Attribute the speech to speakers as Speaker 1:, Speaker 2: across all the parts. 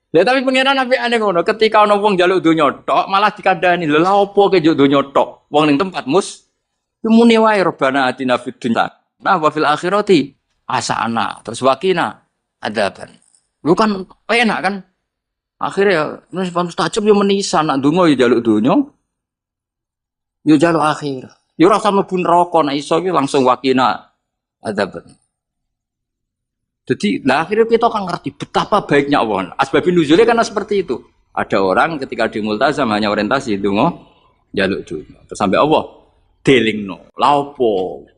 Speaker 1: Ya tapi pengiran nabi aneh ngono, ketika ono wong njaluk donya tok, malah dikandani, lha lha opo ke njaluk donya tok? Wong ning tempat muni wae robana atina fid dunya. Nah, wa fil akhirati asana, terus wakina adaban. Lu kan enak kan? Akhirnya nus mustajab yo menisa nak donga yo njaluk donya, yo njaluk akhir. Yo ora usah mlebu neraka nek iso ki langsung wakina adaban. Jadi, nah akhirnya kita kan ngerti betapa baiknya Allah. Asbabun nuzulnya karena seperti itu. Ada orang ketika di multazam hanya orientasi itu jaluk dunia. Terus sampai Allah delingno. Laupo.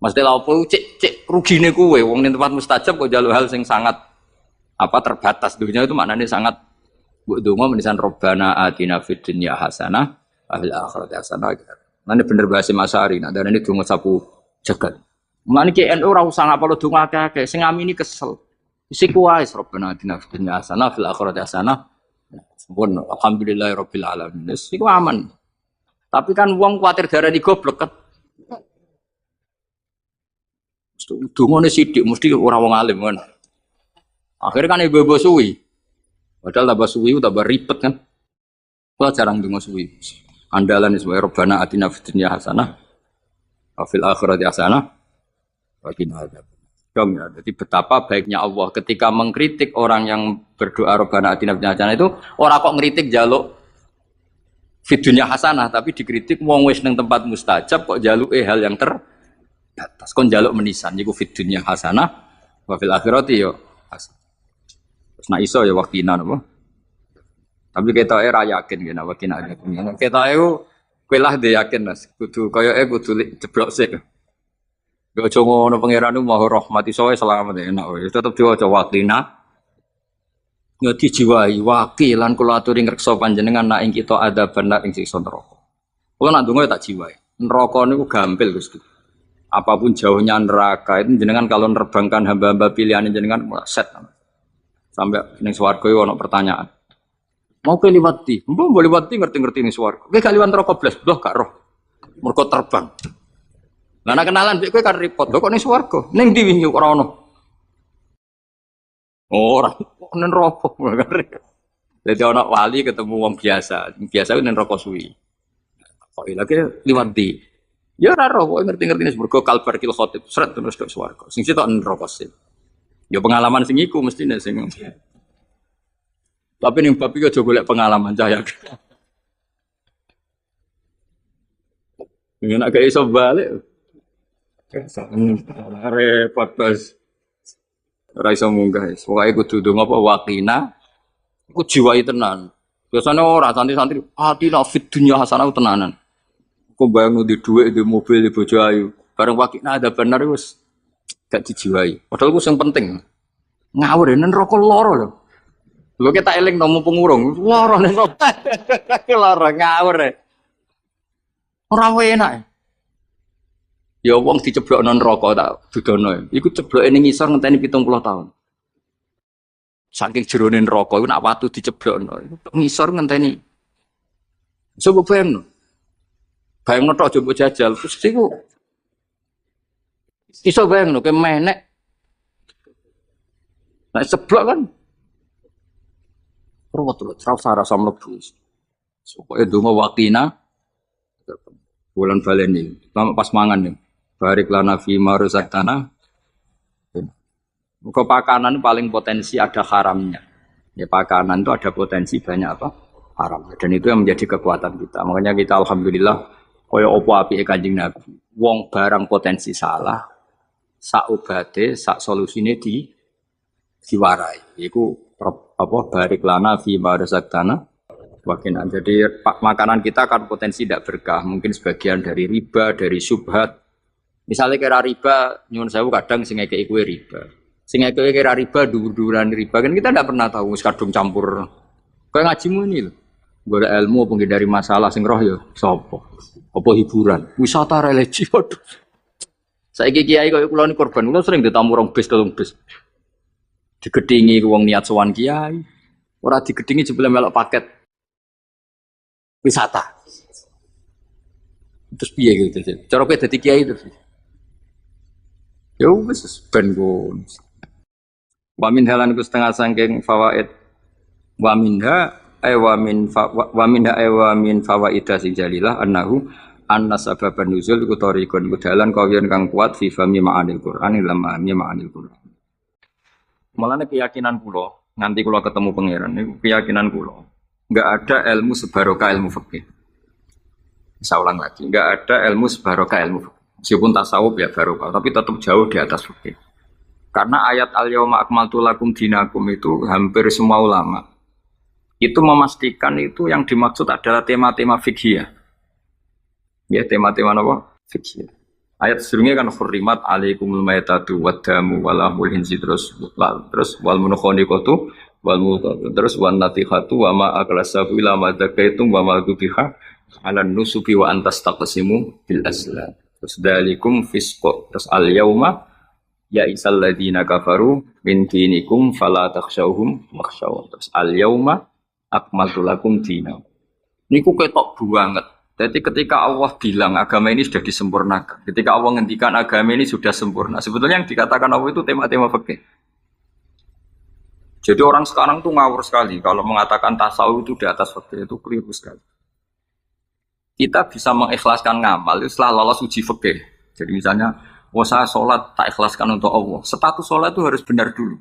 Speaker 1: Maksudnya laupo cek rugine kuwe. Wong ning tempat mustajab kok jaluk hal sing sangat terbatas. Dunia itu maknanya sangat mbok donga menisan robbana atina fid dunya hasanah wa fil akhirati hasanah. Nanti bener bahasa Masari. Nah, dan ini donga sapu jagat. Mulane ki NU ora usah ngapalo donga akeh-akeh, sing ngamini kesel. Isi kuwais Rabbana atina fid dunya hasanah fil akhirati hasanah. Sampun alhamdulillahirabbil alamin. Wis iku aman. Tapi kan wong kuwatir darani goblok kan. Dungane sithik mesti ora wong alim kan. Akhirnya kan ibu-ibu suwi. Padahal tambah suwi tambah ribet kan. Kula jarang donga suwi. Andalan is Rabbana atina fid dunya hasanah wa fil akhirati hasanah. Wakina ada. Dong ya. Jadi betapa baiknya Allah ketika mengkritik orang yang berdoa Rabbana atina fid dunya hasanah itu orang kok ngritik jaluk fid dunya hasanah tapi dikritik wong wis ning tempat mustajab kok jaluke hal yang terbatas. Kon jaluk menisan niku fid dunya hasanah wa fil akhirati yo hasanah. Terus nek iso ya wakina napa? Tapi ketoke ra yakin kena wakina ada. Ketoke kowe lah dhe yakin Mas. Kudu koyoke kudu jeblok sik. Yo aja ngono pangeran ku maha rahmat iso selamat enak wis tetep diwaca wakina ngeti jiwai wakilan kula aturi ngreksa panjenengan nak ing kita ada benar ing siksa neraka. Kula nak ndonga tak jiwai. Neraka niku gampil Gusti. Apapun jauhnya neraka itu jenengan kalau nerbangkan hamba-hamba pilihan jenengan set. Sampai ning swarga ono pertanyaan. Mau ke liwat di? Mbok boleh liwat di ngerti-ngerti ning swarga. Kowe gak liwat neraka blas, blah gak roh. Mergo terbang. Lah nek kenalan mbek kowe kan repot. Lho kok ning swarga? Ning ndi wingi ora ono. Ora, ning neraka. Dadi ana wali ketemu wong biasa. Biasa ning neraka suwi. Kok lagi liwat di? Ya ora roh, kok ngerti-ngerti ning swarga kalbar kil khotib. Sret terus ke swarga. Sing sitok ning neraka sih. Ya pengalaman sing iku mestine sing. Tapi ning bab iki aja golek pengalaman cahya. Nek gak iso balik. Repot bos. Ora iso munggah. Pokoke kudu ndonga apa wakina. Iku jiwai tenan. Biasane ora santri-santri atina fid dunya hasanah tenanan. Kok bayang di dhuwit, di mobil, di bojo ayu. Bareng wakina ada bener wis gak dijiwai. Padahal ku sing penting. Ngawur nen neraka loro lho. Lho kita eling nomo pengurung. Loro nen neraka. Loro ngawur. Ora enak. Ya wong diceblok non rokok tak dudono. Iku cebloke ning ngisor ngenteni 70 tahun. Saking jerone neraka iku nak watu diceblokno. Ngisor ngenteni. Coba bayangno. Bayangno tok coba jajal terus iku iso bayangno ke menek. Nek ceblok kan. Ruwet-ruwet rasa mlebu. Pokoke ndonga wakina bulan baleni. Lama pas mangan nih. Barik lana fi ma razaqtana. Muga pakanan paling potensi ada haramnya. Ya pakanan itu ada potensi banyak apa? Haram. Dan itu yang menjadi kekuatan kita. Makanya kita alhamdulillah kaya opo apike Kanjeng Nabi. Wong barang potensi salah, sak obate, sak solusine diwarai. Iku apa barik lana fi ma razaqtana. Wakinan. Jadi makanan kita kan potensi tidak berkah. Mungkin sebagian dari riba, dari syubhat. Misalnya kira riba, nyuwun sewu kadang sing ngekeki kuwe riba. Sing ngekeki kira riba, dur-duran riba kan kita tidak pernah tahu wis kadung campur. Kayak ngajimu ini lho. Golek ilmu penghindari masalah sing roh ya sapa? Apa hiburan? Wisata religi waduh. Saiki kiai koyo kula ni korban, kula sering ditamu rong bis tolong bis. Digedhingi wong niat sowan kiai. Ora digedhingi jebule melok paket wisata. Terus piye gitu. Cara kowe dadi kiai terus. Ya wis ben go. Wa min halan ku setengah saking fawaid Wa minha wa min fawaida sing jalilah annahu anna sababan nuzul iku tariqun iku dalan kawiyan kang kuat fi fahmi ma'anil Qur'an lan memahami ma'anil Qur'an. Mulane keyakinan kula, nanti kula ketemu pangeran niku keyakinan kula. Enggak ada ilmu sebarokah ilmu fikih. Saya ulang lagi, enggak ada ilmu sebarokah ilmu fikih. Meskipun tasawuf ya barokah, tapi tetap jauh di atas fikih. Karena ayat al-yauma akmaltu lakum dinakum itu hampir semua ulama itu memastikan itu yang dimaksud adalah tema-tema fikih. Ya, tema-tema apa? Fikih. Ayat sebelumnya kan hurrimat alaikumul maitatu waddamu walahmul hinsi terus wal munakhoniqatu wal mutatu terus wan natihatu wa ma aklasabu ila ma zakaitum wa ma dubiha ala nusubi wa antas taqsimu bil aslam. Terus dalikum fisqo. Terus al yauma ya isal ladina kafaru min dinikum fala takhshawhum wakhshaw. Terus al yauma akmaltu lakum dinakum. Niku ketok banget. Jadi ketika Allah bilang agama ini sudah disempurnakan, ketika Allah ngendikan agama ini sudah sempurna, sebetulnya yang dikatakan Allah itu tema-tema fikih. Jadi orang sekarang tuh ngawur sekali kalau mengatakan tasawuf itu di atas fikih, itu keliru sekali. Kita bisa mengikhlaskan ngamal itu setelah lolos uji fikih. Jadi misalnya, saya sholat tak ikhlaskan untuk Allah. Status sholat itu harus benar dulu.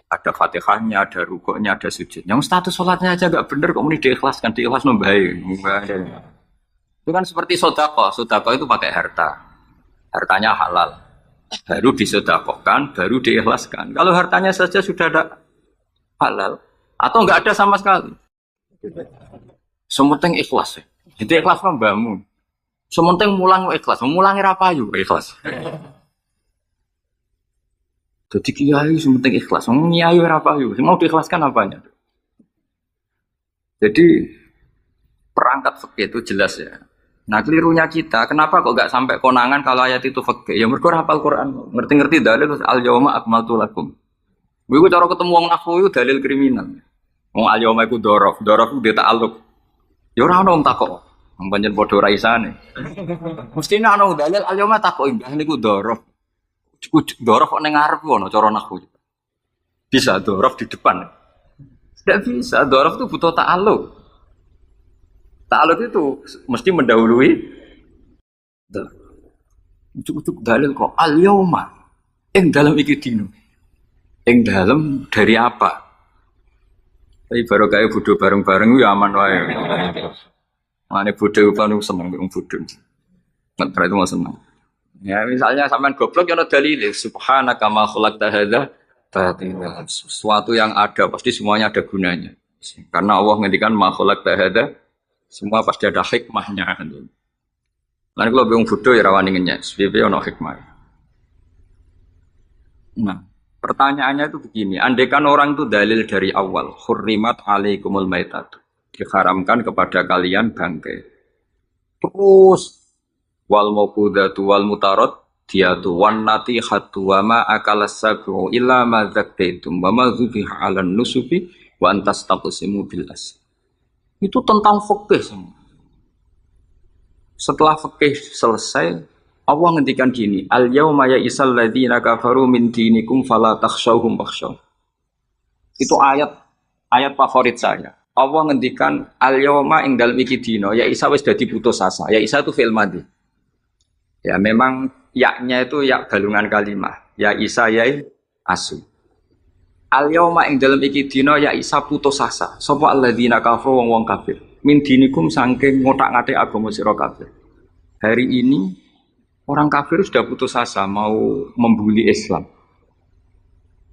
Speaker 1: Ada fatihahnya, ada rukuknya, ada sujud. Yang status sholatnya aja gak bener, kok ini diikhlaskan, diikhlas membaik. Itu kan seperti sodako. Sodako itu pakai harta. Hartanya halal. Baru disodakokan, baru diikhlaskan. Kalau hartanya saja sudah ada halal, atau nggak ada sama sekali. Sementing ikhlas. Jadi ikhlas membangun. Sementing mulang ikhlas. Mulangi rapayu ikhlas. Jadi kiai sementing ikhlas, kiai apa yuk? Mau diikhlaskan apanya? Jadi perangkat fikih itu jelas ya. Nah kelirunya kita, kenapa kok gak sampai konangan kalau ayat itu fikih? Ya mereka hafal Quran, ngerti-ngerti dalil al yauma akmaltu lakum. Gue cara ketemu wong nafsu itu dalil kriminal. Wong al yauma iku dorof itu dia ta'alluq. Ya ora ono wong takok, wong pancen padha ra isane. Mestine ono dalil al yauma takok indah niku dorof. Dorof kok ning ngarep ngono cara nahwu. Bisa dorof di depan. Tidak bisa, dorof itu butuh ta'alluq. Ta'alluq itu mesti mendahului cukup dalil kok al yauma ing dalam iki dino. Ing dalam dari apa? Tapi baru kayak bodoh bareng-bareng ya aman wae. Mane bodoh kan seneng wong bodoh. Nek itu mau seneng. Ya misalnya sampean goblok ya ana dalil subhanaka ma khalaqta hadza batila. Sesuatu yang ada pasti semuanya ada gunanya. Karena Allah ngendikan ma khalaqta hadza semua pasti ada hikmahnya. Lan kalau bingung bodoh ya rawani ngenyek, piye ana hikmah. Nah, pertanyaannya itu begini, andaikan orang itu dalil dari awal, hurrimat alaikumul maitatu. Diharamkan kepada kalian bangkai. Terus wal mauqudatu wal mutarad diatu wan natihatu wa ma akalas sabu illa ma zakaitum wa ma dzubiha 'alan nusubi wa antas taqsimu bil as. Itu tentang fikih semua. Setelah fikih selesai, Allah ngendikan gini, al yauma ya'isal ladzina kafaru min dinikum fala takhshawhum wakhshaw. Itu ayat favorit saya. Allah ngendikan al yauma ing dalem iki dina ya Isa wis dadi putus asa. Ya Isa itu fi'il madhi. Ya memang yaknya itu yak balungan kalimah. Ya Isa yai asu. Al yauma ing dalem iki dina ya Isa putus asa. Sapa alladzina kafaru wong kafir. Min dinikum saking ngotak-ngatik agama sira kafir. Hari ini orang kafir sudah putus asa mau membuli Islam.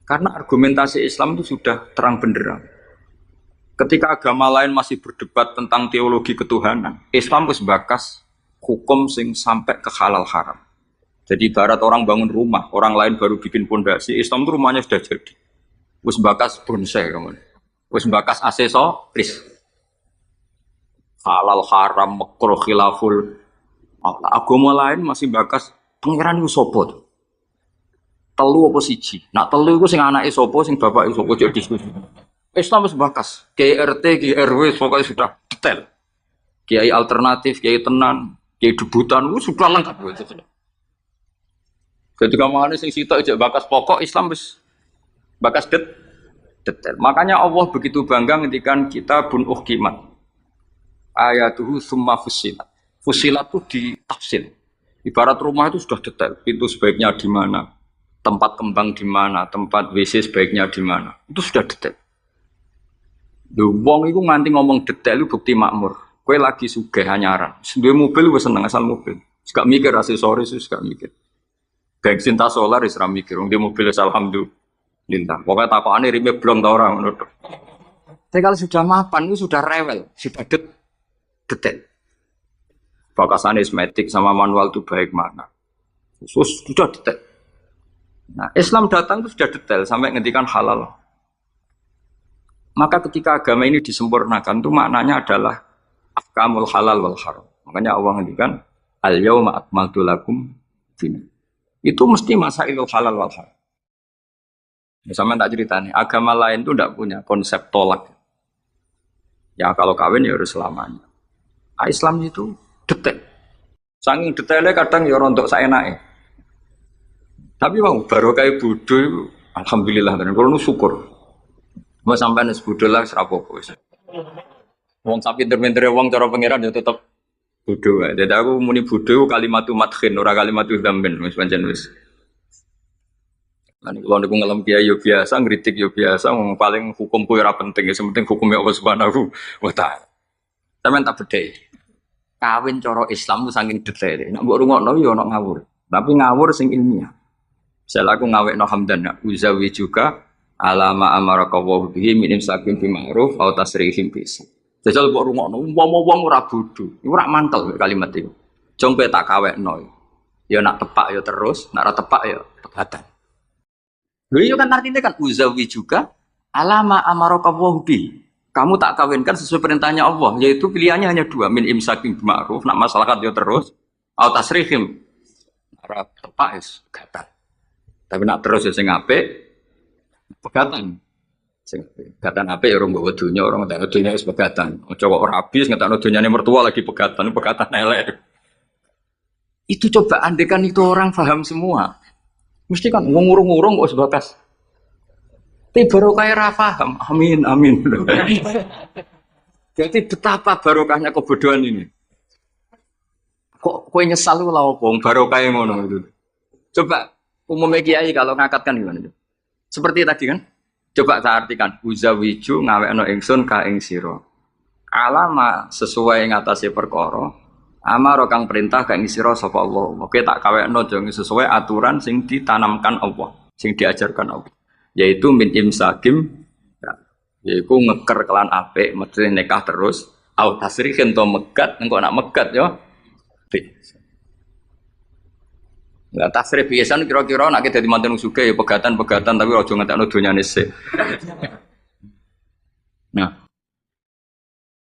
Speaker 1: Karena argumentasi Islam itu sudah terang benderang. Ketika agama lain masih berdebat tentang teologi ketuhanan, Islam wis bakas hukum sing sampai ke halal haram. Jadi ibarat orang bangun rumah, orang lain baru bikin pondasi, Islam itu rumahnya sudah jadi. Wis bakas bonsai kemudian. Wis bakas aksesoris. Halal haram makruh khilaful. Agama lain masih bakas pangeran iku sapa to? Telu apa siji? Nak telu iku sing anake sapa, sing bapake sapa jadi diskusi. Islam wis bakas. KRT, KRW pokoknya sudah detail. Kiai alternatif, kiai tenan, kiai debutan itu sudah lengkap gitu. Ketika mana sing sitok ijek bakas pokok Islam wis bakas detail. Makanya Allah begitu bangga ngendikan kitabun uhkimat ayatuhu summa fussilat. Fussilat itu ditafsir. Ibarat rumah itu sudah detail, pintu sebaiknya di mana, tempat kembang di mana, tempat WC sebaiknya di mana. Itu sudah detail. Wong itu nganti ngomong detail itu bukti makmur. Kowe lagi sugih anyaran. Duwe mobil wis seneng asal mobil. Gak mikir aksesoris, gak mikir. Bensin ta solar wis ra mikir. Wong di mobil alhamdulillah. Pokoknya takokane rime blong ta ora ngono. Tapi kalau sudah mapan itu sudah rewel, sudah detail. Bakasan esmetik sama manual itu baik mana. Sudah detail. Nah, Islam datang itu sudah detail sampai ngendikan halal. Maka ketika agama ini disempurnakan itu maknanya adalah ahkamul halal wal haram. Makanya Allah ngendikan al-yauma akmaltu lakum dinakum. Itu mesti masailul halal wal haram. Sama tak ceritanya, agama lain itu tidak punya konsep tolak. Ya kalau kawin ya harus selamanya. Islam itu detail. Saking detailnya kadang ya rontok saenake. Tapi mau baru kayak bodoh itu, alhamdulillah dan kalau nu syukur. Mau sampai nes bodoh lah serapopo. Wong sapi pinter-pinter wong cara pangeran ya tetap bodoh. Jadi aku muni bodoh kalimatu madkhin ora kalimatu dzambin wis pancen wis. Lan kalau niku ngelem kiai yo biasa, ngritik yo biasa, wong paling hukum kuwi ora penting, yang penting hukumnya Allah Subhanahu wa taala. Sampeyan tak bedhei. Kawin cara Islam ku saking detail. Nek mbok rungokno yo ana ngawur. Tapi ngawur sing ilmiah. Misal aku ngawekno hamdan uzawi juga alama amaraka wa bihi min imsakin bi ma'ruf au tasrihim bis. Jajal mbok rungokno wong ora bodho. Iku ora mantel kalimat iku. Jong pe tak kawekno. Ya nak tepak ya terus, nak ora tepak ya pegatan. Lho iya kan artinya kan uzawi juga alama amaraka wa bihi. Kamu tak kawinkan sesuai perintahnya Allah, yaitu pilihannya hanya dua, min imsakin bi ma'ruf, nak masalah ya terus, au tasrihim. Ora tepak wis pegatan. Tapi nak terus ya sing apik pegatan. Sing pegatan apik ya orang bawa dunia, orang ngetakno dunia wis pegatan. Aja kok ora habis ngetakno dunyane mertua lagi pegatan elek. Itu coba andekan itu orang paham semua. Mesti kan ngurung-ngurung kok sebatas. Tapi barokah ra paham. Amin amin. Jadi betapa barokahnya kebodohan ini. Kok kowe nyesal lho lha opo barokah ngono itu. Coba umumnya kiai kalau ngakatkan gimana? Seperti tadi kan? Coba saya artikan, uzawiju ngawekno ingsun ka ing sira. Alama sesuai ngatasi perkara. Amaro kang perintah ka ing sira sapa Allah. Oke tak kawekno jeng sesuai aturan sing ditanamkan Allah, sing diajarkan Allah. Yaitu min imsakim yaiku ngeker kelan apik, mesti nikah terus, au tasrihin to megat, engko nak megat yo. Lah tasrih biasa kira-kira nek dadi manten sugih ya pegatan-pegatan tapi aja ngetekno donyane sik. Nah.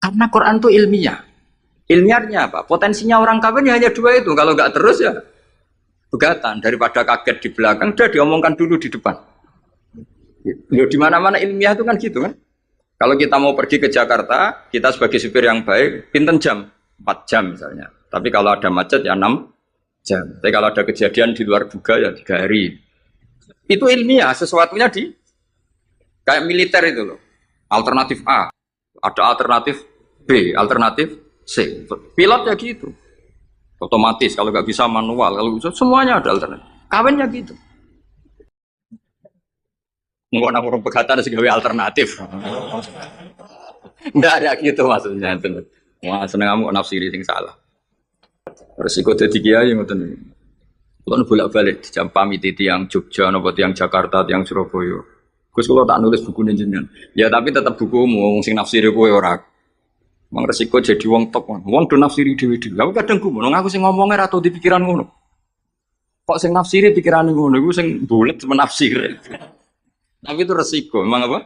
Speaker 1: Karena Quran itu ilmiah. Ilmiahnya apa? Potensinya orang kawin ya hanya dua itu. Kalau enggak terus ya pegatan. Daripada kaget di belakang, udah diomongkan dulu di depan. Loh, di mana-mana ilmiah itu kan gitu kan. Kalau kita mau pergi ke Jakarta, kita sebagai supir yang baik, pinten jam? 4 jam misalnya. Tapi kalau ada macet ya 6 jam. Tapi kalau ada kejadian di luar duga ya 3 hari. Itu ilmiah, sesuatunya di kayak militer itu loh. Alternatif A, ada alternatif B, alternatif C. Pilot ya gitu. Otomatis kalau nggak bisa manual, kalau bisa semuanya ada alternatif. Kawinnya gitu. Nggak nak orang pegatan sebagai alternatif. Nggak ada gitu maksudnya. Wah seneng kamu nafsiri sing salah. Resiko jadi kiai ngoten. Kalau bolak-balik jam pamit tiang Jogja, nopo tiang Jakarta, tiang Surabaya. Gus kalau tak nulis buku jenengan. Ya tapi tetap bukumu, sing nafsiri kowe ora. Mang resiko jadi wong top. Wong do nafsiri dhewe-dhewe. Aku kadang gumun, aku sing ngomongnya atau di pikiran ngono. Kok sing nafsiri pikiran ngono, iku sing bulet menafsir. Tapi itu resiko, memang apa?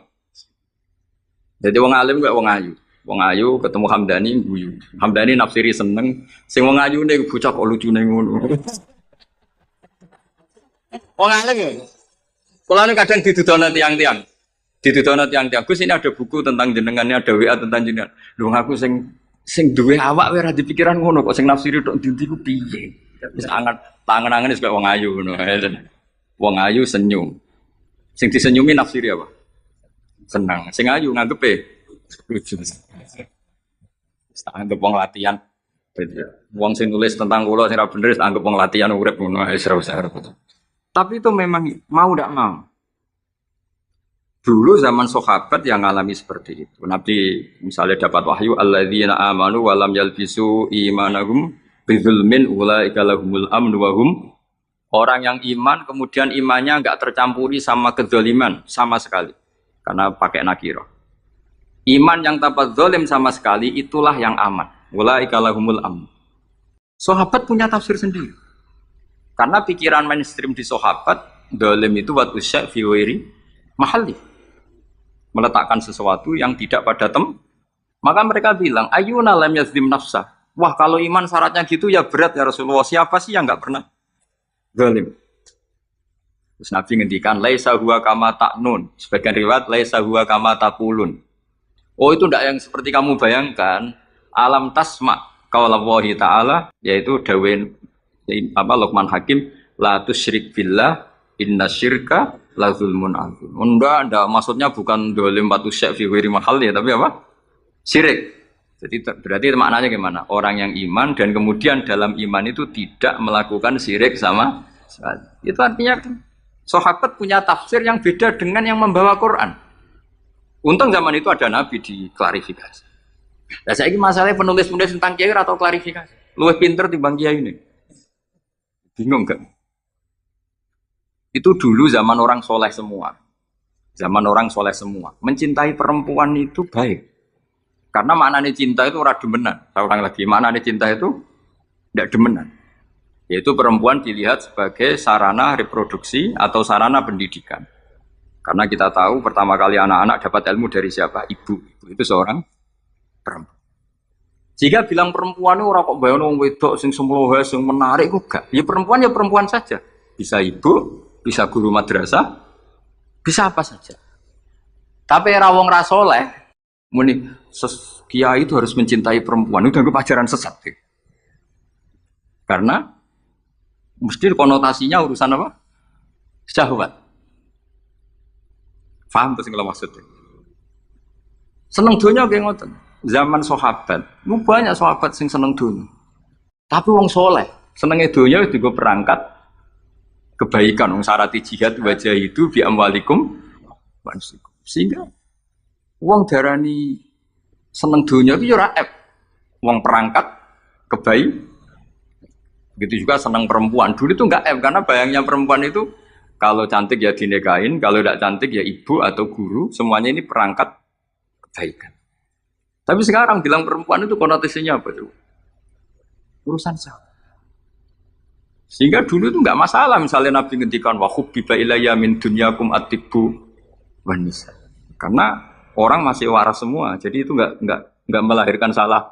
Speaker 1: Jadi wong alim gak wong ayu. Wong ayu ketemu Hamdani guyu. Hamdani nafsiri seneng, sing wong ayu nek bocah kok lucune ngono. Wong alim ya. Kalau ini kadang didudono tiang-tiang. Didudono tiang-tiang. Gus ini ada buku tentang jenengannya, ada WA tentang jenengan. Lho aku sing duwe awak wae ora dipikiran ngono kok sing nafsiri tok ndi ku piye. Wis tangan-tangan wis kaya wong ayu ngono. Wong ayu senyum. Sing disenyumi nafsiri apa? senang. Sing ayu nganggepe lucu. Tak anggap wong latihan. Wong sing nulis tentang kula sing ra bener anggap wong latihan urip ngono wis ora usah. Tapi itu memang mau ndak mau. Dulu zaman sahabat yang ngalami seperti itu. Nabi misalnya dapat wahyu alladzina amanu wa lam yalbisu imanahum bidzulmin ulaika lahumul amnu wa hum. Orang yang iman kemudian imannya enggak tercampuri sama kedzaliman sama sekali. Karena pakai nakirah. Iman yang tanpa zalim sama sekali itulah yang aman. Ulaika lahumul amnu. Sahabat punya tafsir sendiri. Karena pikiran mainstream di sahabat, zalim itu wa tusya fi ghairi mahalli. Meletakkan sesuatu yang tidak pada maka mereka bilang ayyuna lam yazlim nafsa. Wah kalau iman syaratnya gitu ya berat ya Rasulullah. Siapa sih yang nggak pernah zalim? Terus Nabi ngendikan laisa huwa kama ta'nun. Sebagian riwayat laisa huwa kama taqulun. Oh itu tidak yang seperti kamu bayangkan. Alam tasma qaulallahi ta'ala yaitu dawuh Luqman Hakim la tusyrik billah inna syirka la zulmun adzim. Anda maksudnya bukan dolim batu syek fi ghairi mahal ya, tapi apa? Syirik. Jadi berarti maknanya gimana? Orang yang iman dan kemudian dalam iman itu tidak melakukan syirik sama sekali. Itu artinya sahabat punya tafsir yang beda dengan yang membawa Quran. Untung zaman itu ada Nabi diklarifikasi. Nah saya ini masalahnya penulis-penulis tentang kiai atau klarifikasi. Luwih pinter timbang kiai ini. Bingung gak? Itu dulu zaman orang soleh semua. Zaman orang soleh semua. Mencintai perempuan itu baik. Karena maknanya cinta itu ora demenan. Saya ulang lagi, maknanya cinta itu tidak demenan. Yaitu perempuan dilihat sebagai sarana reproduksi atau sarana pendidikan. Karena kita tahu pertama kali anak-anak dapat ilmu dari siapa? Ibu. Ibu itu seorang perempuan. Jika bilang perempuan itu orang kok bayang wong wedok sing semlohe sing menarik kok gak. Ya perempuan saja. Bisa ibu, bisa guru madrasah, bisa apa saja. Tapi era wong ra saleh muni kiai itu harus mencintai perempuan. Itu dianggap ajaran sesat. Karena mesti konotasinya urusan apa? Syahwat. Paham tuh sing kula maksud. Seneng donya nggih ngoten. Zaman sahabat, banyak sahabat sing seneng dunia. Tapi wong soleh, senenge dunia itu juga perangkat kebaikan. Wong syarat jihad wajah itu bi amwalikum wansikum. Sehingga wong darani seneng dunia itu ya raib. Wong perangkat kebaikan. Begitu juga seneng perempuan. Dulu itu enggak karena bayangnya perempuan itu kalau cantik ya dinikahin, kalau tidak cantik ya ibu atau guru, semuanya ini perangkat kebaikan. Tapi sekarang bilang perempuan itu konotasinya apa tuh? Urusan sah. Sehingga dulu itu enggak masalah misalnya Nabi ngendikan wa hubbiba ilayya min dunyakum at-tibbu wan nisa. Karena orang masih waras semua. Jadi itu enggak melahirkan salah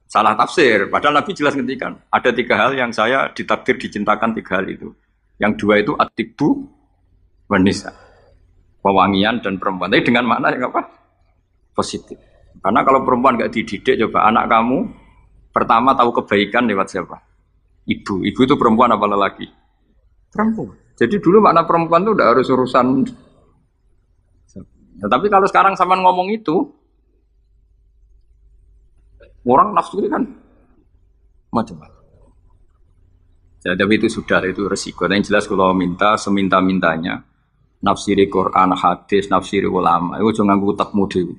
Speaker 1: tafsir. Padahal Nabi jelas ngendikan ada 3 hal yang saya ditakdir dicintakan 3 hal itu. Yang 2 itu at-tibbu wan nisa. Pewangian dan perempuan. Tapi dengan makna yang apa? Positif. Karena kalau perempuan nggak dididik, coba anak kamu pertama tahu kebaikan lewat siapa? Ibu. Ibu itu perempuan apa lelaki? Perempuan. Jadi dulu makna perempuan itu udah harus urusan. Nah, tapi kalau sekarang sama ngomong itu, orang nafsu kan macam-macam. Ya, tapi itu sudah itu resiko. Dan yang jelas kalau minta seminta-mintanya nafsiri Quran, hadis, nafsiri ulama, itu jangan nganggo utekmu dhewe.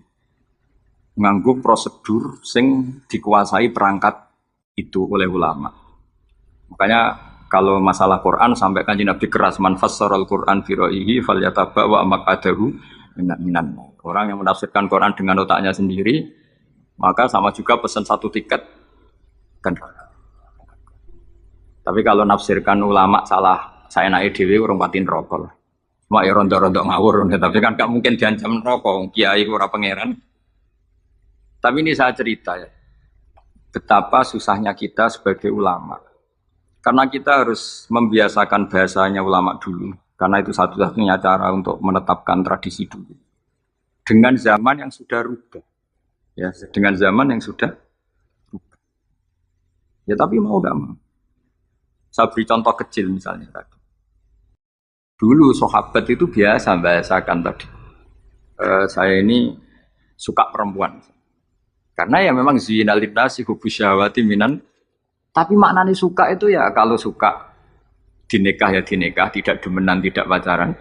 Speaker 1: Nganggo prosedur sing dikuasai perangkat itu oleh ulama. Makanya kalau masalah Quran sampai Kanjeng Nabi keras man fassarul Quran fi ra'yihi falyataba wa maqadahu minan. Orang yang menafsirkan Quran dengan otaknya sendiri maka sama juga pesan 1 tiket kan. Tapi kalau nafsirkan ulama salah saya naik dhewe urung pati neraka. Mak ya rontok-rontok ngawur tapi kan gak mungkin diancam neraka kiai ora pangeran. Tapi ini saya cerita ya, betapa susahnya kita sebagai ulama. Karena kita harus membiasakan bahasanya ulama dulu. Karena itu satu-satunya cara untuk menetapkan tradisi dulu. Dengan zaman yang sudah rubah. Ya, dengan zaman yang sudah rubah. Ya tapi mau gak mau. Saya beri contoh kecil misalnya tadi. Dulu sahabat itu biasa bahasakan tadi. Saya ini suka perempuan. Karena ya memang zinal linnasi hubbu syahwati minan. Tapi maknanya suka itu ya kalau suka dinikah ya dinikah, tidak demenan, tidak pacaran.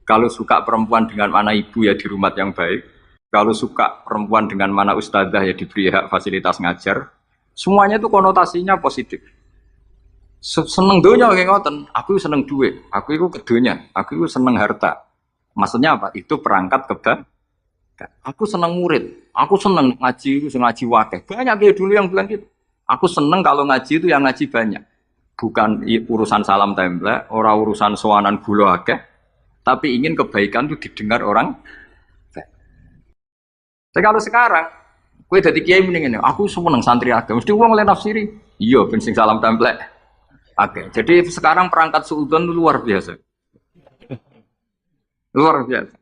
Speaker 1: Kalau suka perempuan dengan mana ibu ya di rumah yang baik. Kalau suka perempuan dengan mana ustadzah ya diberi hak fasilitas ngajar. Semuanya itu konotasinya positif. Seneng dunia kayak ngoten. Aku seneng duit. Aku itu kedunya. Aku itu seneng harta. Maksudnya apa? Itu perangkat aku seneng murid. Aku seneng ngaji, ngaji wakeh. Banyak kayak dulu yang bilang gitu. Aku seneng kalau ngaji itu yang ngaji banyak. Bukan urusan salam template, orang urusan sowanan gula akeh, tapi ingin kebaikan itu didengar orang. Tapi kalau sekarang, kue jadi kiai mendingan, aku seneng santri akeh, mesti uang oleh nafsiri. Iya, bensin salam template. Oke, jadi sekarang perangkat suudzon itu luar biasa. Luar biasa.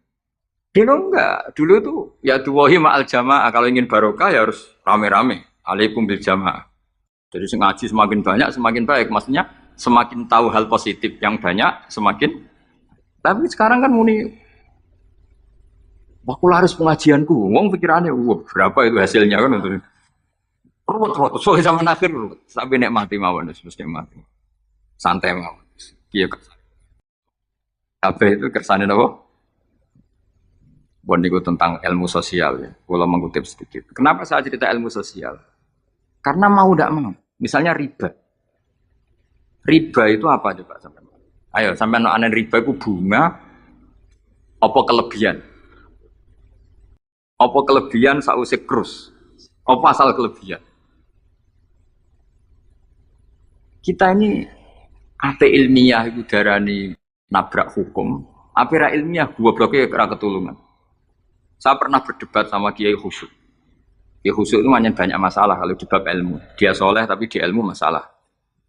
Speaker 1: Dulu enggak, dulu tuh ya duwahi ma'al jamaah, kalau ingin barokah ya harus rame-rame. Alaikum bil jamaah. Jadi ngaji semakin banyak semakin baik. Maksudnya semakin tahu hal positif yang banyak semakin. Tapi sekarang kan muni harus pengajianku. Wong pikirannya, wah berapa itu hasilnya kan untuk ruwet. Soalnya zaman akhir ruwet. Sampai nek mati mawon mesti mati. Santai mawon. Iya kan. Kabeh itu kersane napa? Bon niku tentang ilmu sosial ya. Kalau mengutip sedikit. Kenapa saya cerita ilmu sosial? Karena mau tidak mau. Misalnya riba. Riba itu apa coba sampai? Ayo sampai anak riba itu bunga apa kelebihan? Apa kelebihan sausé krus? Apa asal kelebihan? Kita ini ate ilmiah itu darani nabrak hukum, ape ra ilmiah gobloknya ra ketulungan. Saya pernah berdebat sama Kiai Khusyuk. Kiai Khusyuk itu banyak masalah kalau di bab ilmu. Dia soleh tapi di ilmu masalah.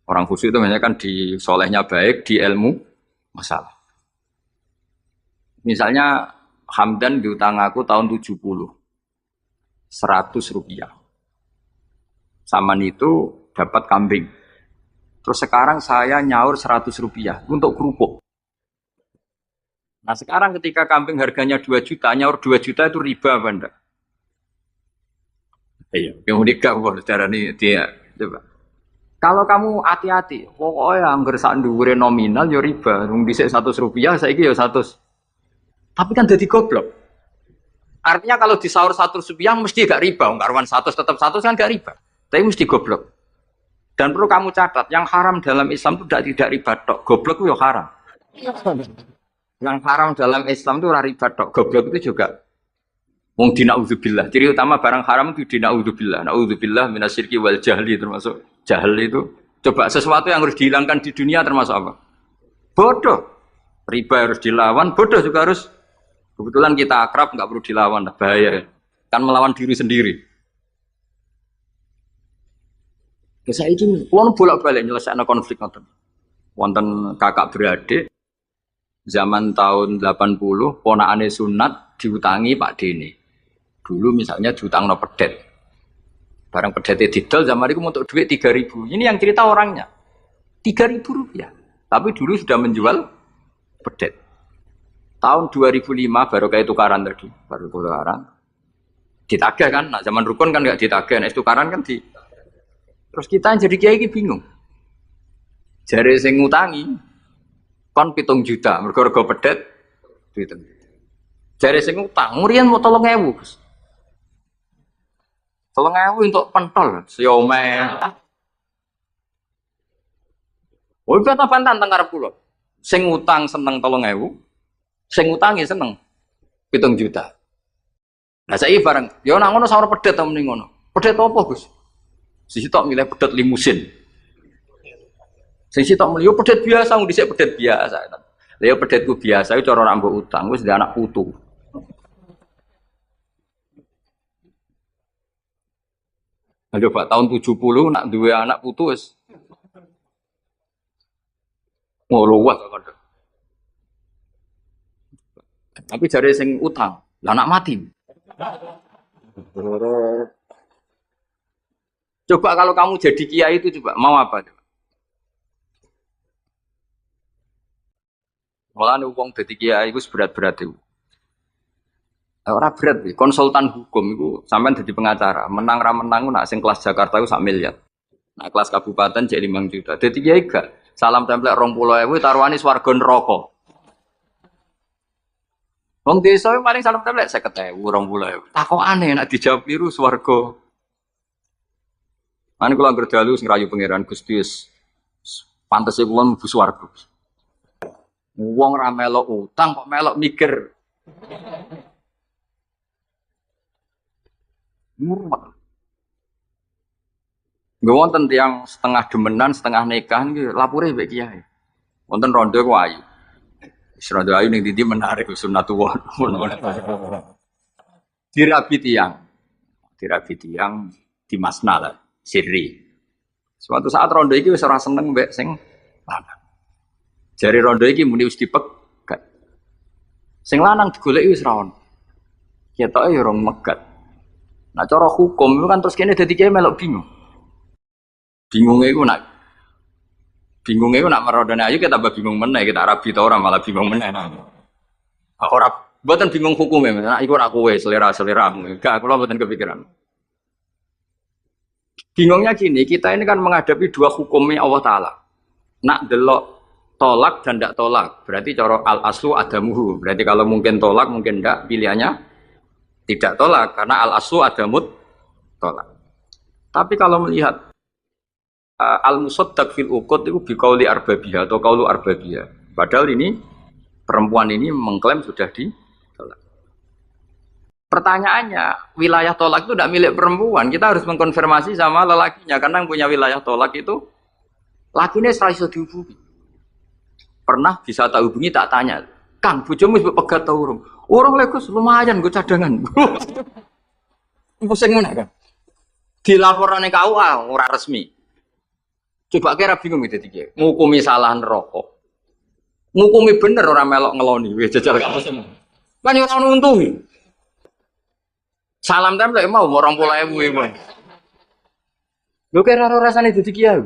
Speaker 1: Orang khusyuk itu banyak kan di solehnya baik, di ilmu masalah. Misalnya Hamdan diutang aku tahun 70, 100 rupiah. Saman itu dapat kambing. Terus sekarang saya nyaur 100 rupiah untuk kerupuk. Nah sekarang ketika kambing harganya 2 juta, nyaur 2 juta itu riba apa enggak? Iya, yang unik boleh cara ini dia coba. Kalau kamu hati-hati, pokoknya anggar sak dhuwure nominal ya riba, wong dhisik 100 rupiah saiki ya 100. Tapi kan jadi goblok. Artinya kalau disaur 100 rupiah mesti gak riba, wong karuan 100 tetap 100 kan gak riba. Tapi mesti goblok. Dan perlu kamu catat, yang haram dalam Islam itu tidak riba tok, goblok itu ya haram. Yang haram dalam Islam itu riba tok, goblok itu juga. Wong dina'udzubillah. Ciri utama barang haram itu dina'udzubillah. Na'udzubillah minasyirki wal jahli termasuk jahil itu. Coba sesuatu yang harus dihilangkan di dunia termasuk apa? Bodoh. Riba harus dilawan, bodoh juga harus. Kebetulan kita akrab nggak perlu dilawan, bahaya. Kan melawan diri sendiri. Saya ini, wong bolak-balik nyelesaikan konflik nonton. Wonten kakak beradik, zaman tahun 80, ponakane sunat diutangi Pak Dene. Dulu misalnya diutang no pedet. Barang pedetnya didol zaman itu untuk duit 3.000. Ini yang cerita orangnya. 3.000 rupiah. Tapi dulu sudah menjual pedet. Tahun 2005 baru kayak tukaran tadi. Baru tukaran. Ditagih kan. Nah zaman rukun kan nggak ditagih. Nah tukaran kan di. Terus kita yang jadi kiai bingung. Jare sing ngutangi kon 7 juta. Mergo pedet duit. Jare sing utang ngurian mau 3.000, Gus. 3.000 untuk pentol, siome. Oh, kata pantan teng karep kula. Sing utang seneng 3.000, sing utangi seneng 7 juta. Nah, saiki bareng, ya nek ngono sawur pedet ta mending ngono. Pedet apa, Gus? Sisi tok milih pedet limusin. Sisi tok milih pedet biasa, wong dhisik pedet biasa. Lah ya pedetku biasa iku cara ora mbok utang, wis ndek anak putu. Coba tahun 70 nak dua anak putus. Luas kan. Tapi jare sing utang, lah anak mati. Coba kalau kamu jadi kiai itu coba mau apa? Malah wong dadi kiai iku berat-berat itu. Ora berat, konsultan hukum itu sampean jadi pengacara, menang ra menang nak sing kelas Jakarta itu sak miliar. Nah kelas kabupaten jadi 5 juta. Dadi kiai gak salam template 20.000 taruhane swarga neraka. Wong desa paling salam template 50.000 20.000. Takokane nek dijawab kliru swarga. Ane kula anggere dalu sing rayu pangeran Gusti wis pantese kula mlebu swarga. Wong ra melok utang kok melok mikir. Murah. Nggak wonten tiang setengah demenan, setengah nikah nggih lapure mbek kiai. Wonten rondo ku ayu. Wis rondo ayu ning ndi menarik sunatullah. Dirabi tiang di masnal sirri. Suatu saat rondo iki wis ora seneng mbek sing lanang. Jari rondo iki muni wis dipegat. Sing lanang digoleki wis ra ono. Ketoke ya rong megat. Nah cara hukum itu kan terus kene dadi kiai melok bingung. Bingungnya itu nak merodone ayu kita tambah bingung meneh kita rabi ta ora malah bingung meneh. Ora mboten bingung hukume, nek iku ora kowe selera-seleramu. Enggak, kula mboten kepikiran. Bingungnya gini, kita ini kan menghadapi dua hukumnya Allah Ta'ala. Nak delok tolak dan tidak tolak, berarti cara al-aslu adamuhu. Berarti kalau mungkin tolak, mungkin tidak, pilihannya tidak tolak karena al-aslu adamut tolak. Tapi kalau melihat al-musaddaq fil uqud itu biqauli arbabiyah atau qaulu arbabiyah. Padahal ini perempuan ini mengklaim sudah ditolak. Pertanyaannya, wilayah tolak itu tidak milik perempuan. Kita harus mengkonfirmasi sama lelakinya karena yang punya wilayah tolak itu lakinya serah iso dihubungi. Pernah bisa tak hubungi tak tanya, "Kang, bojomu wis pegat ta urung?" Orang lekus lumayan gue cadangan. Pusing mana kan? Dilaporan ke KUA ora resmi. Coba kira bingung itu tiga. Ngukumi salah rokok. Ngukumi bener orang melok ngeloni. Wih jajal gak pusing. Kan orang nuntuhi. Salam template mau 20.000 ibu. Lu kira rasanya itu tiga.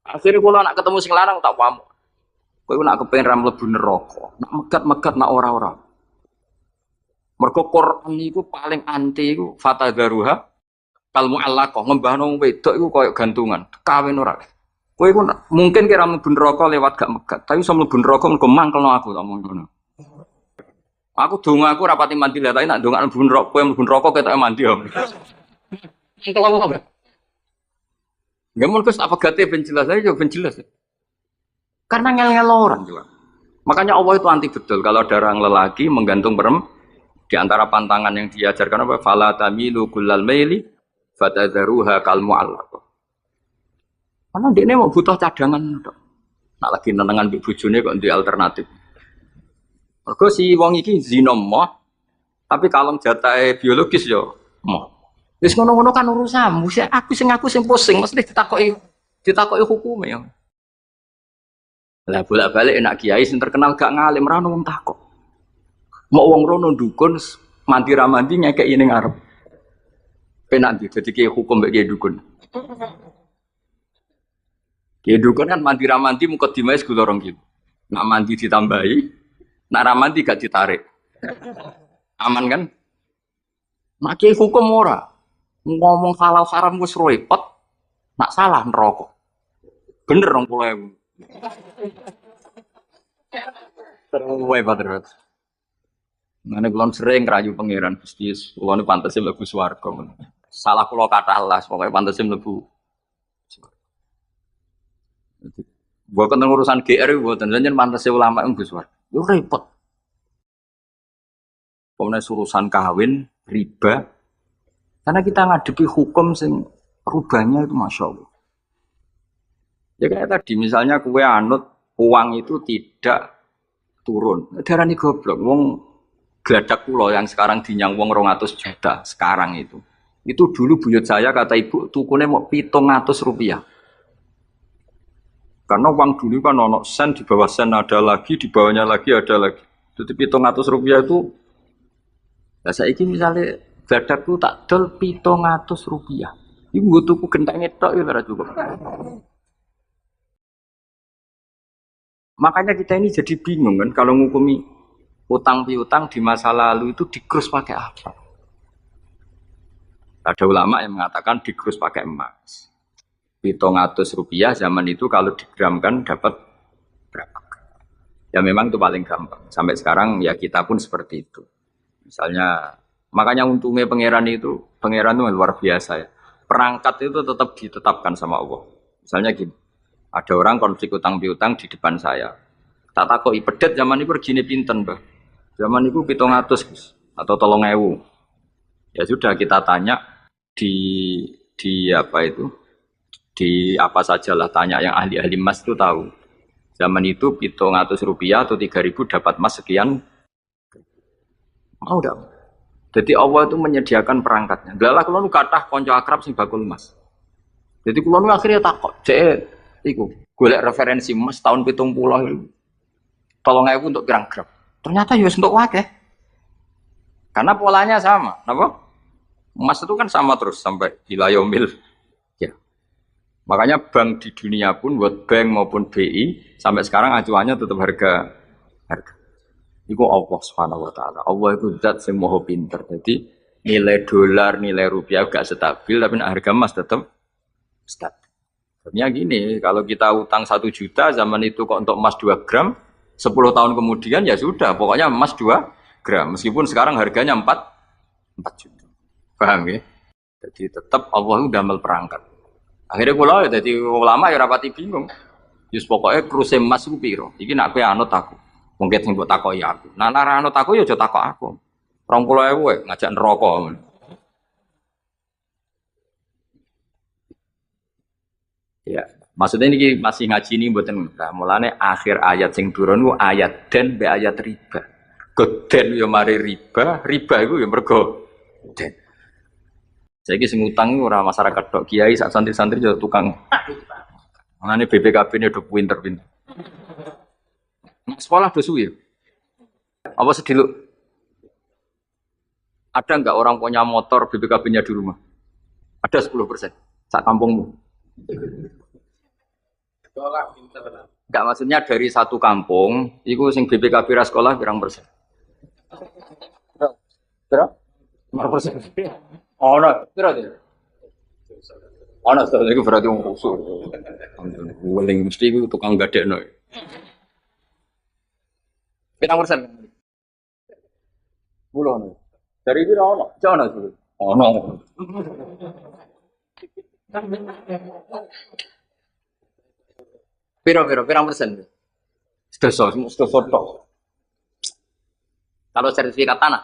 Speaker 1: Akhirnya kalau nak ketemu sing lanang tak pamuk. Kowe nak kepengen ra mlebu neraka, nak megat-megat nak ora-ora. Mergo Quran iku paling anti iku fatadzaruha kal mu'allaqah, ngembahno wedok iku koyo gantungan, kawin ora. Kowe iku mungkin kira mlebu neraka lewat gak megat, tapi iso mlebu neraka mergo mangkelno aku tak ngono. Aku donga aku rapati mandi lah, tapi nak donga mlebu neraka, kowe mlebu neraka ketoke mandi om. Kalau apa? Nggak mau terus apa gate ben jelas aja, ben jelas. Karena ngel-ngel orang juga. Makanya Allah itu anti betul kalau ada orang lelaki menggantung perempuan di antara pantangan yang diajarkan apa? Fala tamilu kullal maili fatadzaruha kal mu'allaqah. Karena dia ini mau butuh cadangan tok. Nak lagi nenengan mbek bojone kok ndek alternatif. Mergo si wong iki zina moh, tapi kalau jatahe biologis yo moh. Wis ngono-ngono kan urusanmu. Aku sing pusing mesti ditakoki hukume ya. Lah bolak-balik enak kiai sing terkenal gak ngalim ra ono wong takok. Mau wong rono dukun mandi ra mandi ngekeki ning ngarep. Penak ndi dadi kiai hukum mbek kiai dukun. Kiai dukun kan mandi ra mandi mukadimah segala 2 kilo. Nak mandi ditambahi, nak ra mandi gak ditarik. Aman kan? Nak kiai hukum ora. Ngomong halal haram wis repot. Nak salah neraka. Bener 20.000. Terus Padre. Mane kula sering rayu pangeran Gusti, kula niku pantese mlebu swarga. Salah kula kathah las, pokoke pantese mlebu. Bukan urusan GR mboten, jenengan pantese ulama mlebu swarga. Yo repot. Pokoknya urusan kawin, riba. Karena kita ngadepi hukum sing rubahnya itu Masya Allah. Ya kayak tadi, misalnya kue anut uang itu tidak turun. Darani goblok, wong geladak pulau yang sekarang dinyang wong 200 juta sekarang itu. Itu dulu buyut saya kata ibu tukune mau 700 rupiah. Karena uang dulu kan ono sen, di bawah sen ada lagi, di bawahnya lagi ada lagi. Jadi 700 rupiah itu, ya saya ini misalnya geladak itu tak dol 700 rupiah. Ibu gue tuku genteng itu ya cukup. Makanya kita ini jadi bingung kan kalau ngukumi utang piutang di masa lalu itu dikrus pakai apa? Ada ulama yang mengatakan dikrus pakai emas. 700 rupiah zaman itu kalau digramkan dapat berapa? Ya memang itu paling gampang. Sampai sekarang ya kita pun seperti itu. Misalnya, makanya untungnya pangeran itu luar biasa ya. Perangkat itu tetap ditetapkan sama Allah. Misalnya gini, ada orang konflik utang piutang di depan saya. Tak takoki pedet zaman itu begini pinten, Mbah. Zaman itu 700 atau 3.000. Ya sudah kita tanya di apa itu? Di apa sajalah tanya yang ahli-ahli emas itu tahu. Zaman itu 700 rupiah atau 3.000 dapat emas sekian. Mau enggak? Jadi Allah itu menyediakan perangkatnya. Lha kula nu kathah kanca akrab sing bakul emas. Jadi kula nu akhirnya takok, "Cek, iku golek referensi emas tahun 70 itu 3.000 untuk gram-gram." Ternyata ya untuk wakeh. Karena polanya sama, napa? Emas itu kan sama terus sampai ilayomil. Ya. Makanya bank di dunia pun, World Bank maupun BI sampai sekarang acuannya tetap harga. Itu Allah Subhanahu wa taala. Allah itu zat yang maha pinter. Jadi nilai dolar, nilai rupiah gak stabil tapi harga emas tetap stabil. Sebenarnya gini, kalau kita utang 1 juta zaman itu kok untuk emas 2 gram, 10 tahun kemudian ya sudah, pokoknya emas 2 gram. Meskipun sekarang harganya 4 juta. Paham ya? Jadi tetap Allah itu damel perangkat. Akhirnya kula ya dadi ulama ya rapati bingung. Yus pokoknya kruse emas ku piro? Iki nak kowe anut aku. Mungkin sing mbok takoki aku. Nah nek anut aku ya aja takok aku. 20.000 ngajak neraka. Ya, maksudnya ini masih ngaji ini mboten. Nah, mulane akhir ayat sing turun ku ayat den be ayat riba. Goden yo mari riba, riba iku yo mergo den. Saiki sing utang ora masyarakat tok, kiai sak santri-santri yo tukang. Mulane BPKB ini udah pinter-pinter. Sekolah udah suwi. Apa sediluk? Ada enggak orang punya motor BPKB-nya di rumah? Ada 10%. Sak kampungmu. Sekolah pinter. Enggak, maksudnya dari satu kampung, itu sing BPKB ra sekolah pirang persen? Berapa? 5%. Oh, no. Berapa? Oh, no. Itu berarti orang khusus. Wuling mesti itu tukang gadekno. Pirang persen? 10. Dari itu ono, jangan dulu. Ono. Pirang persen? Sudah foto. Kalau sertifikat tanah,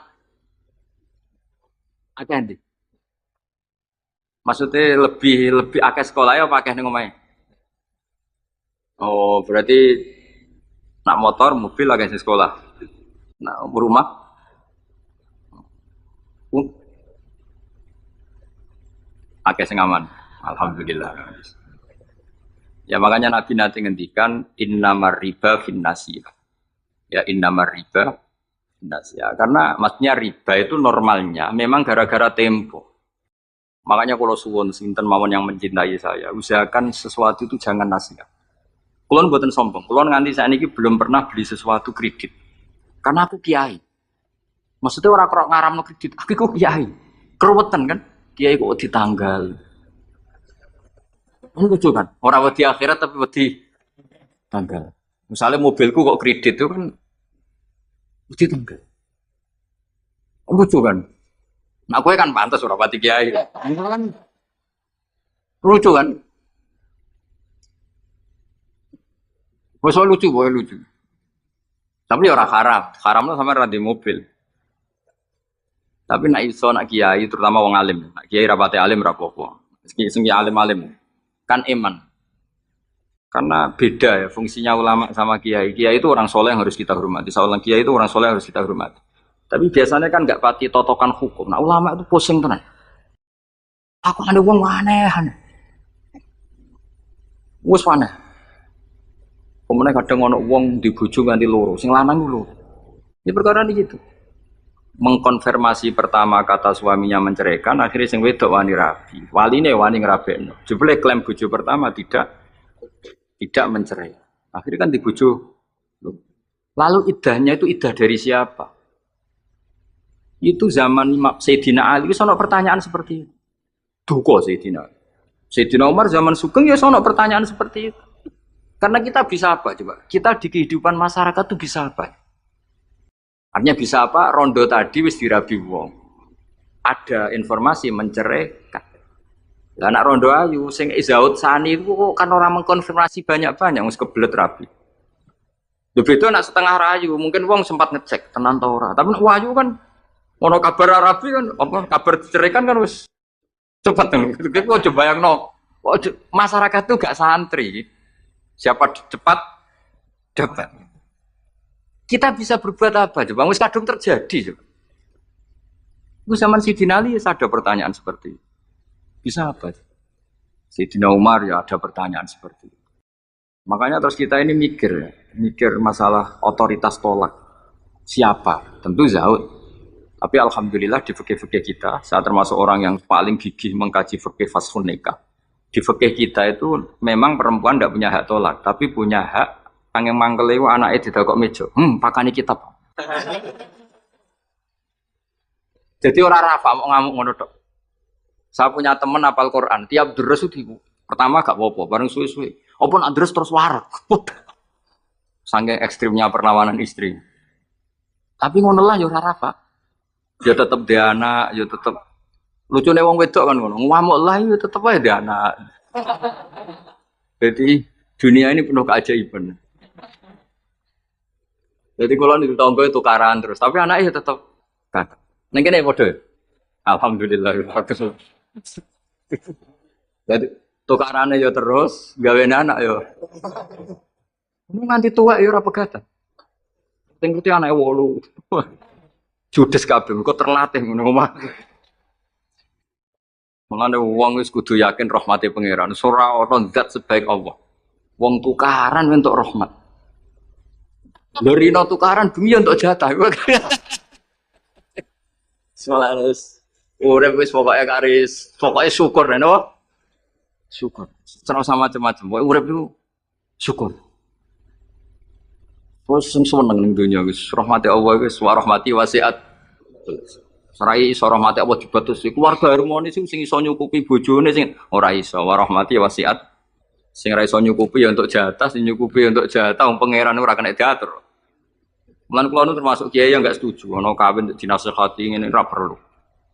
Speaker 1: akeh ndi? Maksudnya lebih akeh sekolah ya apa akeh ning omahe? Oh, berarti nak motor, mobil akeh sing sekolah. Nah, rumah akeh sing aman. Alhamdulillah. Ya makanya Nabi nanti ngendikan innamar riba finnasiyah. Ya innamar riba finnasiyah. Karena maksudnya riba itu normalnya memang gara-gara tempo. Makanya kalau suwun sinten mawon yang mencintai saya, usahakan sesuatu itu jangan nasihat. Kulon buatan sombong. Kulon nganti saat ini belum pernah beli sesuatu kredit. Karena aku kiai. Maksudnya orang kerok ngaramno kredit. Aku kok kiai. Keruwetan kan? Kiai kok ditanggal. Lucu kan? Orang wedi akhirat tapi wedi tanggal. Misalnya mobilku kok kredit itu kan wedi tanggal. Lucu kan? Nah, gue kan pantas orang wedi kiai. Kan lucu kan? Wes lucu, boleh lucu. Tapi orang haram. Haramnya sama ra di mobil. Tapi nak iso nak kiai terutama wong alim. Nak kiai rapate alim ra apa-apa. Sing alim-alim. Kan iman. Karena beda ya fungsinya ulama sama kiai. Kiai itu orang soleh yang harus kita hormati. Seorang kiai itu orang soleh yang harus kita hormati. Tapi biasanya kan nggak pati totokan hukum. Nah ulama itu pusing tenan. Aku ada uang aneh. Wes aneh. Kemudian kadang ono uang dibujuk ganti loro. Sing lanang dulu. Ini perkara ini gitu. Mengkonfirmasi pertama kata suaminya menceraikan, akhirnya sing wedok wani rabi. Waline wani ngrabekno. Jebule klaim bojo pertama tidak mencerai. Akhirnya kan dibojo. Lalu idahnya itu idah dari siapa? Itu zaman Sayyidina Ali, itu ada pertanyaan seperti itu. Duko Sayyidina Ali. Sayyidina Umar zaman Sugeng ya ada pertanyaan seperti itu. Karena kita bisa apa coba? Kita di kehidupan masyarakat itu bisa apa? Artinya bisa apa? Rondo tadi wis dirabi wong. Ada informasi menceraikan. Lah anak rondo ayu sing Izaud Sani itu kan orang mengkonfirmasi banyak-banyak wis kebelet rabi. Lebih itu anak setengah rayu, mungkin wong sempat ngecek tenan ta ora. Tapi nek wayu kan ono kabar rabi kan apa kabar diceraikan kan wis cepet kan. Kok coba bayangno. Masyarakat itu gak santri. Siapa cepat dapat. Kita bisa berbuat apa coba? Wis kadung terjadi coba. Itu zaman Sayyidina Ali ada pertanyaan seperti itu. Bisa apa? Sayyidina Umar ya ada pertanyaan seperti itu. Makanya terus kita ini mikir masalah otoritas tolak. Siapa? Tentu Zaud. Tapi alhamdulillah di fikih-fikih kita, saya termasuk orang yang paling gigih mengkaji fikih fashun nikah. Di fikih kita itu memang perempuan tidak punya hak tolak, tapi punya hak pengen mangkelewu anaknya tidak kok mejo. Pakani kitab. Jadi orang rafa mau ngamuk ngono tok. Saya punya teman hafal Quran, tiap deres itu pertama gak apa-apa, bareng suwe-suwe. Apa nak deres terus warak. Saking ekstrimnya perlawanan istri. Tapi ngono lah ya ora rafa. Ya tetep dia anak, ya tetep lucune wong wedok kan ngono. Ngamuk lah ya tetep ae dia anak. Jadi dunia ini penuh keajaiban. Jadi kalau di tonggo itu tukaran terus, tapi anaknya ya tetep kan. Neng kene padha. Alhamdulillah. Jadi tukarannya ya terus, gawe anak ya. Ini nganti tua ya ora pegatan. Sing ngerti anake 8. Judes kabeh kok terlatih ngono omah. Mulane wong wis kudu yakin rahmate pangeran. Ora ana zat sebaik Allah. Wong tukaran entuk rahmat. Lho rino tukaran bumi entuk jatah. Semalus. Urip wis pokoke karis, pokoke syukur nek no? Syukur. Terus sama macam-macam. Pokoke urip itu syukur. Terus sing seneng ning donya wis rahmati Allah wis wa rahmati wasiat. Serai iso rahmati Allah dibatus keluarga harmonis sing iso nyukupi bojone sing ora iso wa rahmati wasiat. Sing ora iso nyukupi ya untuk jatah, sing nyukupi untuk jatah wong pangeran ora kena diatur. Mulan kula termasuk kiai yang enggak setuju ana kawin dinasehati ngene ora perlu.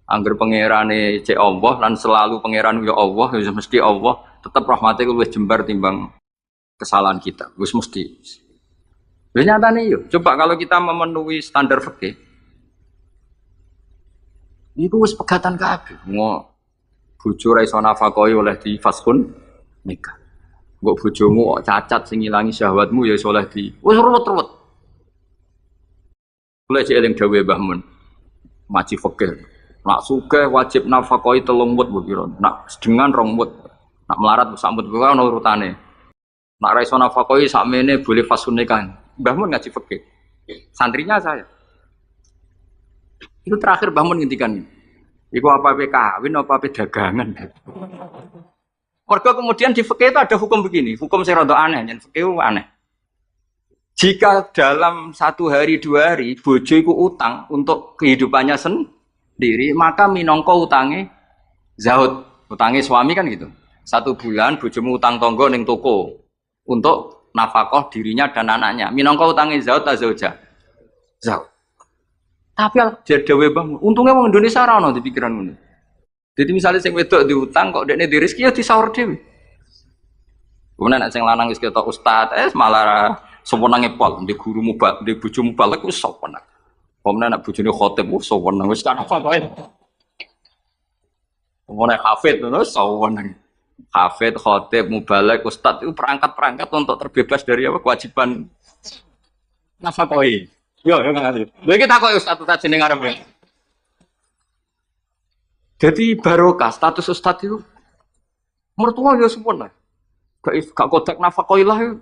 Speaker 1: Angger pangerane cek Allah lan selalu pangeran ya Allah ya mesti Allah tetap rahmate luwih jembar timbang kesalahan kita wis mesti. Wis nyatane yo coba kalau kita memenuhi standar fikih iku wis pegatan kabeh ngo bojo ra iso nafakoi oleh di fashun nikah. Mbok bojomu cacat sing ngilangi syahwatmu ya iso oleh di wis ruwet-ruwet. Kula cek eling dawuhe Mbah Mun maci fikih. Nak sugih wajib nafakoi 3 mut kira. Nak sedengan 2 mut. Nak melarat sak mut kuwi ana urutane. Nak ra iso nafakoi sakmene boleh fashun nikah. Mbah Mun ngaji fikih. Santrinya saya. Itu terakhir Mbah Mun ngendikan. Iku apa kawin apa dagangan. Mergo kemudian di fikih itu ada hukum begini, hukum sing rada aneh, yen fikih aneh. Jika dalam 1 hari 2 hari bojo iku utang untuk kehidupannya sendiri, maka minangka utange Zaud, utange suami kan gitu. 1 bulan bojomu utang tonggo ning toko untuk nafkah dirinya dan anaknya. Minangka utange Zaud ta zauja. Zaud. Tapi jadawe Bang, untungnya wong Indonesia ora ono di pikiran ngono. Jadi misalnya sing wedok diutang kok dekne di rezeki ya disaur dhewe. Kemudian nek sing lanang wis ketok ustaz, malah sewenange pol, ndek guru mubal, ndek bojo mubal iku sewenang. Kemudian nek bojone khotib sewenang wis kan apa wae. Kemudian hafid terus sewenang. Hafid, khotib, mubalek, ustaz itu perangkat-perangkat untuk terbebas dari apa kewajiban nafkah. Yo ngerti. Lha iki takoki ustaz jeneng arep. Jadi barokah status ustaz itu mertua ya sempurna. Gak kodak nafkah lah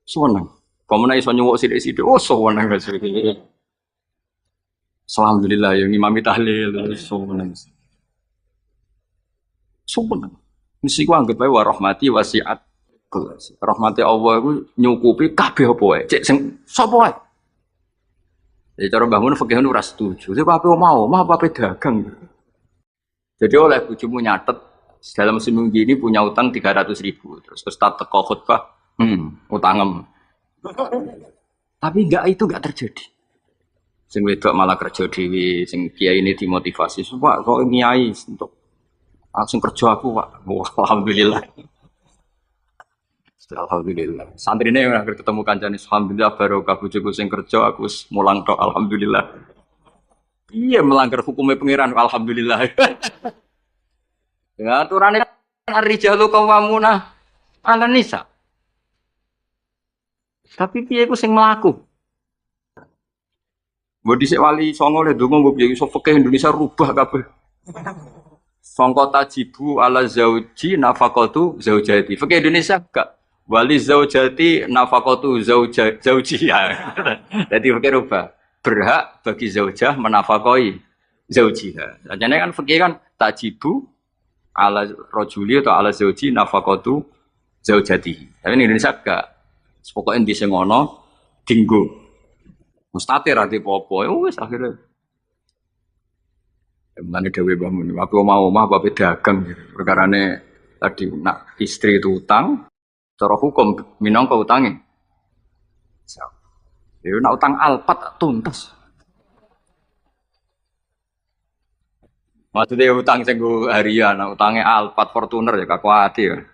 Speaker 1: seneng. Pemene iso nyuwuk sithik-sithik. Oh seneng wis. Alhamdulillah yang imami tahlil seneng. Seneng. Mesti ku anggap wae wa rahmati wasiat Gelas. Rahmati Allah iku nyukupi kabeh apa wae. Cek sing sapa wae. Jadi cara Mbah Mun fikih ora setuju. Jadi apa mau, mah apa dagang. Jadi oleh bojomu nyatet dalam seminggu ini punya utang 300.000. Terus Ustaz teko khutbah, utangem. Tapi itu enggak terjadi. Sing wedok malah kerja dhewe, sing kiai ini dimotivasi. Pak kok kiai untuk langsung kerja aku, Pak. Wah, alhamdulillah. Alhamdulillah. Santrine yang akhir ketemu kancane alhamdulillah barokah bojoku sing kerja aku mulang tok alhamdulillah. Iya melanggar hukumnya pangeran alhamdulillah. Ya aturane ar-rijalu qawwamuna 'alan nisa. Tapi piye iku sing mlaku? Mbok dhisik wali songo le donga mbok piye iso fikih Indonesia rubah kabeh. Sangka tajibu ala zauji nafaqatu zaujati. Fikih Indonesia gak wali zaujati nafaqatu zaujiha. Jadi fikih rubah. Berhak bagi zaujah menafakoi zaujiha. Jane kan fikih kan tajibu ala rajuli atau ala zauji nafaqatu zaujati. Tapi in Indonesia gak. Pokoke endi sing ana dinggo. Mustatir ati apa-apa wis akhire. Mulane dhewe bangun waktu omah-omah bape dagang perkarane tadi nak istri itu utang cara hukum minangka utange. Ya nak utang alpat tuntas. Maksudnya utang sing harian, utangnya alpat Fortuner ya gak kuat ya.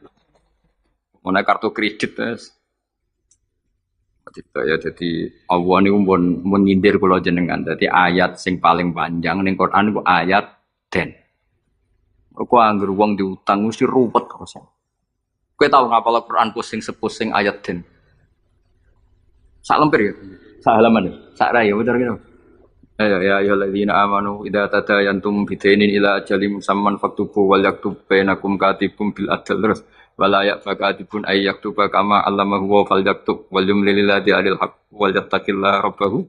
Speaker 1: Mana kartu kredit wis. Ya jadi Allah ini pun menyindir kula jenengan. Jadi ayat sing paling panjang ning Quran itu ayat den. Aku anggur wong diutang mesti ruwet terus. Kowe tau ngapal Quran pusing sepusing ayat den. Sak lemper ya. Sak halaman ya. Sak raya bener gitu. Ya ayyuhalladzina amanu idza tadayantum bidainin ila ajalin musamman faktubu wal yaktub bainakum katibun bil adl terus wala ya'faqatibun ay yaktuba kama allamahu wa fal yaktub wal yumlililladhi alil haqq wal yattaqillaha rabbahu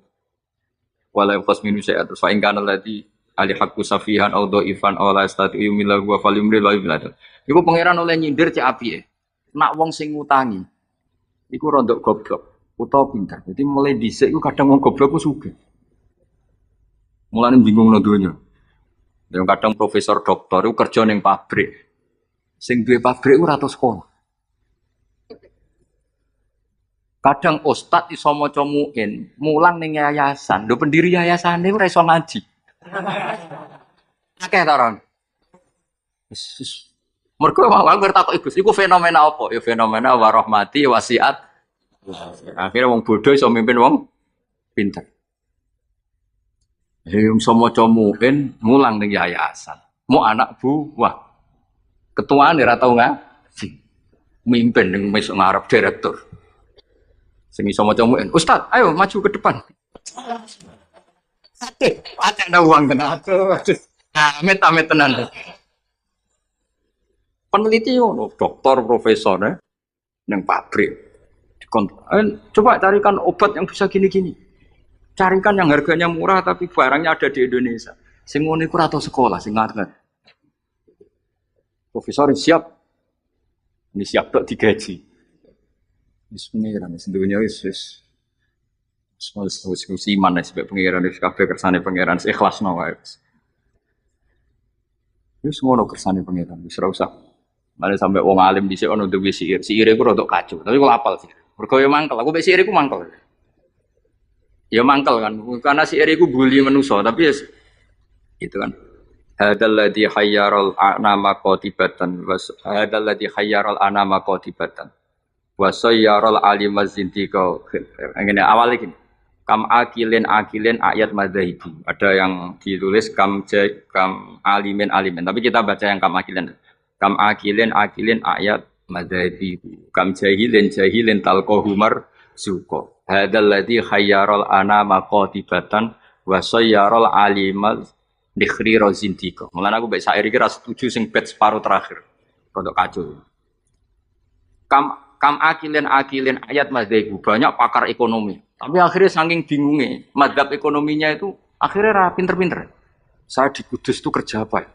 Speaker 1: wala yaqas minu syai'at fa in kana alladhi ali haqqu safihan aw dhaifan aw la yastati yumillahu wa fal yumlil ladzi. Iku pangeran oleh nyindir cek apike. Nak wong sing ngutangi iku rondok goblok utawa pinter. Jadi mulai dhisik iku kadang wong goblok ku sugih. Mulane bingung no donya. Dan kadang profesor doktor itu kerja ning pabrik. Sing duwe pabrik ora tau sekolah. Kadang ustad iso maca muin, mulang ning yayasan. Lho pendiri yayasane ora iso ngaji. Akeh ta ron. Mergo awal ngerti Gus, iku fenomena apa? Ya fenomena warahmati wasiat. Akhirnya wong bodoh iso mimpin wong pinter. Yang sama comuin mulang ning yayasan. Mau anak buah. Ketuaan ora tau ngaji. Mimpin ning mesuk ngarep direktur. Sing iso maca muin, "Ustaz, ayo maju ke depan." Ada uang tenan. Amit-amit tenan. Peneliti ngono, dokter, profesor ning pabrik. Coba carikan obat yang bisa gini-gini. Carikan yang harganya murah tapi barangnya ada di Indonesia. Sing ngono iku ora tau sekolah sing ngarep. Profesor siap. Ini siap tok digaji. Wis pengiran wis dunya wis iman sebab pengiran wis kabeh kersane pengiran ikhlasno wae. Wis ngono kersane pengiran wis ora usah. Mane sampai wong alim dhisik ono duwe siir. Siire iku rodok kacau, tapi kok apal sih. Mergo yo mangkel, aku mek siir iku mangkel. Ya mangkel kan, karena siir iku bully manusa, tapi ya itu kan. Hadal ladzi khayyaral anama qatibatan was hadal ladzi khayyaral anama qatibatan wa sayyaral alimaz zindiqa. Ngene awal iki. Kam akilin ayat madzhabi. Ada yang ditulis kam alimin, tapi kita baca yang kam akilin. Kam akilin ayat madzhabi. Kam jahilin talqahumar suqa. Hadal ladzi khayyaral anama qatibatan wa sayyaral alimaz dikhri rozintiko. Mulane aku mbek syair iki ra setuju sing bait separuh terakhir. Rodok kacau. Kam akilin ayat madzhab banyak pakar ekonomi. Tapi akhirnya saking bingungnya madzhab ekonominya itu akhirnya ra pinter-pinter. Saya di Kudus itu kerja apa ya?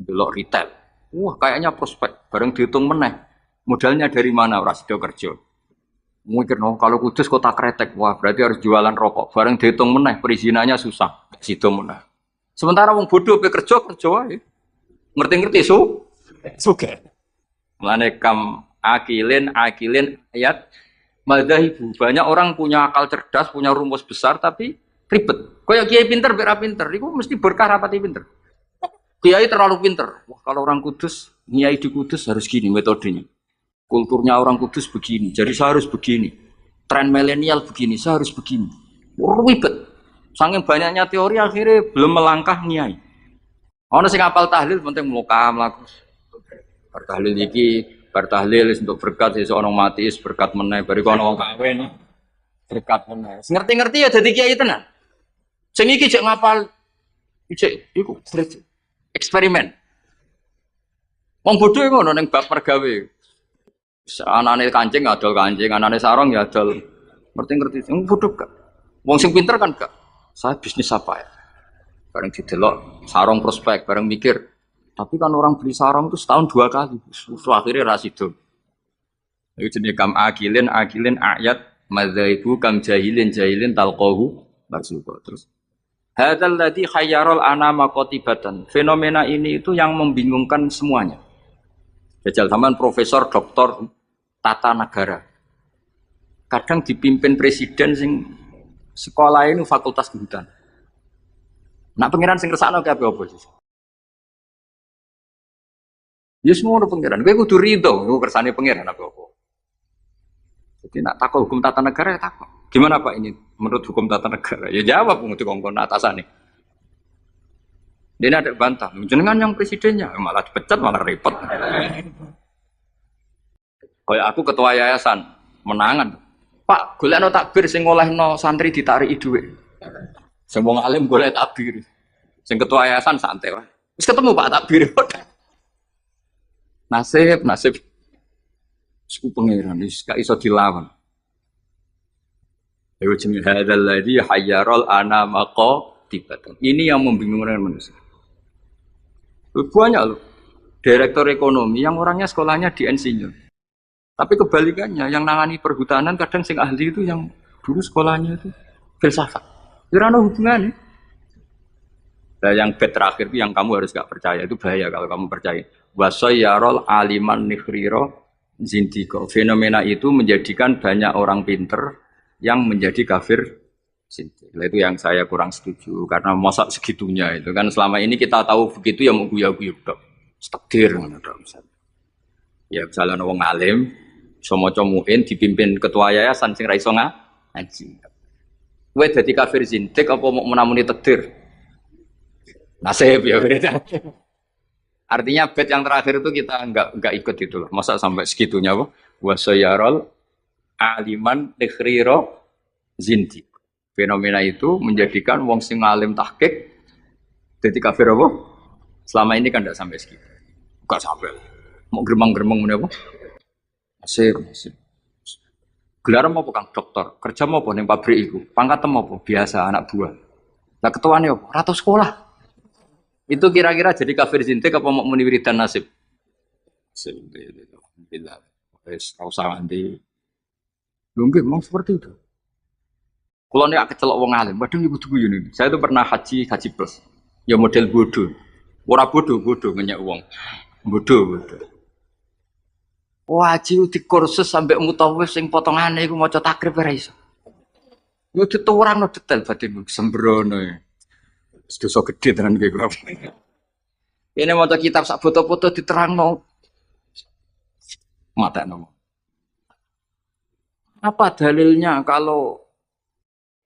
Speaker 1: Delok retail. Wah, kayaknya prospek bareng dihitung meneh. Modalnya dari mana ora sida kerja. Mungkin kalau Kudus kota kretek, wah berarti harus jualan rokok. Bareng dihitung meneh perizinannya susah. Sida meneh. Sementara wong bodoh pe kerja wae. Ngerti-ngerti suge. Mulane kam akilin ayat madzahibu. Banyak orang punya akal cerdas, punya rumus besar tapi ribet. Kayak kiai pinter bera pinter, iku mesti berkah rapati pinter. Kiai terlalu pinter. Wah, kalau orang Kudus, kiai di Kudus harus gini metodenya. Kulturnya orang Kudus begini, jadi saya harus begini. Tren milenial begini, saya harus begini. Ribet. Saking banyaknya teori akhirnya belum melangkah niai. Ono sing apal tahlil penting muka mlaku. Bertahlil iki, bertahlil untuk berkat seseorang mati, berkat meneh bari kono wong kawin. Berkat meneh. Ngerti-ngerti ya dadi kiai tenan. Sing iki jek ngapal cek iku eksperimen. Wong bodho ngono ning bab pergawe. Anane kancing adol kancing, anane sarong ya adol. Ngerti-ngerti. Wong bodho gak. Wong sing pinter kan gak. Saya bisnis apa ya? Bareng didelok sarong prospek, bareng mikir. Tapi kan orang beli sarong itu setahun 2 kali. Akhirnya rasido. Itu jenis kam akilin ayat madzaibu kam jahilin talqahu marzuqa. Terus hadzal ladzi khayyarul anama qatibatan. Fenomena ini itu yang membingungkan semuanya. Jajal zaman profesor, doktor, tata negara. Kadang dipimpin presiden sing sekolah ini fakultas kehutan. Nak pengiran sing ngersakno kabeh apa sih? Ya semua pengiran. Kowe kudu rido, kowe kersane pengiran apa? Jadi nak takut hukum tata negara ya takut. Gimana Pak ini menurut hukum tata negara? Ya jawab untuk kongkon atasane. Dia ada bantah, jenengan yang presidennya malah dipecat malah repot. Kayak aku ketua yayasan menangan. Pak, golekno takbir sing ngolehno santri ditarik dhuwit. Sing wong alim golek takbir. Sing ketua yayasan santai wae. Wis ketemu Pak takbir. Nasib. Suku pangeran wis gak iso dilawan. Ayo jenenge hadzal ladzi hayyarul anama qatibatan. Ini yang membingungkan manusia. Banyak loh. Direktur ekonomi yang orangnya sekolahnya di insinyur. Tapi kebalikannya, yang nangani perhutanan kadang sing ahli itu yang dulu sekolahnya itu filsafat. Kira ada hubungannya. Nah, yang bed terakhir itu yang kamu harus gak percaya, itu bahaya kalau kamu percaya. Wasayyarol aliman nikhriro zindiko. Fenomena itu menjadikan banyak orang pinter yang menjadi kafir zindik. Itu yang saya kurang setuju karena masa segitunya itu kan selama ini kita tahu begitu ya mau guyu-guyu dok. Takdir ya misalnya wong alim somoco muin dipimpin ketua yayasan sing ra iso ngaji. Kowe dadi kafir zindik apa mau menamuni takdir? Nasib ya beda. Artinya bed yang terakhir itu kita enggak ikut itu loh. Masa sampai segitunya apa? Wasayyarol aliman nikhriro zindik. Fenomena itu menjadikan wong sing alim tahqiq dadi kafir apa? Selama ini kan enggak sampai segitu. Enggak sampai. Mau geremang-geremang menapa? Masih. Gelar mau Kang dokter, kerja mau apa ning pabrik iku? Pangkat mau apa? Biasa anak buah. Lah ketuane apa? Ratu sekolah. Itu kira-kira jadi kafir zindik apa mau muni wiridan nasib? Alhamdulillah. Wes usah nganti. Nggih, mau seperti itu. Kalau nih kecelok wong alim, padahal ibu tuh ini. Saya tuh pernah haji plus, ya model bodoh, ora bodoh ngenyak uang, bodoh. Wah haji di kursus sampai mutawif sing potongane, aku mau coba takrib beres. Yo orang no detail batin sembrono. Dosa gede tenan kayak gue. Ini mau kitab sak foto-foto diterang mau mata no. Apa dalilnya kalau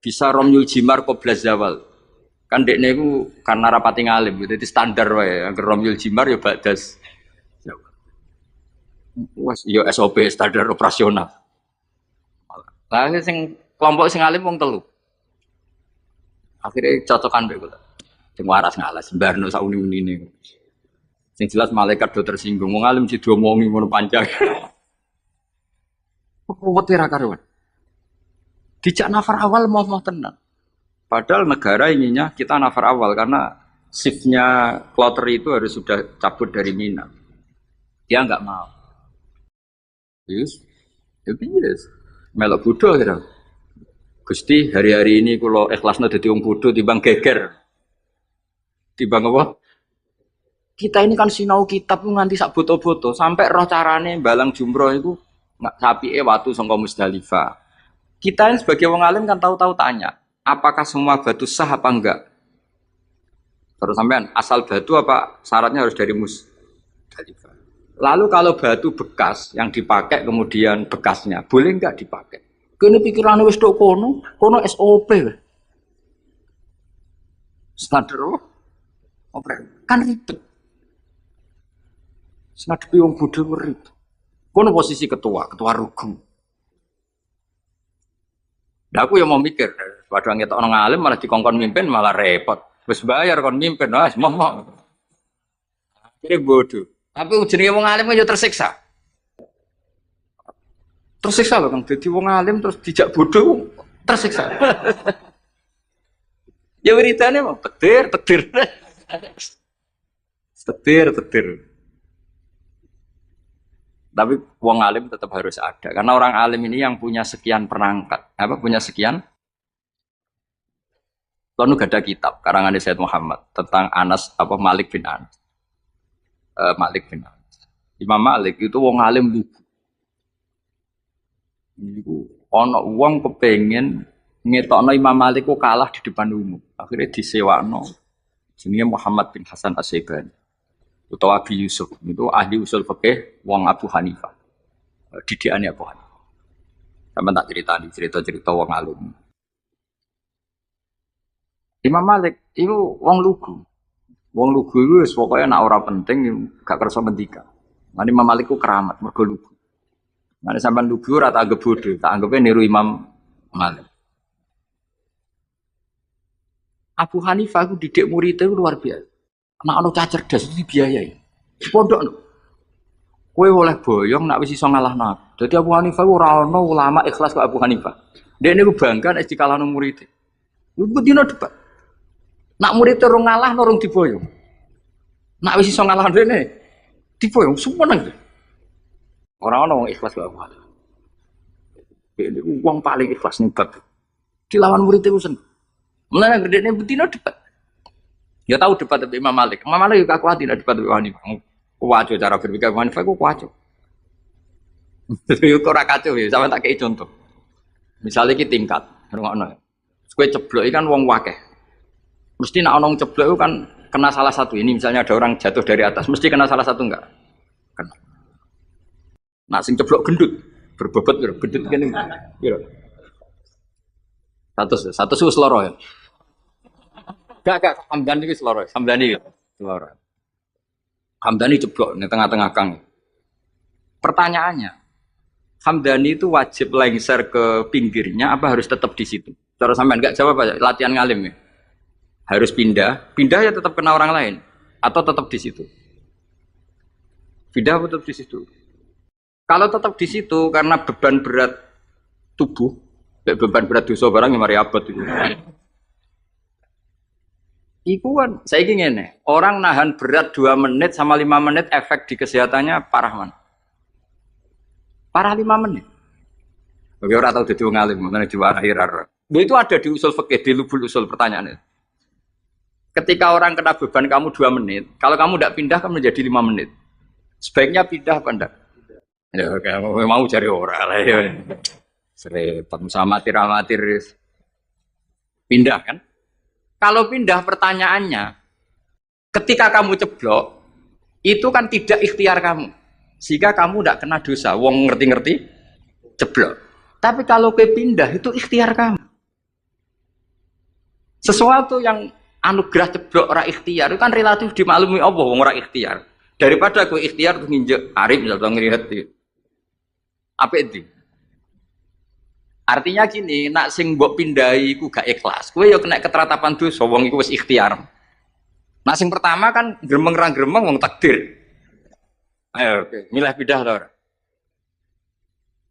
Speaker 1: bisa romyul jimar qobla zawal? Kan dekne iku karena rapati ngalim gitu, jadi standar wae. Angger romyul jimar ya badas. Wes yo SOP standar operasional. Lah sing kelompok sing alim wong telu. Akhirnya cocokan mbek kula. Sing waras ngalas barno sak uni-unine. Sing jelas malaikat do tersinggung, wong alim si diomongi ngono panjang. Kuwete ra karuan. Dijak nafar awal mau tenang. Padahal negara inginnya kita nafar awal karena shiftnya kloter itu harus sudah cabut dari Mina. Dia nggak mau. Yes. Ya yes. Melok bodoh kira. Gusti, hari-hari ini kalau ikhlasnya dadi wong bodoh timbang geger. Timbang apa? Kita ini kan sinau kitab nganti sak boto-boto sampai roh carane balang jumroh itu nggak sapike watu sangka Musdalifah. Kita ini sebagai wong alim kan tahu-tahu tanya, apakah semua batu sah apa enggak? Terus sampean asal batu apa syaratnya harus dari Musdalifah. Lalu kalau batu bekas yang dipakai kemudian bekasnya boleh enggak dipakai? Kene pikirane wis tok kono SOP. Standar opera kan ribet. Ngadepi wong bodho ribet. Kono posisi ketua rukun. Nah, aku yang mau mikir, padahal ngetok orang alim malah dikongkon mimpin malah repot. Wis bayar kon mimpin, wis momo. Akhirnya bodoh. Tapi jenenge wong alim kan yo tersiksa. Tersiksa loh Kang, dadi wong alim terus dijak bodoh tersiksa. Ya beritanya mau petir. Tetir. Tapi wong alim tetap harus ada karena orang alim ini yang punya sekian perangkat, punya sekian. Lalu gak ada kitab karangan Sayyid Muhammad tentang Malik bin Anas. Malik bin Anas. Imam Malik itu wong alim lugu. Niku ana wong kepengin ngetokno Imam Malik kok kalah di depan umum. Akhirnya disewakno jenenge Muhammad bin Hasan As-Syaibani. Utawa Abi Yusuf itu ahli usul fikih wong Abu Hanifah. Didikane Abu Hanifah. Sampeyan tak cerita wong alim. Imam Malik itu wong lugu. Wong lugu itu wis pokoke nek ora penting gak kersa ngendika. Lan Imam Malik ku keramat mergo lugu. Nek sampean lugu ora tak anggap bodho, tak anggape niru Imam Malik. Abu Hanifah ku didik muridé luar biasa. Nek ana cah cerdas itu dibiayai. Pondok no. Kowe oleh boyong nek wis iso ngalahno. Dadi Abu Hanifah ora ana ulama ikhlas kok Abu Hanifah. Dekne ku bangga nek dikalahno murid. Iku dino debat. Nak murid terus ngalah norong diboyong. Nak wis iso ngalahno dene diboyong sumeneng. Ora ana wong ikhlas kok Abu Hanifah. Dekne wong paling ikhlas ning bab. Dilawan murid itu sen. Mulane dekne dino debat. Ya tahu debat dengan Imam Malik. Imam Malik juga kuat tidak debat dengan Hanifah. Kuwaco cara berpikir Hanifah ku kuwaco. Itu ora kacau ya, sama tak kei contoh. Misalnya iki tingkat, rungokno. Kowe ceblok kan wong wakeh. Mesti nek ana wong ceblok itu kan kena salah satu. Ini misalnya ada orang jatuh dari atas, mesti kena salah satu enggak? Kena. Nak sing ceblok gendut, berbobot gendut kene. Piro? Satu wis loro ya. Gak, Hamdani itu seloro. Hamdani jeblok di tengah-tengah kang. Pertanyaannya, Hamdani itu wajib lengser ke pinggirnya apa harus tetap di situ? Cara sampean enggak jawab aja, latihan ngalim ya. Harus pindah ya tetap kena orang lain atau tetap di situ? Pindah tetap di situ. Kalau tetap di situ karena beban berat tubuh, beban berat dosa barang yang mari abot itu. Iku kan, saya ingin nih, orang nahan berat 2 menit sama 5 menit efek di kesehatannya parah mana? Parah 5 menit. Oke, orang tahu jadi ngalim, mana diwarahi rara. Itu ada di usul fikih, di lubul usul pertanyaannya. Ketika orang kena beban kamu 2 menit, kalau kamu tidak pindah kan menjadi 5 menit. Sebaiknya pindah apa enggak? Ya, kamu mau cari orang lah ya. Serempet sama amatir. Pindah kan? Kalau pindah pertanyaannya, ketika kamu ceblok, itu kan tidak ikhtiar kamu. Sehingga kamu tidak kena dosa. Wong ngerti-ngerti, ceblok. Tapi kalau ke pindah, itu ikhtiar kamu. Sesuatu yang anugerah ceblok ora ikhtiar, itu kan relatif dimaklumi Allah, wong ora ikhtiar. Daripada aku ikhtiar, tuh nginjek arif, misalnya ngelihat itu. Apa itu? Artinya gini, nak sing mbok pindahi iku gak ikhlas. Kowe ya kena keteratapan dosa, wong iku wis ikhtiar. Nak sing pertama kan gremeng ra gremeng wong takdir. Ayo, oke. Milih pindah ta ora?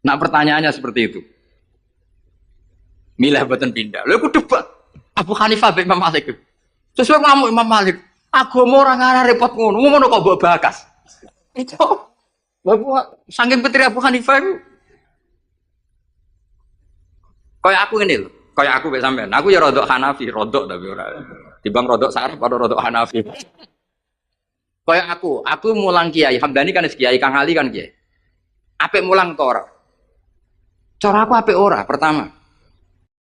Speaker 1: Nak pertanyaannya seperti itu. Milih boten pindah. Lha iku debat Abu Hanifah mbek Imam Malik. Sesuai ngamuk Imam Malik. Agama ora ngarah repot ngono. Ngono kok mbok bakas. Itu Bapak saking petri Abu Hanifah itu kayak aku ini loh, kayak aku kayak sampean. Aku ya rodok Hanafi, rodok tapi ora. Dibang rodok saraf atau rodok Hanafi. Kayak aku mulang kiai. Hamdani kan kiai, Kang Ali kan kiai. Apik mulang to ora? Cara aku apik ora pertama.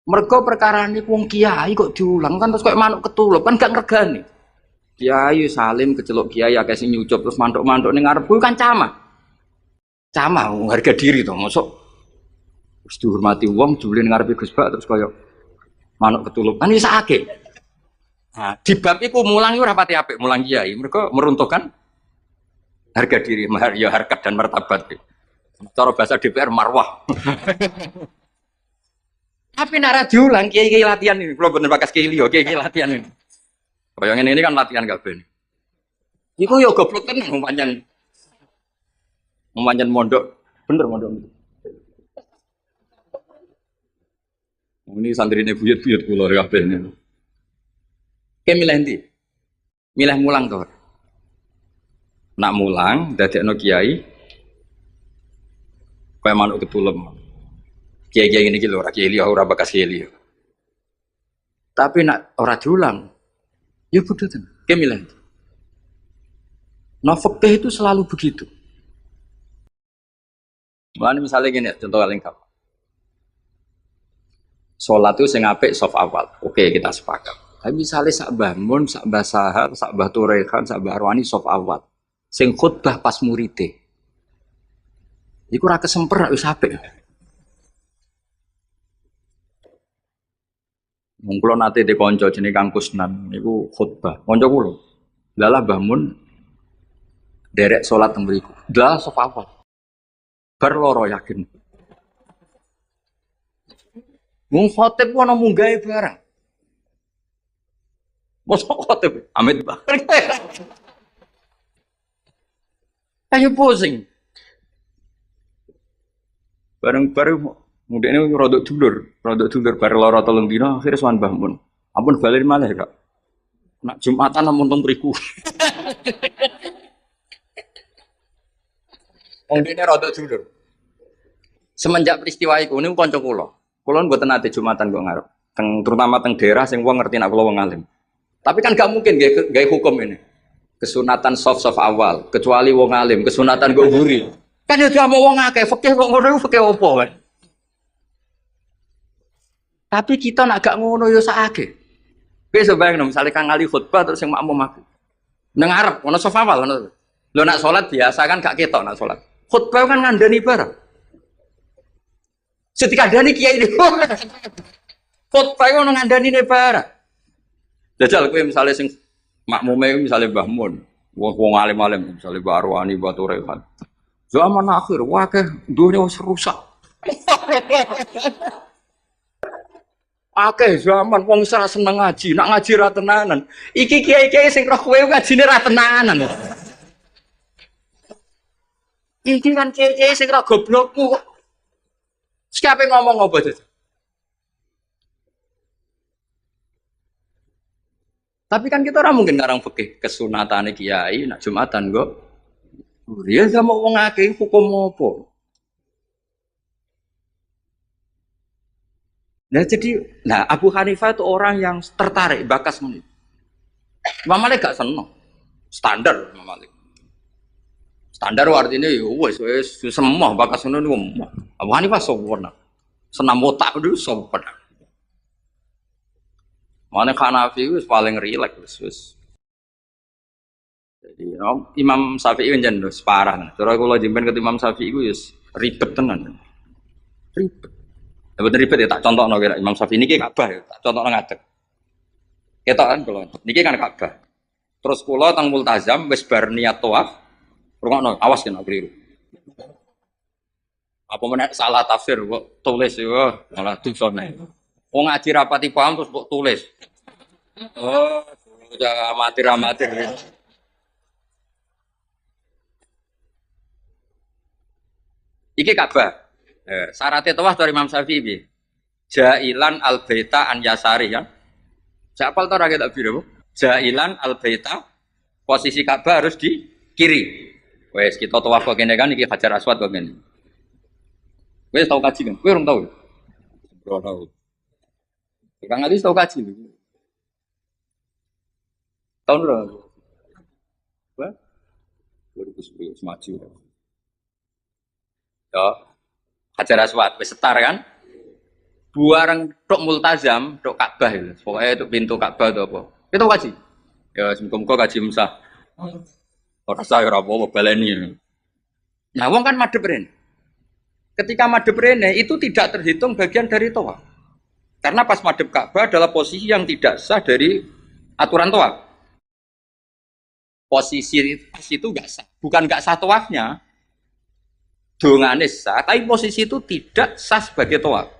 Speaker 1: Mergo perkara ini wong kiai kok diulang kan terus kayak manuk ketulup kan gak ngregani. Kiai salim kecelok kiai akeh sing nyucup terus mantuk-mantuk ning ngarepku kan camah. Camah harga diri to, mosok wis dihormati wong jule ning ngarepe Gus Bak terus kaya manuk ketulup. Kan wis akeh. Nah, di bab iku mulang ora pati apik mulang kiai. Mergo meruntuhkan harga diri, ya harkat dan martabat. Cara bahasa DPR marwah. Tapi nara diulang kiai latihan ini, kalau bener bakas kiai liyo, kiai latihan ini. Kalau yang ini kan latihan gak ben. Iku yo goblok tenan memanjan mondok, bener mondok. Ini santri ini buyut kula kabeh ini. Kayak milih ndi? Milih mulang to. Nak mulang dadekno kiai kaya manuk ketulem. Kiai-kiai ini gitu, orang kiai liya, orang bakas kiai liya. Tapi nak orang diulang, ya bodoh tuh, kemilan. Nah, fikih itu selalu begitu. Mana misalnya gini, contoh paling gampang. Sholat itu sing apik soft awal, oke kita sepakat. Tapi misalnya sak bangun, sak basahar, sak baturehan, sak barwani soft awal, sing khutbah pas murite. Iku ra kesemper wis apik. Wong kula nate de kanca jenenge Kang Kusnan niku khutbah. Kanca kula. Lalah Mbah Mun derek salat teng mriku. Lah sop apa? Bar loro yakin. Wong khotib ana munggahe barang. Mosok khotib amit bareng. Ayo pusing. Bareng-bareng mungkin ini rodok dulur bar lara telung dina akhirnya sowan Mbah Mun. Ampun balik malah Kak. Nak Jumatan namun teng mriku. Wong dene rodok dulur. Semenjak peristiwa iku niku kanca kula. Kula mboten nate Jumatan kok ngarep. Terutama teng daerah sing wong ngerti nak kula wong alim. Tapi kan gak mungkin gawe hukum ini. Kesunatan soft awal, kecuali wong alim, kesunatan kok guri. Kan ya dia mau wong akeh, fikih kok ngono fikih opo kan? Tapi kita nak gak ngono yo sakake. Wis bayangno misale Kang Ali khutbah terus sing makmum aku. Nang arep ono soft awal ngono. Lho nak salat biasa kan gak ketok nak salat. Khutbah kan ngandani barang. Setikandani kiai ini. Khutbah ono ngandani ne barang. Jajal kowe misale sing makmume misale Mbah Mun, wong alim-alim misale Mbah Arwani, Mbah Turehan. Zaman akhir wakeh dunia wis rusak. Akeh zaman wong ora seneng ngaji, nak ngaji ra tenanan. Iki kiai-kiai sing roh kowe ngajine ra tenanan. Iki kan kiai-kiai sing ra goblokku. Siapa ngomong apa aja? Tapi kan kita orang mungkin ngarang fikih kesunatane kiai nak Jumatan kok. Dia sama wong akeh hukum apa? Nah Abu Hanifah itu orang yang tertarik bakas menit. Imam Malik gak seneng. Standar Imam Malik. Standar artinya ya wes semua bakas menit niku. Abu Hanifah sempurna. Senam otak dulu sempurna. Mana Hanafi itu paling rileks wis. Jadi Imam Syafi'i kan jan separah. Cara kula jemben ke Imam Syafi'i iku wis ribet tenan. Ribet. Ya bener ribet ya tak contohno kira Imam Syafi'i niki Ka'bah ya, tak contohno ngadeg. Ketok kan kula. Niki kan Ka'bah. Terus kula teng multazam wis bar niat tawaf. Rungokno, awas yen keliru. Apa meneh salah tafsir kok tulis ya malah dosane. Wong ngaji rapati paham terus kok tulis. Oh, udah amatir-amatir. Iki Ka'bah. Syaratnya tawaf dari Imam Syafi'i piye? Jailan al-baita an yasari ya. Siapa tahu rakyat tak biru? Jailan al-baita posisi Ka'bah harus di kiri. Wes kita tawaf kok kene kan iki Hajar Aswad kok kene. Wes tau kaji kan? Kowe urung tau. Ora tau. Kang Ali tau kaji lho. Tahun berapa? Wah, 2010 semaju. Ya, Hajar Aswad wis setar kan? Buareng tok multazam, tok Ka'bah itu. Pokoknya itu pintu Ka'bah itu apa? Kita kaji. Ya, semoga kaji Musa. Ora sah ora apa baleni. Nah, wong kan madhep rene. Ketika madhep rene itu tidak terhitung bagian dari tawaf. Karena pas madhep Ka'bah adalah posisi yang tidak sah dari aturan tawaf. Posisi itu enggak sah. Bukan enggak sah tawafnya. Dongane sah, tapi posisi itu tidak sah sebagai tawaf.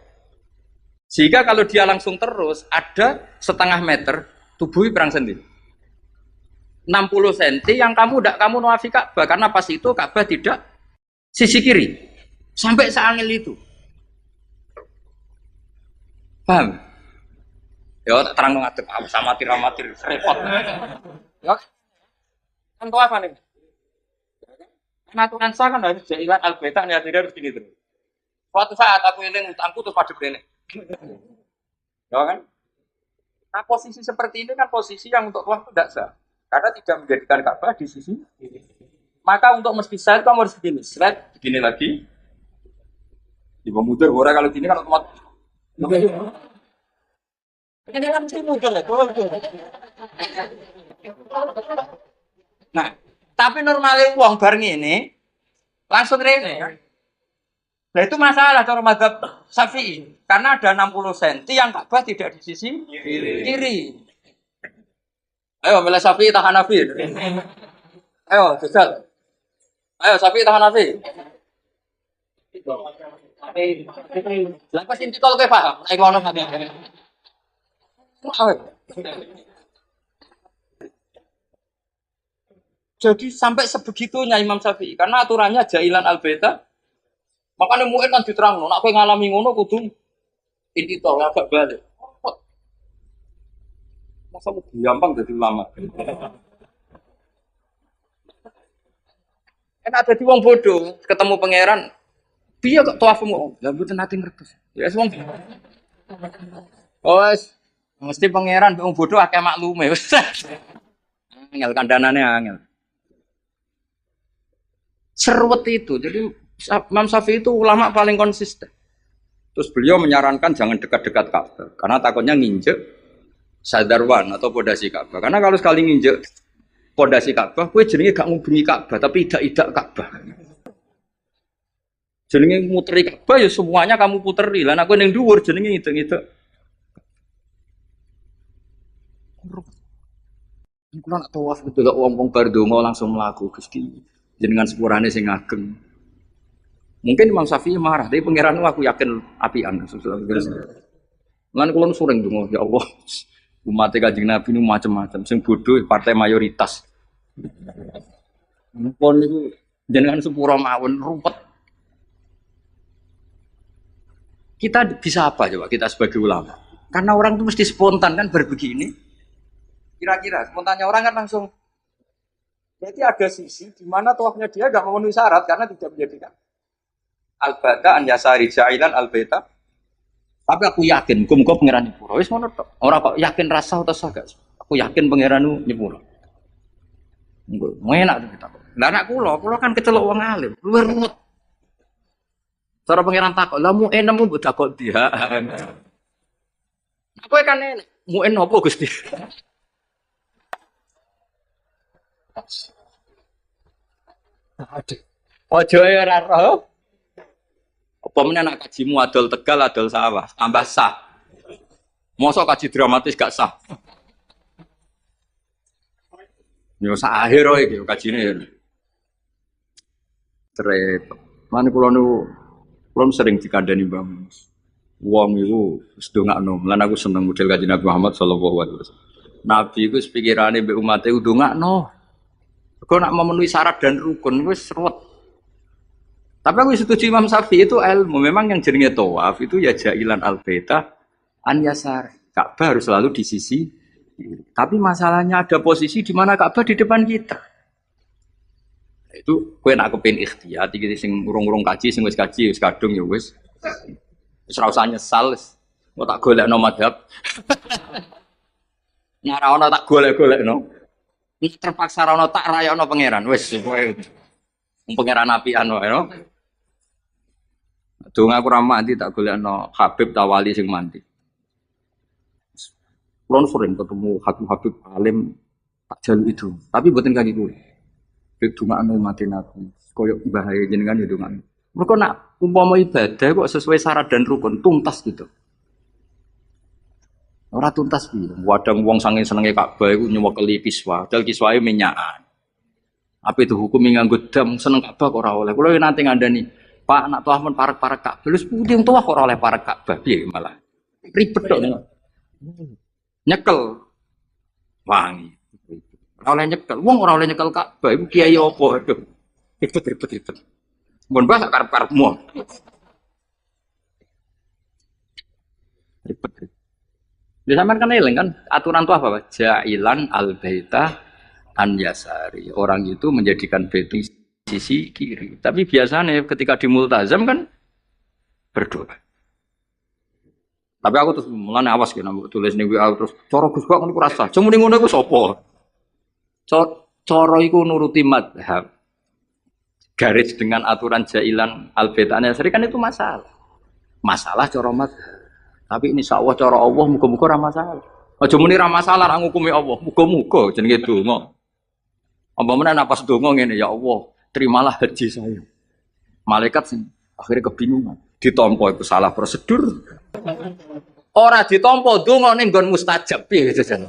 Speaker 1: Sehingga kalau dia langsung terus ada setengah meter tubuhnya perang sendiri. 60 cm yang kamu tidak kamu nawafi Ka'bah karena pas itu Ka'bah tidak sisi kiri sampai seangil itu. Paham? Ya terang ngadep sama tiramatir repot. Ya kan tawaf nih. Aturan sah kan harus jailan al-baita nih harus gini terus. Suatu saat aku eling utangku terus pada brene. Ya kan? Nah posisi seperti ini kan posisi yang untuk tawaf tidak sah. Karena tidak menjadikan Ka'bah di sisi ini. Maka untuk mesti sah kamu harus begini, slide begini lagi. Di pemutar orang kalau gini kan otomatis. Nah, tapi normalnya uang bareng ini langsung rene. Nah itu masalah cara mazhab Syafi'i karena ada 60 cm yang Ka'bah tidak di sisi kiri. Ayo milih Syafi'i tahan Hanafi. Ayo jajal. Ayo Syafi'i tahan Hanafi. Lah pas inti kalau kowe paham, nek ngono mati. Jadi sampai sebegitunya Imam Syafi'i karena aturannya jailan al-baita. Makanya mu'in kan diterangno, nek kowe ngalami ngono kudu inti to agak balik. Masa mau gampang jadi ulama. Kan ada di wong bodoh ketemu pangeran, piye kok tawafmu? Lah mboten nate ngertos. Ya wong. Oh, mesti pangeran wong bodoh akeh maklume. Angel kandhanane angel. Serwet itu. Jadi Imam Syafi'i itu ulama paling konsisten. Terus beliau menyarankan jangan dekat-dekat Ka'bah karena takutnya nginjek sadarwan atau pondasi Ka'bah. Karena kalau sekali nginjek pondasi Ka'bah, kowe jenenge gak ngubengi Ka'bah tapi idak-idak Ka'bah. Jenenge muteri Ka'bah ya semuanya kamu puteri. Lah nek kowe ning dhuwur jenenge ngidek-ngidek. Kulo nak tawaf betul wong-wong bar donga langsung mlaku Gusti. Jenengan sepurane sing ageng. Mungkin Imam Syafi'i marah, tapi pangeran aku yakin apian. Lan kula sering ndonga, ya Allah. Umat Kanjeng Nabi ini macam-macam, sing bodoh partai mayoritas. Pun niku jenengan sepura mawon ruwet. Kita bisa apa coba kita sebagai ulama? Karena orang itu mesti spontan kan berbegini. Kira-kira spontannya orang kan langsung. Berarti ada sisi di mana tawafnya dia enggak memenuhi syarat karena tidak menjadikan al-bata an yasari jailan al-baita. Tapi aku yakin muga-muga pangeran nyepuro. Wis ngono tok. Ora kok yakin rasa atau sagak. Aku yakin pangeran nyepuro. Engko enak kita. Lah anak kula kan kecelok wong alim. Luwih ruwet. Cara pangeran takok, "Lah mu enemu mbok takok dia." Aku kan enak. Mu en opo Gusti? Aduh. Ojo ora roh. Apa meneh anak kajimu adol Tegal, adol sawah, tambah sah. Mosok kaji dramatis gak sah. Yo sak akhir iki kajine. Repot. Lan kula sering dikandani Mbah Mus. Wong iku wis ndongakno. Lan aku seneng model Kanjeng Nabi Muhammad sallallahu alaihi wasallam. Nabi iku pikirane mbek umate ndongakno. Kok nak memenuhi syarat dan rukun wis ruwet. Tapi aku setuju Imam Syafi'i itu ilmu. Memang yang jenenge tawaf itu ya jailan al-baita an yasar. Ka'bah harus selalu di sisi. Tapi masalahnya ada posisi di mana Ka'bah di depan kita. Itu kowe nak kepen ikhtiyat iki sing urung-urung kaji sing wis kaji wis kadung ya wis. Wis ora usah nyesal. Kok tak golekno madhab. Nyara ono tak golek-golekno. Wis terpaksa ra ono tak rayono pangeran. Wis kowe pangeran apian wae no. Donga aku ra mandi tak golekno Habib Tawali sing mandi. Kulon sering ketemu Habib alim tak jalu itu, tapi buatin kaki gue. Dungan mati aku, koyok bahaya jenengan ya dungan. Mereka nak umpama ibadah kok sesuai syarat dan rukun tuntas gitu. Orang tuntas gitu. Wadang wong sanging senenge Ka'bah iku nyewekeli kiswa, dal kiswae minyakan. Apa itu hukum nganggo dam seneng Ka'bah kok ora oleh. Kulo nanti ngandani, Pak nak tuah men parek-parek Ka'bah. Lus putih tuah kok ora oleh parek Ka'bah piye malah. Ribet tok. Nyekel wangi. Ora oleh nyekel. Wong ora oleh nyekel Ka'bah iku kiai apa? Aduh. Ribet. Mun bah karep-karepmu. Ribet. Di sampean kan eling kan aturan itu apa, Pak? Ja'ilan al-baita an yasari. Orang itu menjadikan bait sisi kiri. Tapi biasanya ketika di multazam kan berdoa. Tapi aku terus mulane awas kena tulis ning WA terus cara Gus kok niku rasa. Cuma ning ngono iku sapa? Cara iku nuruti mazhab. Garis dengan aturan jailan al-baitane sering kan itu masalah. Masalah cara mazhab. Tapi ini insyaallah cara Allah muga-muga ora masalah. Aja muni ra masalah ra ngukumi Allah. Muga-muga jenenge donga. Apa menan pas donga ngene ya Allah, terimalah haji saya. Malaikat sing akhirnya kebingungan. Ditampa itu salah prosedur. Ora ditampa donga ning nggon mustajab piye jajal.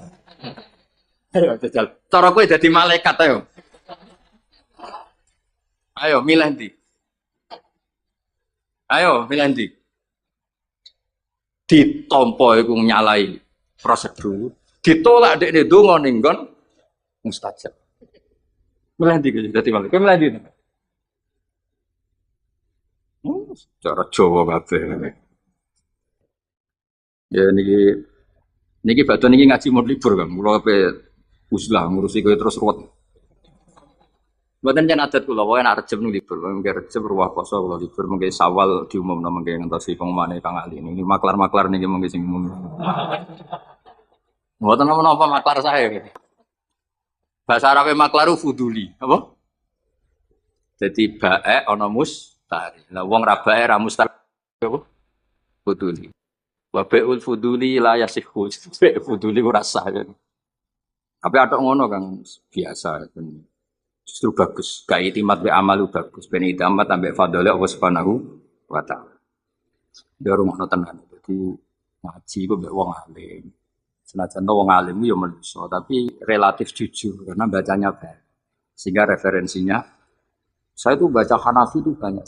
Speaker 1: Ayo jajal. Cara kowe dadi malaikat ayo. Ayo milih ndi? Ayo milih ndi? Ditampa iku nyalai prosedur. Ditolak dekne donga ning nggon mustajab. Milih ndi dadi malaikat? Milih ndi? Cara Jawa kabeh. Ya niki badhe niki ngaji mau libur kan. Kula ape uslah ngurusi kowe terus ruwet. Mboten jan adat kula wae nek Rejeb nu libur, mengke Rejeb ruwah poso kula libur, mengke Sawal diumumna mengke ngentosi pengumane Kang Ali. Niki maklar-maklar niki mengke sing umum. Mboten napa maklar saya. Bahasa Arabe maklaru fuduli, apa? Jadi bae ana mustari. Lah wong ra bae ra mustari apa? Fuduli. Wa bai'ul fuduli la yasihhu. Fuduli ora sah. Tapi ada ngono Kang biasa. Justru bagus. Ga itimat be amalu bagus. Ben itimat ambek fadhole Allah Subhanahu wa taala. Dia rumahno tenan. Jadi ngaji ku mbek wong alim. Senajan wong alim yo menungso, tapi relatif jujur karena bacanya baik. Sehingga referensinya saya tuh baca Hanafi itu banyak.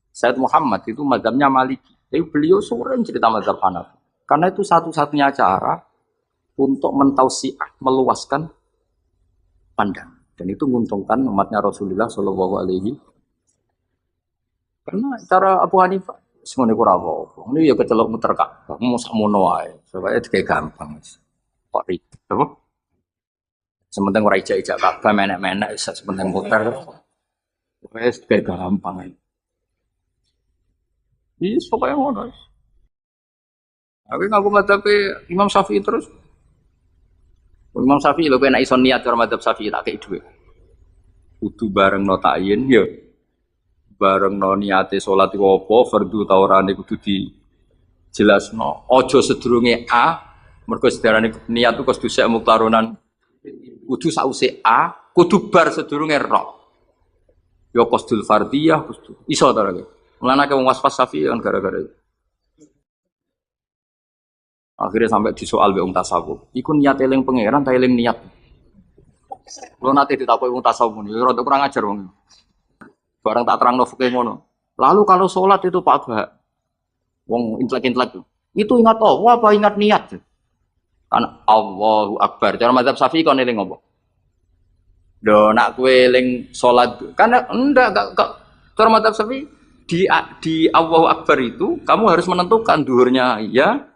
Speaker 1: Said Muhammad itu mazhabnya Maliki. Tapi beliau sering cerita mazhab Hanafi. Karena itu satu-satunya cara untuk mentausiah, meluaskan pandang. Dan itu menguntungkan umatnya Rasulullah Shallallahu Alaihi. Karena cara Abu Hanifah semuanya kurang apa. Ini ya kecelok muter Ka'bah, mau sakmono ae. Supaya itu kayak gampang. Kok ribet, apa? Sementing ora ijak-ijak Ka'bah menek-menek sementing muter. Wes kayak gampang ae. Iya, pokoknya ngono. Tapi ngaku madhabe Imam Syafi'i terus. Imam Syafi'i lho kena iso niat karo madhab Syafi'i tak kei dhuwit. Kudu bareng no ta'yin ya. Bareng no niate salat iku apa, fardhu ta ora kudu dijelasno. Aja sedurunge A, mergo sedarane niat iku kudu sek muktaronan. Kudu sause A, kudu bar sedurunge Ra. Ya qasdul fardhiyah kudu. Iso ta ora? Mulane wong waswas Syafi'i kan gara-gara itu. Akhirnya sampai disoal be wong tasawuf. Iku niat eling pangeran ta eling niat. Kulo nate ditakoki wong tasawuf niku rada kurang ajar wong. Barang tak terangno fikih ngono. Lalu kalau sholat itu Pak Bah, wong intelek-intelek itu ingat Allah apa ingat niat? Kan Allahu Akbar. Cara mazhab Syafi'i kon eling apa? Do nak kowe eling sholat kan enggak cara mazhab Syafi'i di Allahu Akbar itu kamu harus menentukan duhurnya iya,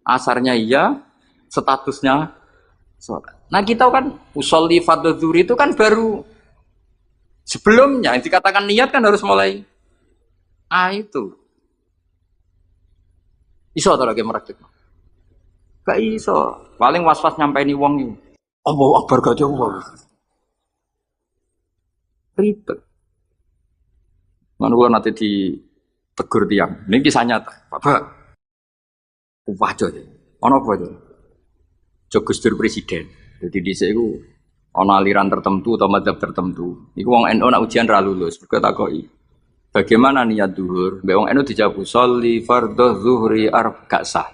Speaker 1: asarnya iya, statusnya sholat. Nah kita kan usolli fardhu zuhur itu kan baru Sebelumnya yang dikatakan niat kan harus mulai itu. Iso atau lagi merakit? Gak iso. Paling was-was nyampe ini wong ini. Allahu Akbar gak jauh. Ribet. Lalu nanti ditegur tiang. Ini kisah nyata. Bapak, wajah ya. Ono apa aja? Jogus Dur presiden. Jadi di sini ono aliran tertentu atau madzhab tertentu. Iku wong NU nak ujian ra lulus. Berkata koi. Bagaimana niat duhur? Mbak wong NU dijawab sholli fardhu zuhri gak sah.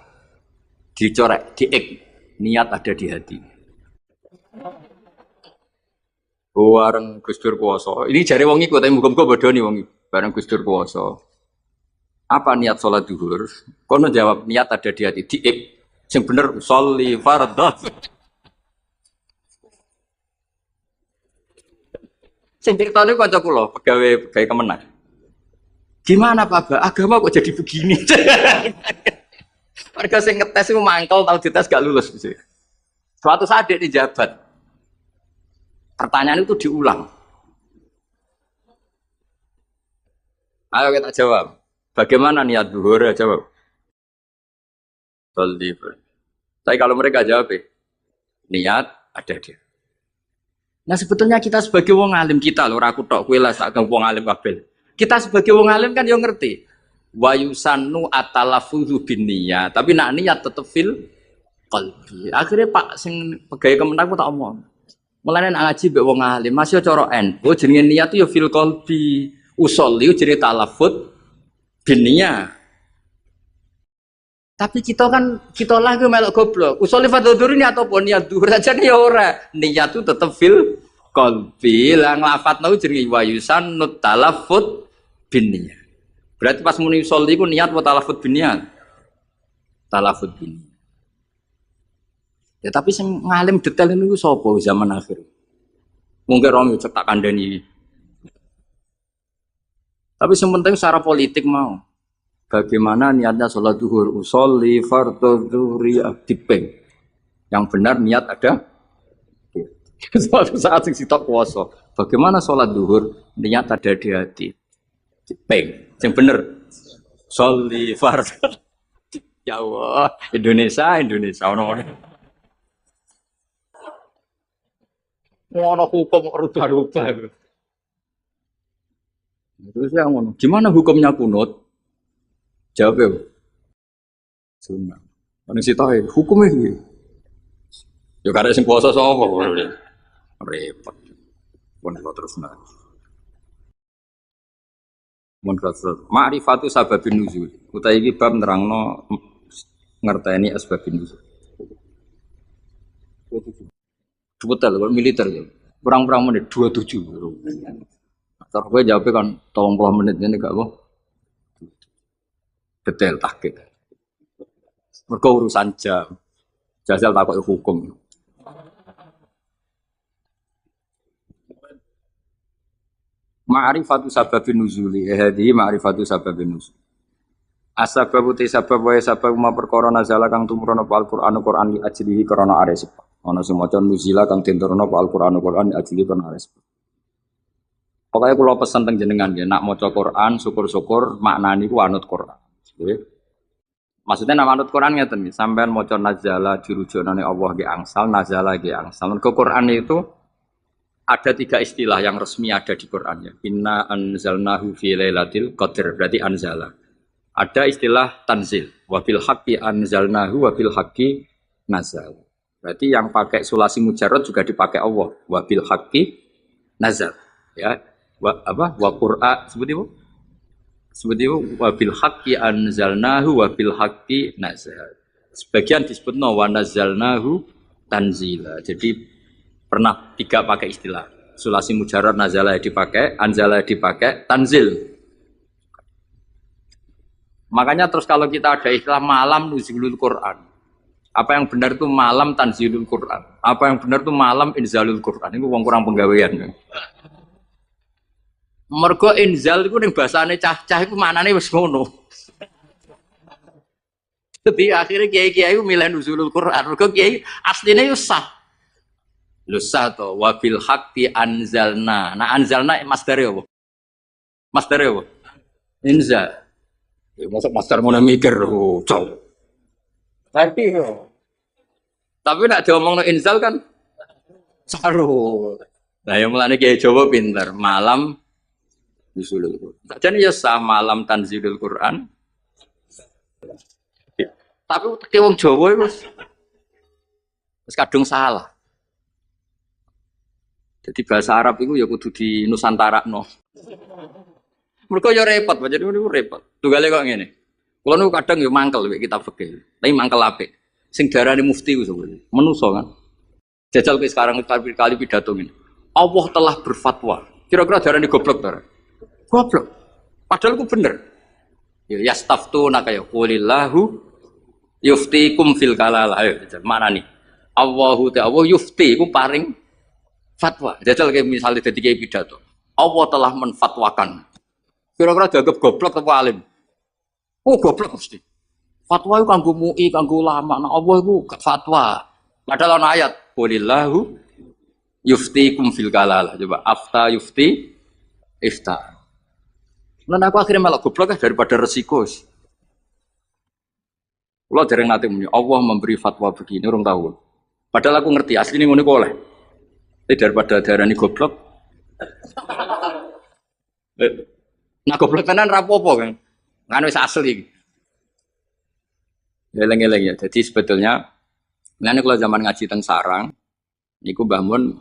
Speaker 1: Dicorek, diek. Niat ada di hati. Bareng Gus Dur kuwasa. Ini jare wong iku tapi muga-muga bodoni wong iku. Bareng Gus Dur kuwasa. Apa niat sholat duhur? Kono jawab niat ada di hati. Diek. Sing bener sholli fardhu. Sing diktone kanca kula, pegawai Kemenang. Gimana Pak Ba? Agama kok jadi begini? Warga sing ngetes itu mangkel tahu dites gak lulus. Suatu saat dia dijabat. Pertanyaan itu diulang. Ayo kita jawab. Bagaimana niat duhur? Jawab. Tapi kalau mereka jawab, niat ada dia. Nah sebetulnya kita sebagai wong alim kita loh, aku tok kowe lah sak wong alim kabeh. Kita sebagai wong alim kan yo ngerti. Wa yusannu atalafudzu binniyat, tapi nak niat tetep fil qalbi. Akhirnya Pak sing pegawai Kemenang ku tak omong. Mulane nak ngaji mbek wong alim, masih cara NU jenenge niat yo fil qalbi. Usolli jenenge talafut binniyat. Tapi kita lagi melok goblok. Usolli fadhuri niat apa niat duhur aja nih ora. Niat itu tetep fil qalbi. Lah nglafatno jenenge wa yusannu talafut binniyat. Berarti pas muni usolli iku niat wa talafut binniyat. Talafut binniyat. Ya tapi sing ngalim detail niku sapa zaman akhir. Mungkin Romi cek tak kandhani. Tapi yang penting secara politik mau. Bagaimana niatnya sholat duhur? Usolli fardhu zuhri dipeng. Yang benar niat ada. Suatu saat sing sitok puasa. Bagaimana sholat duhur? Niat ada di hati. Dipeng. Yang benar. Sholli fardhu. Ya Allah, Indonesia. Ono hukum rubah-rubah. Terus yang ngono. Gimana hukumnya kunut? Jawab ya. Sunnah. Ana sitahe hukume iki. Ya karek sing puasa sapa kok. Repot. Pun terus nah. Mun kasar. Ma'rifatu sababin nuzul. Utahe iki bab nerangno ngerteni asbabun nuzul. Betul, kalau militer ya. Kurang-kurang menit 27. Terus gue jawabnya kan 30 menit ini gak apa. Detail tahqiq. Mergo urusan jam. Jajal takut hukum. Ma'rifatu sababin nuzuli. Hadi ma'rifatu sababin nuzuli. Asbabu te sabab wae sabab ma perkara nazala kang tumurun apa Al-Qur'an Qur'an li ajlihi krana ares. Ana sing maca nuzila kang tinturna apa Al-Qur'an Qur'an li ajlihi krana ares. Pokoke kula pesen teng jenengan nggih nak maca Qur'an syukur-syukur maknane ku anut Qur'an. Maksudnya nama anut Quran ngeten nggih, sampean maca nazala dirujonane Allah nggih angsal, nazala nggih angsal. Ke Quran itu ada 3 istilah yang resmi ada di Quran ya. Inna anzalnahu fi lailatul qadr, berarti anzala. Ada istilah tanzil, wa bil haqqi anzalnahu wa bil haqqi nazal. Berarti yang pakai sulasi mujarrad juga dipakai Allah, wa bil haqqi nazal. Ya, wa qur'a seperti itu. Seperti itu wabil haqqi anzalnahu wabil haqqi nazal. Sebagian disebutno wa nazalnahu tanzila. Jadi pernah 3 pakai istilah. Sulasi mujarrad nazala dipakai, anzala dipakai, tanzil. Makanya terus kalau kita ada istilah malam nuzulul Quran. Apa yang benar itu malam tanzilul Quran. Apa yang benar itu malam inzalul Quran. Ini wong kurang penggawean. Mergo inzal iku ning basane cah-cah iku maknane wis ngono. Jadi akhirnya kiai-kiai milih nuzulul Quran. Mergo kiai asline yo sah. Lusa to wabil haqqi anzalna. Nah anzalna masdare apa? Masdare apa? Inza. Ya, masuk master ngono mikir, cow. Tadi yo. Tapi nak diomongno inzal kan saru. Nah yang mulane kiai Jawa pinter, malam nusulul Quran. Sajane ya malam tanzilul Quran. Tapi teke wong Jawa iku wis kadung salah. Jadi bahasa Arab itu ya kudu di Nusantara no. Mereka ya repot, jadi itu repot. Tunggale kok ngene. Kulo niku kadang ya mangkel mek kitab fikih. Tapi mangkel apik. Sing darane mufti ku sebenarnya. Menuso kan. Jajal ke sekarang kali pidato ngene. Allah telah berfatwa. Kira-kira darane goblok ta? Goblok. Padahal ku bener. Ya yastaftuna kaya qulillahu yuftikum fil kalalah. Ayo mana nih? Allahu ta'ala yufti ku paring fatwa. Jajal kayak misalnya dari kayak pidato. Allah telah menfatwakan. Kira-kira dianggap goblok atau alim? Oh goblok mesti. Fatwa itu kanggo MUI, kanggo ulama. Nah Allah itu fatwa. Padahal ana ayat. Qulillahu yuftikum fil kalalah. Coba afta yufti ifta. Nah aku akhirnya malah goblok daripada resiko. Kalau dereng nanti punya Allah memberi fatwa begini orang tahu. Padahal aku ngerti asli ini ngono oleh. Tapi daripada darani goblok. Nah goblok tenan rapopo kan. Kan wis asli. Eleng-eleng ya. Jadi sebetulnya ngene kalau zaman ngaji teng sarang niku Mbah Mun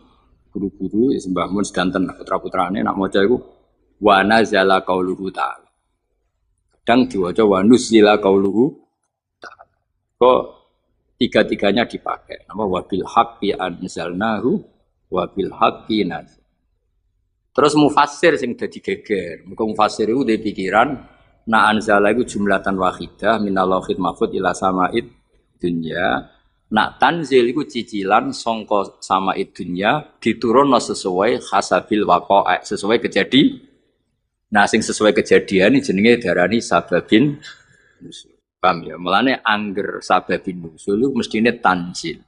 Speaker 1: guru-guru ya Mbah Mun sedanten putra-putrane nak maca iku wa nazala qauluhu ta'ala. Kadang diwaca wa nuzila qauluhu ta'ala. Kok tiga-tiganya dipakai. Nama wabil haqqi anzalnahu wabil haqqi nazal. Terus mufassir sing dadi geger. Muga mufassir iku duwe pikiran na anzala iku jumlatan wahidah minal lauhil mahfuz ila samaid dunya. Nak tanzil iku cicilan sangka samaid dunya diturunno sesuai hasabil waqa'a, sesuai kejadian. Nah sing sesuai kejadian ini jenenge darani sababin nusul. Paham ya? Mulane angger sababin nusul iku mestine tanzil.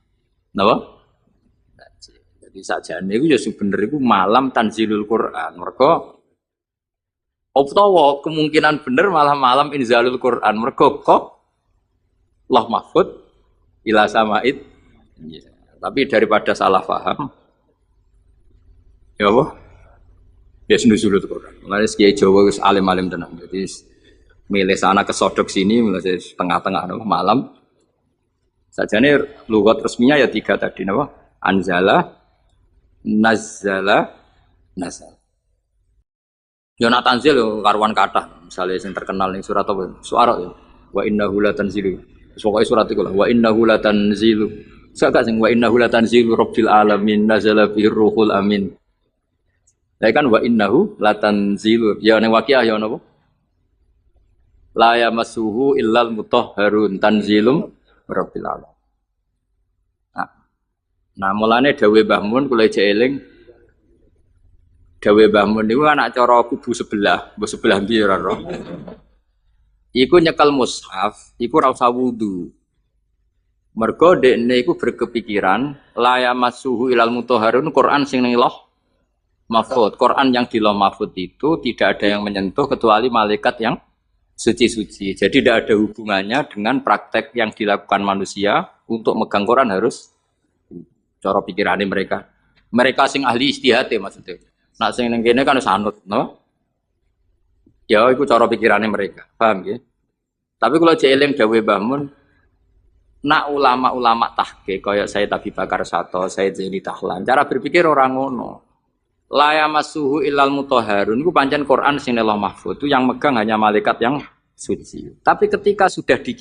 Speaker 1: Napa? Jadi sajane iku ya sebenere iku malam tanzilul Quran. Mergo utawa kemungkinan bener malah malam inzalul Quran. Mergo kok Allah mahfud ila samaid. Ya. Tapi daripada salah paham ya apa? Ya nuzulul Quran. Mulane kiai Jawa wis alim-alim tenan. Jadi milih sana kesodok sini, mulai tengah-tengah malam. Sajane lugat resminya ya tiga tadi napa? Anzala, nazzala, nazal. Yo nak tanzil yo karuan kathah. Misale sing terkenal ning surat apa? Suara ya. Wa innahu latanzilu. Pokoke surat iku lah. Wa innahu latanzilu. Sak sing wa innahu latanzilu rabbil alamin nazala bihi ruhul amin. Lah kan wa innahu latanzilu. Ya ning waqiah ya napa? La yamassuhu illal mutahharun tanzilum rabbil alamin. Nah, mulane dawuh Mbah Mun kula eling. Dawuh Mbah Mun niku anak cara kubu sebelah, mbok sebelah ndi ora roh. Iku nyekel mushaf, iku ora usah wudu. Mergo dekne iku berkepikiran la yamassuhu illal mutahharun Quran sing ning loh mahfud. Quran yang di loh mahfud itu tidak ada yang menyentuh kecuali malaikat yang suci-suci. Jadi tidak ada hubungannya dengan praktek yang dilakukan manusia untuk megang Quran harus cara pikirannya mereka. Mereka sing ahli ijtihad ya maksudnya. Nak sing ning kene kan wis anut, no? Ya iku cara pikirannya mereka. Paham ya? Tapi kalau jeeling dawuh Mbah Mun, nak ulama-ulama tahqiq kaya Sayyid Abi Bakar Sato, Sayyid Zaini Tahlan, cara berpikir orang ngono. La yamassuhu illal mutahharun iku pancen Quran sing Allah mahfuz itu yang megang hanya malaikat yang suci. Tapi ketika sudah di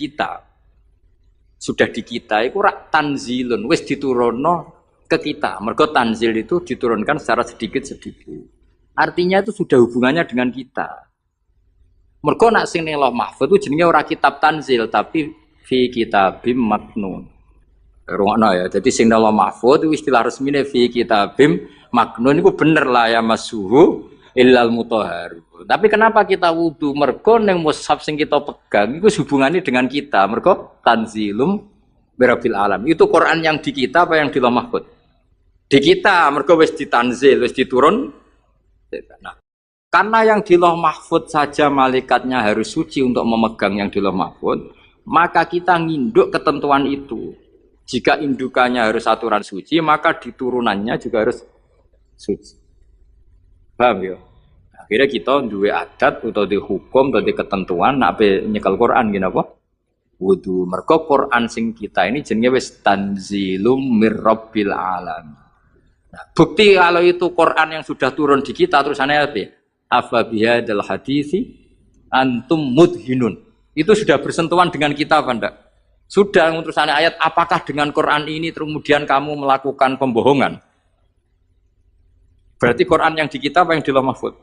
Speaker 1: kita iku rak tanzilun wis diturunno ke kita. Mergo tanzil itu diturunkan secara sedikit-sedikit. Artinya itu sudah hubungannya dengan kita. Mergo nak sing ning Allah mahfuz itu jenenge ora kitab tanzil tapi fi kitabim maknun. Rungokno ya. Jadi sing ning Allah mahfuz itu istilah resmine fi kitabim maknun itu bener lah ya masuhu illal mutahharun. Tapi kenapa kita wudu? Mergo ning mushaf sing kita pegang itu hubungannya dengan kita. Mergo tanzilum birabbil alam. Itu Quran yang di kita apa yang di Lauh Mahfuz? Di kita mergo wis ditanzil, wis diturun. Nah, karena yang di Lauh Mahfud saja malaikatnya harus suci untuk memegang yang di Lauh Mahfud, maka kita nginduk ketentuan itu. Jika indukannya harus aturan suci, maka diturunannya juga harus suci. Paham ya? Akhirnya kita duwe adat atau di hukum atau di ketentuan nak nyekel Quran gini apa? Wudu. Mergo Quran sing kita ini jenenge wis tanzilum mir rabbil alamin. Nah, bukti kalau itu Quran yang sudah turun di kita terusannya apa? Afa bihadzal hadisi antum mudhinun. Itu sudah bersentuhan dengan kita apa enggak? Sudah terusannya ayat apakah dengan Quran ini kemudian kamu melakukan pembohongan? Berarti Quran yang di kita apa yang di Lauh Mahfud?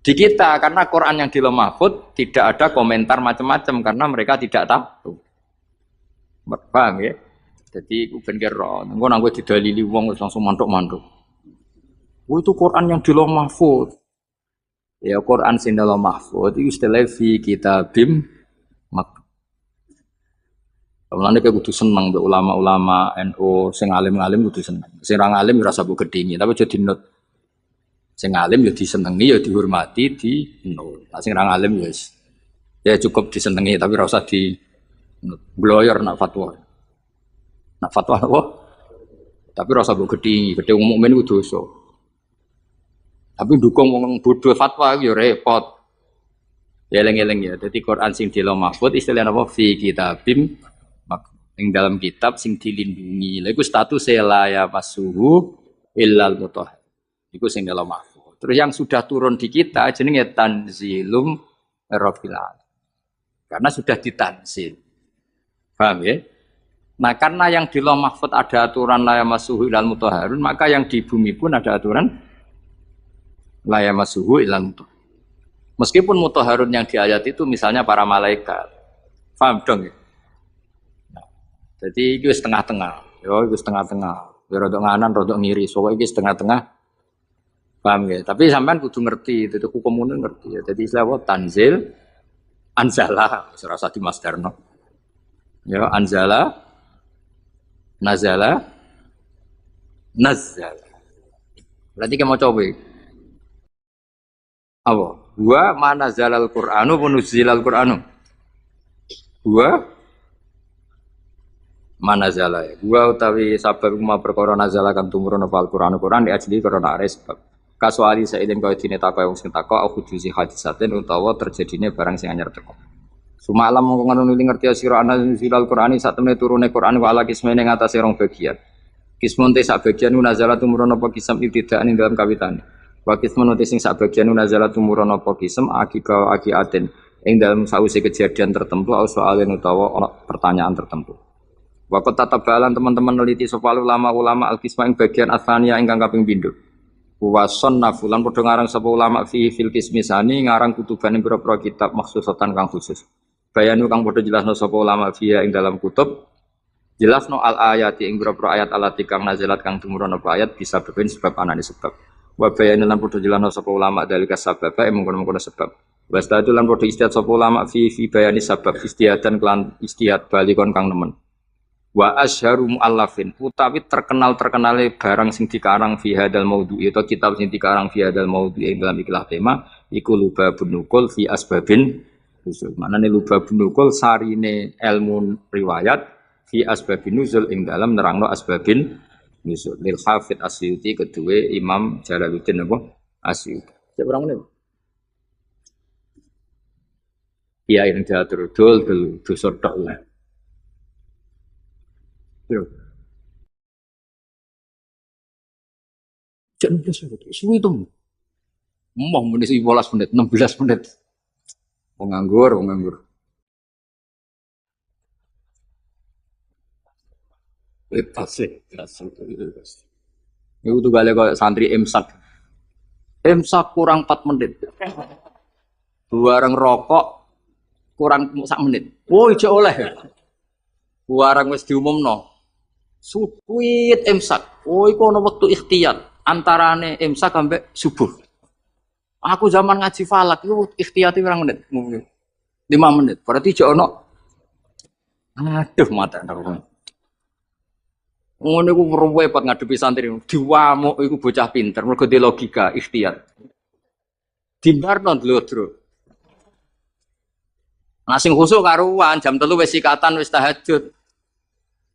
Speaker 1: Di kita, karena Quran yang di Lauh Mahfud tidak ada komentar macam-macam karena mereka tidak tahu. Paham ya? Jadi ben kira, engko nang kowe didalili wong langsung mantuk-mantuk. Oh itu Quran yang di Lauh Mahfud. Ya Quran sing di Lauh Mahfud itu istilah fi kitabim mak. Mulane kowe kudu seneng mbek ulama-ulama NU sing alim-alim kudu seneng. Sing ra alim ora usah mbok gedhingi, tapi aja dinut. Sing alim ya disenengi ya dihormati di nol. Nah, sing ra alim ya cukup disenengi tapi ora usah di bloyor nak fatwa. Nak fatwa apa? Tapi ora usah mbok gedhi wong mukmin ku dosa. Tapi dukung wong bodho fatwa ya repot. Ya eling-eling ya. Dadi Quran sing di Lauh Mahfud istilahnya apa? Fi kitabim ing dalam kitab sing dilindungi. Lha iku status la ya masuhu illal mutahhar. Iku sing di Lauh Mahfud. Terus yang sudah turun di kita jenenge tanzilum rabbil alamin. Karena sudah ditanzil. Paham ya? Nah, karena yang di Lauh Mahfud ada aturan la ya masuhu illal mutahharun, maka yang di bumi pun ada aturan la ya masuhu illal mutahharun. Meskipun mutahharun yang di ayat itu misalnya para malaikat. Paham dong ya? Nah, jadi itu setengah-tengah. Ya, itu setengah-tengah. Ya rodok nganan, rodok ngiri. Soalnya itu setengah-tengah. Paham ya? Tapi sampean kudu ngerti, itu hukum umum ngerti ya. Jadi istilah apa? Tanzil, anzala, serasa di masdarno. Ya, anzala, nazala, nazzala. Berarti kita mau coba. Apa? Wa mana zalal Qur'anu punuzilal Qur'anu. Wa mana zala ya. Wa utawi sabab ma perkara nazala kan tumurun fal Qur'anu Qur'an di ajli karena are sebab. Kasuali saiden kaya dene takok wong sing takok aku juzi hadisaten utawa terjadine barang sing anyar teko. Sumalam mongko ngono ngerti sira ana zilal Qur'ani sak temene turune Qur'an wa ala kismene ngatasé rong bagian. Kismun te sak bagian nazala tumurun apa kisam ibtidaan ing dalam kawitane. Wa kismun te sing sak bagian nazala tumurun apa kisam akika akiaten ing dalam sause kejadian tertentu au soalen utawa ana pertanyaan tertentu. Wa qad tatabalan teman-teman neliti sapa ulama al-kisma ing bagian asania ingkang kaping pindho. Wason nafulan padha ngarang sapa ulama fi fil kismisani ngarang kutuban ing pira-pira kitab maksusatan kang khusus. Bayanu kang padha jelasno sapa ulama fiya ing dalam kutub jelasno al ayati ing pira-pira ayat alati kang nazalat kang tumurun apa ayat bisa beben sebab anane sebab. Wa bayanu lan padha jelasno sapa ulama dalika sabab e mengkono-mengkono sebab. Wastadu lan padha istihad sapa ulama fi bayani sabab istihadan kelan istihad balikon kang nemen. Wa asyharu muallafin utawi terkenal-terkenale barang sing dikarang fi hadal maudhu itu kitab sing dikarang fi hadal maudhu ing dalam ikilah tema iku lubabun nukul fi asbabin nuzul. Manane lubabun nukul sarine ilmu riwayat fi asbabin nuzul ing dalam nerangno asbabin nuzul. Lil Hafidz Asyuti kedue Imam Jalaluddin apa Asyuti. Cek orang ngene. Iya yang diatur dul dosor tok lah. Cek 16 menit, suwi itu. Mau menit 15 menit, 16 menit. Penganggur. Lepas sih, itu tuh kali kok santri imsak. Imsak kurang 4 menit. Bareng rokok kurang 1 menit. Oh, ijo oleh. Bareng wis diumumno. Suwit imsak. Oh, iku ana wektu ikhtiyat antarane imsak sampai subuh. Aku zaman ngaji falak itu ikhtiyati pirang menit? 5 menit. Berarti jek ono. Aduh mata aku. Ngono iku repot ngadepi santri. Diwamuk iku bocah pinter, mergo di logika ikhtiar. Dimbarno dlodro. Nah sing khusuk karuan jam 3 wis sikatan wis tahajud.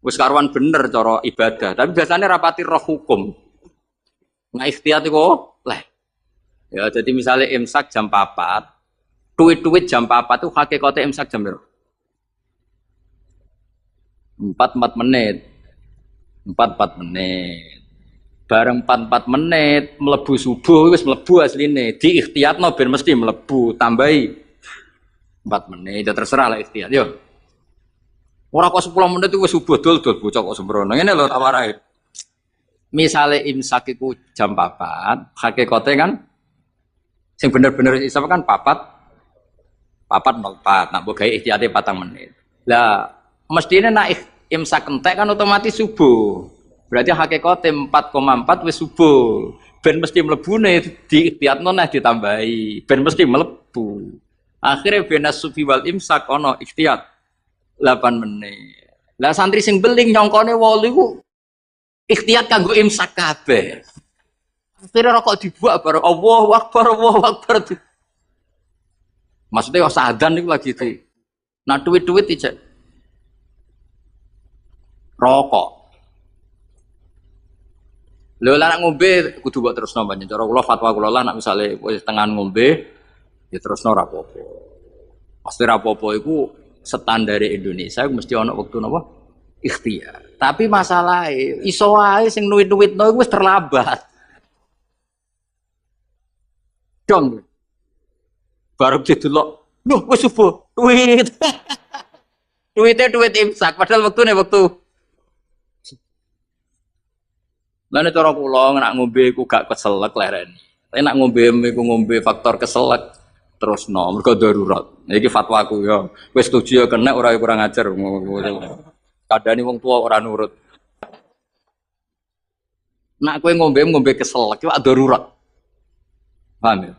Speaker 1: Wis karuan bener cara ibadah, tapi biasanya rapati roh hukum. Nah ikhtiar iku leh. Ya jadi misalnya imsak jam 4, duit jam 4 tuh hakikate imsak jam berapa? 4 menit. 4 menit. Bareng 4 menit mlebu subuh wis mlebu asline. Di ikhtiyatno ben mesti mlebu, tambahi 4 menit. Ya terserah lah ikhtiyat. Yo. Ora kok 10 menit wis subuh dol-dol bocah kok sembrono. Ngene lho tak warai. Misale imsak iku jam 4, hakikate kan sing bener-bener isap kan 4:04. Nak mbok gawe ikhtiyate 4 menit. Lah mestine nak imsak entek kan otomatis subuh. Berarti hakikate 4,4 wis subuh. Ben mesti mlebune di ikhtiyatno nah ditambahi. Ben mesti mlebu. Akhire benas sufi wal imsak ana ikhtiyat 8 menit. Lah santri sing beling nyongkone 8 iku ikhtiyat kanggo imsak kabeh. Akhire rokok dibuak bareng Allahu Akbar, Allahu Akbar. Maksudnya sadan niku lagi itu. Nah duit-duit ijek rokok. Lho lah nak ngombe kudu mbok terusno banyak. Cara kula fatwa kula lah nak misale wis tengah ngombe ya terusno ora apa-apa. Pasti ora apa-apa iku standar Indonesia mesti ana wektu napa? Ikhtiar. Tapi masalahe iso wae sing nuwit-nuwitno iku wis terlambat. Dong. Baru didelok, "Loh, wis subuh." Duit. Duit imsak padahal wektune wektu. Lah nek cara kula nak ngombe iku gak keselek lereni. Tapi nak ngombe iku ngombe faktor keselek terusno mergo darurat. Iki fatwaku ya. Wis setuju ya kena ora kurang ajar. Kadane wong tua ora nurut. Nak kowe ngombe keselek iku darurat. Paham ya?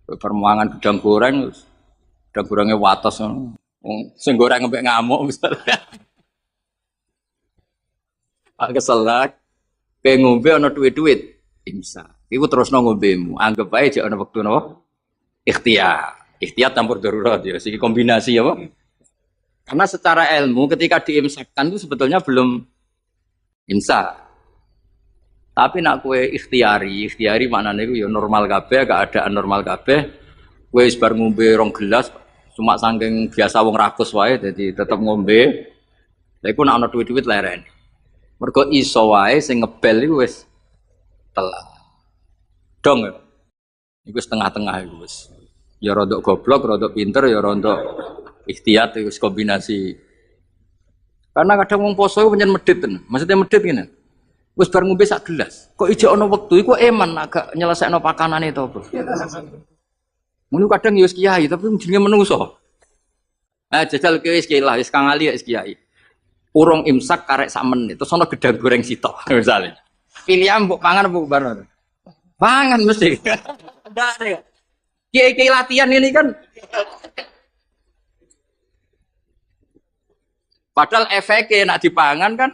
Speaker 1: Permuangan gedang gorengnya wates. Sing goreng ngembek ngamuk misalnya. Pak keselak. Kayak ngombe ana duit-duit imsak. Iku terusno ngombemu. Anggap ae jek ana wektu napa? Ikhtiar. Ikhtiar campur darurat ya. Siki kombinasi apa? Karena secara ilmu ketika diimsakkan itu sebetulnya belum imsak. Tapi nak kue ikhtiari maknane iku ya normal kabeh, keadaan normal kabeh. Kowe wis bar ngombe 2 gelas cuma saking biasa wong rakus wae dadi tetep ngombe. Lha iku nak ana duit-duit lereni. Mergo iso wae sing ngebel iku wis telat. Dong ya. Iku setengah-tengah iku wis. Ya rodok goblok, rodok pinter, ya rodok ikhtiyat iku kombinasi. Karena kadang wong poso iku pancen medhit ten. Maksudnya medhit ngene. Wis bar ngombe sak gelas. Kok ijek ana wektu iku eman agak nyelesekno pakanane to, Bro. Mun kadang ya wis kiai tapi jenenge menungso. Jajal kowe wis kiai lah, wis kang ali wis kiai. Urung imsak karek sak menit terus ana gedang goreng sitok misale. Pilihan mbok pangan apa barno? Pangan mesti. Ndak ada. Kiai-kiai latihan ini kan padahal efeknya nak dipangan kan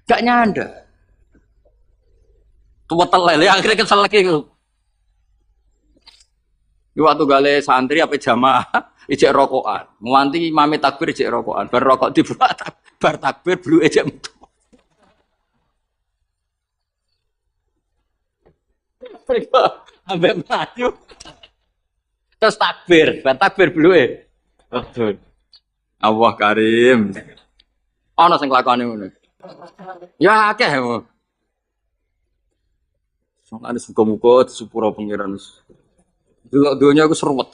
Speaker 1: gak nyanda. Tua telele akhirnya kesel lagi. Waktu gale santri apa jamaah ijek rokokan. Nganti imame takbir ijek rokokan. Bar rokok dibuat bar takbir blu ijek metu. Ambek maju. Terus takbir, bar takbir blu e. Aduh. Allah Karim. Ana sing lakone ngono. Ya akeh. Soale muga-muga disepuro pangeran. Dunia aku seruat.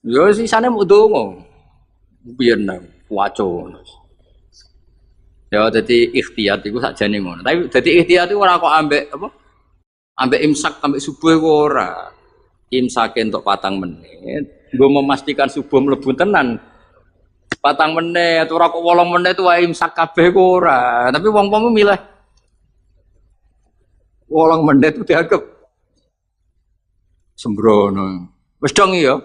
Speaker 1: Ya sisane mau dongo. Biyen nang waco. Ya dadi ikhtiyat iku sakjane ngono. Tapi dadi ikhtiyat iku ora kok ambek apa? Ambek imsak ambek subuh iku ora. Imsake entuk 4 menit. Nggo memastikan subuh mlebu tenan. 4 menit ora kok 8 menit wae imsak kabeh iku ora. Tapi wong-wong milih 8 menit itu dianggap sembrono. Wis dong ya.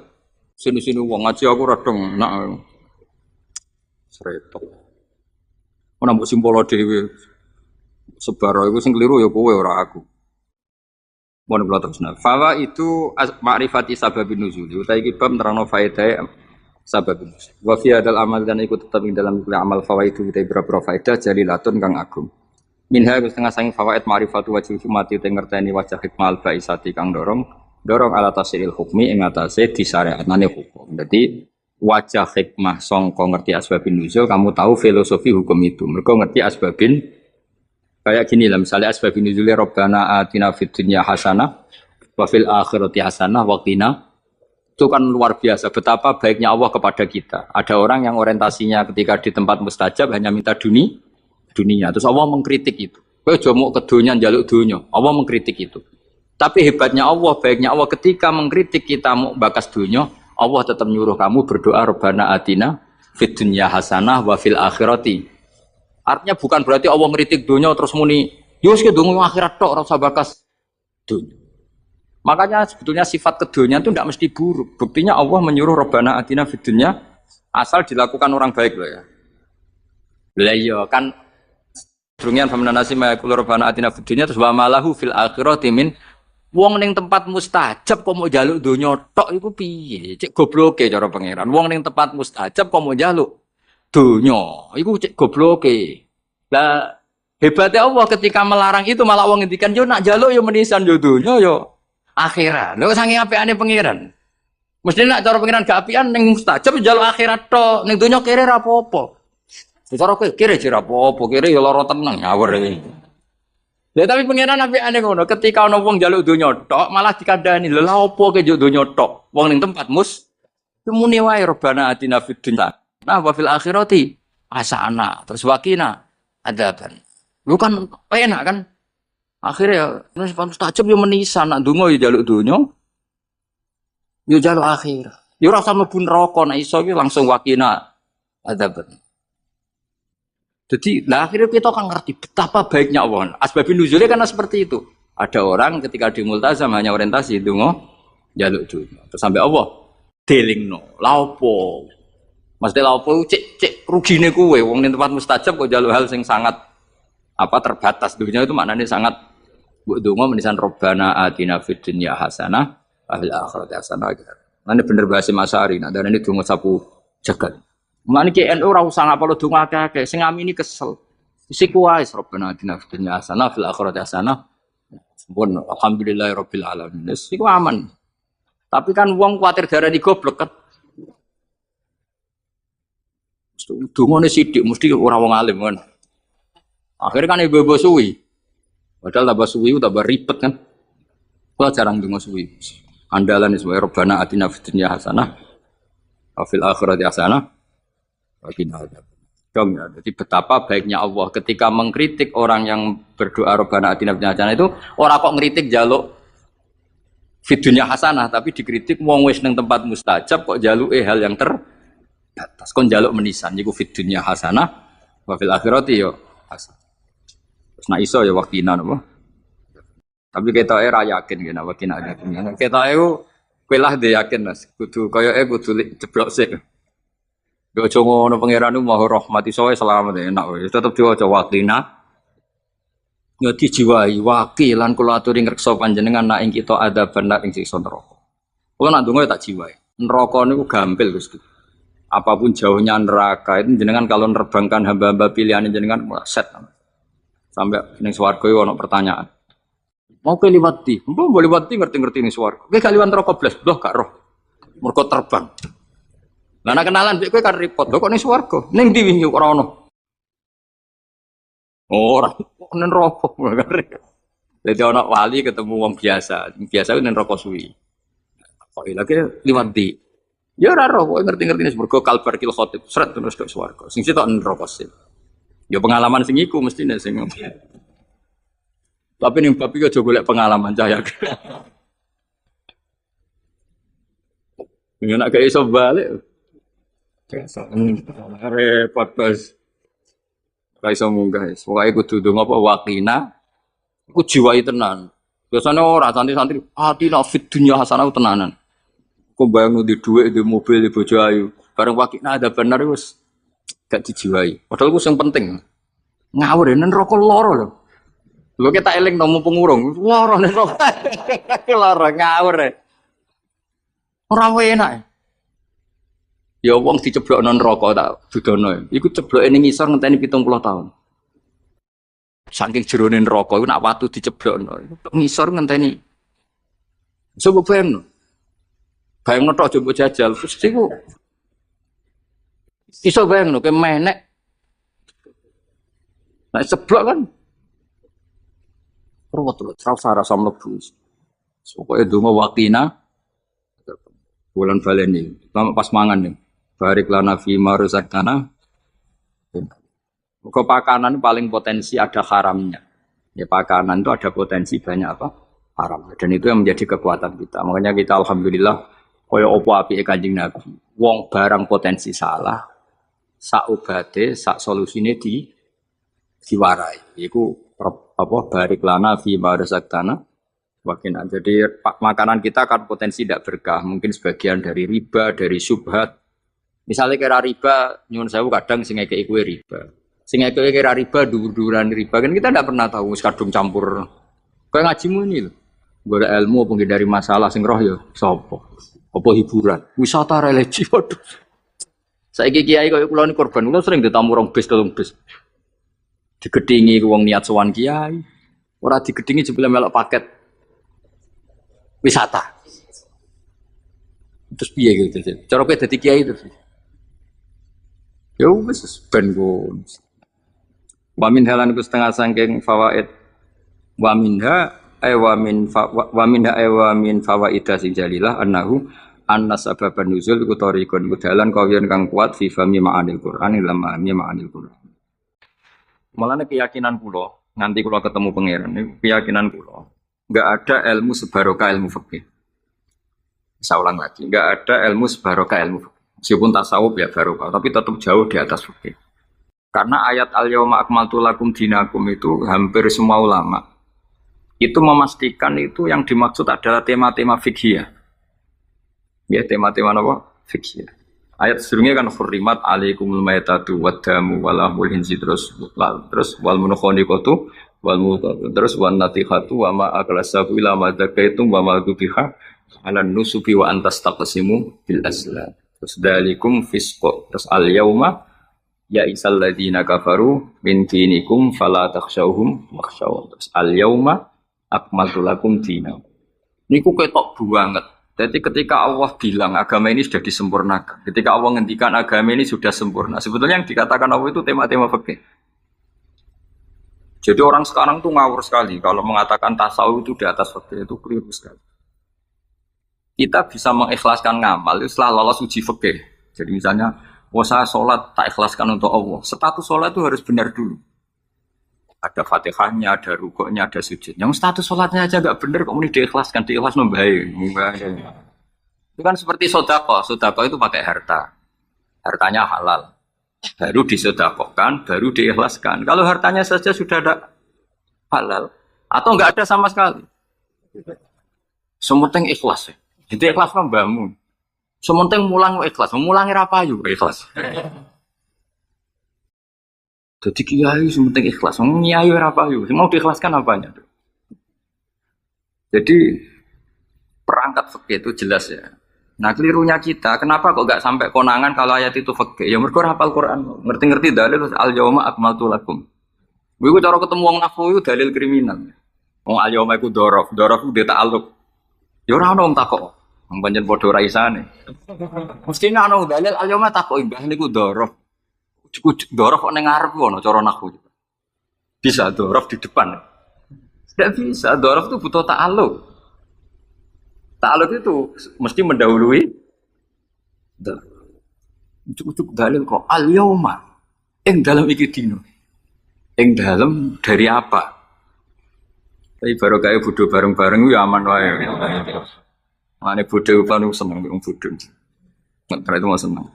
Speaker 1: Sini-sini wong ngaji aku radong enak. Sretok. nambah simpolo dhewe. Sebaro iku sing keliru ya kowe ora aku. Mohon kula terusna. Fawa itu ma'rifati sababin nuzul. Utai iki bab nerangno faedah sababin nuzul. Wa fi hadzal amal dan ikut tetep ing dalam amal fawaidu utai berapa faedah jalilatun kang agung. Minha setengah saking fawaid ma'rifatu wajib hikmati te ngerteni wajah hikmah al baisati kang dorong ala tasil hukmi ing atase disyariatane hukum. Dadi wajah hikmah sangka ngerti asbabin nuzul kamu tahu filosofi hukum itu. Mergo ngerti asbabin kayak gini lah, misalnya asbabun nuzulnya Rabbana atina fid dunya hasanah wa fil akhirati hasanah wa qina. Itu kan luar biasa betapa baiknya Allah kepada kita. Ada orang yang orientasinya ketika di tempat mustajab hanya minta dunia. Terus Allah mengkritik itu. Kowe aja mau ke dunya njaluk dunya. Allah mengkritik itu. Tapi hebatnya Allah, baiknya Allah ketika mengkritik kita mau bakas dunya, Allah tetap nyuruh kamu berdoa Rabbana atina fid dunya hasanah wa fil akhirati. Artinya bukan berarti Allah ngeritik dunia terus muni, yus ke dunia akhirat tok rasa bakas dunia. Makanya sebetulnya sifat kedunya itu tidak mesti buruk. Buktinya Allah menyuruh Rabbana atina fid dunya asal dilakukan orang baik loh ya. Lah iya kan durungian famnanasi mayaqul Rabbana atina fid dunya terus wa malahu fil akhirati min wong ning tempat mustajab kok mau njaluk dunia tok iku piye? Cek gobloke cara pangeran. Wong ning tempat mustajab kok mau njaluk dunya iku cek gobloke. Lah hebatnya Allah ketika melarang itu malah wong ngendikan yo nak njaluk yo menisan yo dunya yo akhirat. Lho saking apikane pangeran. Mesti nak cara pangeran gak apian ning mustajab njaluk akhirat tok, ning dunya kere ra apa-apa. Cara kowe kere jera apa-apa, kere yo lara tenang ngawur iki. Lah tapi pangeran apikane ngono, ketika ana wong njaluk dunya tok malah dikandani, lha opo ke njaluk dunya tok? Wong ning tempat muni wae Rabbana atina fid dunya nah wa fil akhirati hasanah terus waqina adzaban. Lu kan enak kan? Akhirnya nek mustajab yo menisan nak donga yo njaluk dunya. Yo njaluk akhirat. Yo ora usah mlebu neraka nek iso ki langsung waqina adzaban. Jadi lah akhirnya kita kan ngerti betapa baiknya Allah. Asbabun nuzulnya karena seperti itu. Ada orang ketika di multazam hanya orientasi donga njaluk dunya. Terus sampai Allah delingno. Lha opo? Mesti lha opo cek rugine kowe wong ning tempat mustajab kok njaluk hal sing sangat terbatas. Dunia itu maknanya sangat mbok donga menisan Rabbana atina fid dunya hasanah wa fil akhirati hasanah. Lan bener bahasa Masari nak darane donga sapu jagat. Mane ki NU ora usah ngapalo donga akeh-akeh sing ngamini kesel. Isiku wae Rabbana atina fid dunya hasanah fil akhirati hasanah. Sampun alhamdulillahirabbil alamin. Wis iku aman. Tapi kan wong kuwatir darani goblok kan. Dungane sithik mesti ora wong alim kan. Akhirnya kan ibu-ibu suwi. Padahal tambah suwi tambah ribet kan. Kula jarang donga suwi. Andalan is wae Rabbana atina fid dunya hasanah wa fil akhirati hasanah wa qina adzabannar. Ya, jadi betapa baiknya Allah ketika mengkritik orang yang berdoa Rabbana atina fid dunya hasanah itu ora kok ngritik njaluk fid dunya hasanah tapi dikritik wong wis ning tempat mustajab kok njaluke hal yang terbatas. Kon njaluk menisan niku fid dunya hasanah wa fil akhirati yo hasanah. Terus nak iso ya waktina napa. Tapi ketoke ra yakin kena waktina yakin. Ketoke kowe lah dhe yakin Mas. Kudu koyoke kudu jeblok sik. Yo aja ngono pangeran Maha Rahmat iso selamat enak wis tetep diwaca waktina. Yo dijiwai wakilan kula aturi ngreksa panjenengan nak ing kita ada benar ing siksa neraka. Kula nak ndonga tak jiwai. Neraka niku gampil Gusti. Apapun jauhnya neraka itu jenengan kalau nerbangkan hamba-hamba pilihan jenengan set. Sampai ning swarga iki ana pertanyaan. Mau ke liwat di? Mbok boleh liwat di ngerti-ngerti ning swarga. Kowe gak liwat neraka blas, loh gak roh. Mergo terbang. Lah nek kenalan kowe kan repot. Lho kok ning swarga? Ning ndi wingi ora ono. Ora ning neraka. Dadi ana wali ketemu wong biasa. Biasa ning neraka suwi. Kok lagi liwat di? Ya ora roh, kowe ngerti-ngerti ning swarga kalbarkil khotib. Sret terus tok swarga. Sing sitok neraka sih. Ya pengalaman sing iku mestine sing. Tapi ning bab iki aja golek pengalaman cahya. Ya nek gak iso balik. Repot bos. Gak iso munggah. Pokoke kudu ndonga apa waqina. Ku jiwai tenan. Biasane ora santri-santri atina fid dunya hasanah tenanan. Kok bayang di dhuwit, di mobil, di bojo ayu. Bareng waqina ada bener wis gak dijiwai. Padahal ku sing penting. Ngawur nen rokok loro lho. Lho kita eling nang pengurung, loro nen rokok. Loro ngawur. Ora enak. Ya wong diceblokno neraka tak dudono. Iku cebloke ning ngisor ngenteni 70 tahun. Saking jerone neraka iku nak watu diceblokno. Ngisor ngenteni. Coba bayangno. Bayangno tok coba jajal terus iku. Iso bayangno ke menek. Nek ceblok kan. Ruwet rasa mlebu. Pokoke donga waktina bulan baleni. Pas mangan nih. Barik lana fi ma razaqtana. Pakanan paling potensi ada haramnya. Ya pakanan itu ada potensi banyak apa? Haram. Dan itu yang menjadi kekuatan kita. Makanya kita alhamdulillah kaya opo apike Kanjeng Nabi. Wong barang potensi salah, sak obate, sak solusine diwarai. Iku apa barik lana fi ma razaqtana. Jadi makanan kita kan potensi tidak berkah. Mungkin sebagian dari riba, dari syubhat. Misalnya kira riba, nyuwun sewu kadang sing ngekeki kuwe riba. Sing ngekeki kira riba, dur-duran riba. Kan kita tidak pernah tahu kadung campur. Kayak ngajimu ini loh. Golek ilmu apa dari masalah sing roh ya sapa? Apa hiburan? Wisata religi waduh. Saiki kiai koyo kula ni korban, kula sering ditamu rong bis telung bis. Digedhingi wong niat sowan kiai. Ora digedhingi jebule melok paket wisata. Terus piye gitu sih? Cara kowe dadi kiai terus. Ya wis ben go. Wa min halan ku setengah sangking fawaid. Wa minha wa min fawaida sing jalilah annahu anna sababan nuzul iku tariqun dalan kawiyan kang kuat fi fahmi ma'anil Qur'an ila ma'anil Qur'an. Mulane keyakinan kula nganti kula ketemu pangeran niku keyakinan kula enggak ada ilmu sebarokah ilmu fikih. Saya ulang lagi, enggak ada ilmu sebarokah ilmu fikih. Meskipun tasawuf ya barokah, tapi tetap jauh di atas fikih. Karena ayat al-yauma akmaltu lakum dinakum itu hampir semua ulama itu memastikan itu yang dimaksud adalah tema-tema fikih. Ya, tema-tema apa? Fikih. Ayat sebelumnya kan hurrimat alaikumul maitatu waddamu walahmul hinzi terus wal munkhaniqatu wal mutatu terus wan natihatu wa ma aklasabu ila ma zakaitum wa ma dubiha ala nusubi wa antas taqsimu bil aslam. Terus dalikum fisqo. Terus al yauma ya isal ladina kafaru min dinikum fala takhshawhum wakhshawun. Terus al yauma akmaltu lakum dinakum. Niku ketok banget. Jadi ketika Allah bilang agama ini sudah disempurnakan, ketika Allah ngendikan agama ini sudah sempurna, sebetulnya yang dikatakan Allah itu tema-tema fikih. Jadi orang sekarang tuh ngawur sekali kalau mengatakan tasawuf itu di atas fikih, itu keliru sekali. Kita bisa mengikhlaskan ngamal itu setelah lolos uji fikih. Jadi misalnya, saya sholat tak ikhlaskan untuk Allah, status sholat itu harus benar dulu. Ada fatihahnya, ada rukuknya, ada sujud. Yang status sholatnya aja gak bener, kok ini diikhlaskan, diikhlas membaik. Itu kan seperti sodako. Sodako itu pakai harta. Hartanya halal. Baru disodakokan, baru diikhlaskan. Kalau hartanya saja sudah ada halal, atau nggak ada sama sekali. Sementing ikhlas. Itu ikhlas kan mbahmu. Sementing mulang ikhlas. Mulangi rapayu ikhlas. Jadi kiai sementing ikhlas, kiai apa yuk? Mau diikhlaskan apanya? Jadi perangkat fikih itu jelas ya. Nah kelirunya kita, kenapa kok nggak sampai konangan kalau ayat itu fikih? Ya mereka hafal Quran, ngerti-ngerti dalil al yauma akmaltu lakum. Gue cara ketemu wong nafsu itu dalil kriminal. Wong al yauma itu dorof itu dia ta'aluk. Ya ora ono wong takok, wong pancen padha ra isane. Mestine ono dalil al yauma takok mbah niku dorof. Dorof kok neng ngarep ngono cara nahwu. Bisa dorof di depan. Tidak bisa, dorof itu butuh ta'aluk. Ta'aluk itu mesti mendahului ujuk-ujuk dalil kok al-yauma ing dalam iki dino. Ing dalam dari apa? Tapi baru kayak bodoh bareng-bareng ya aman wae. Mane bodoh panu seneng wong bodoh. Nggak itu mau seneng.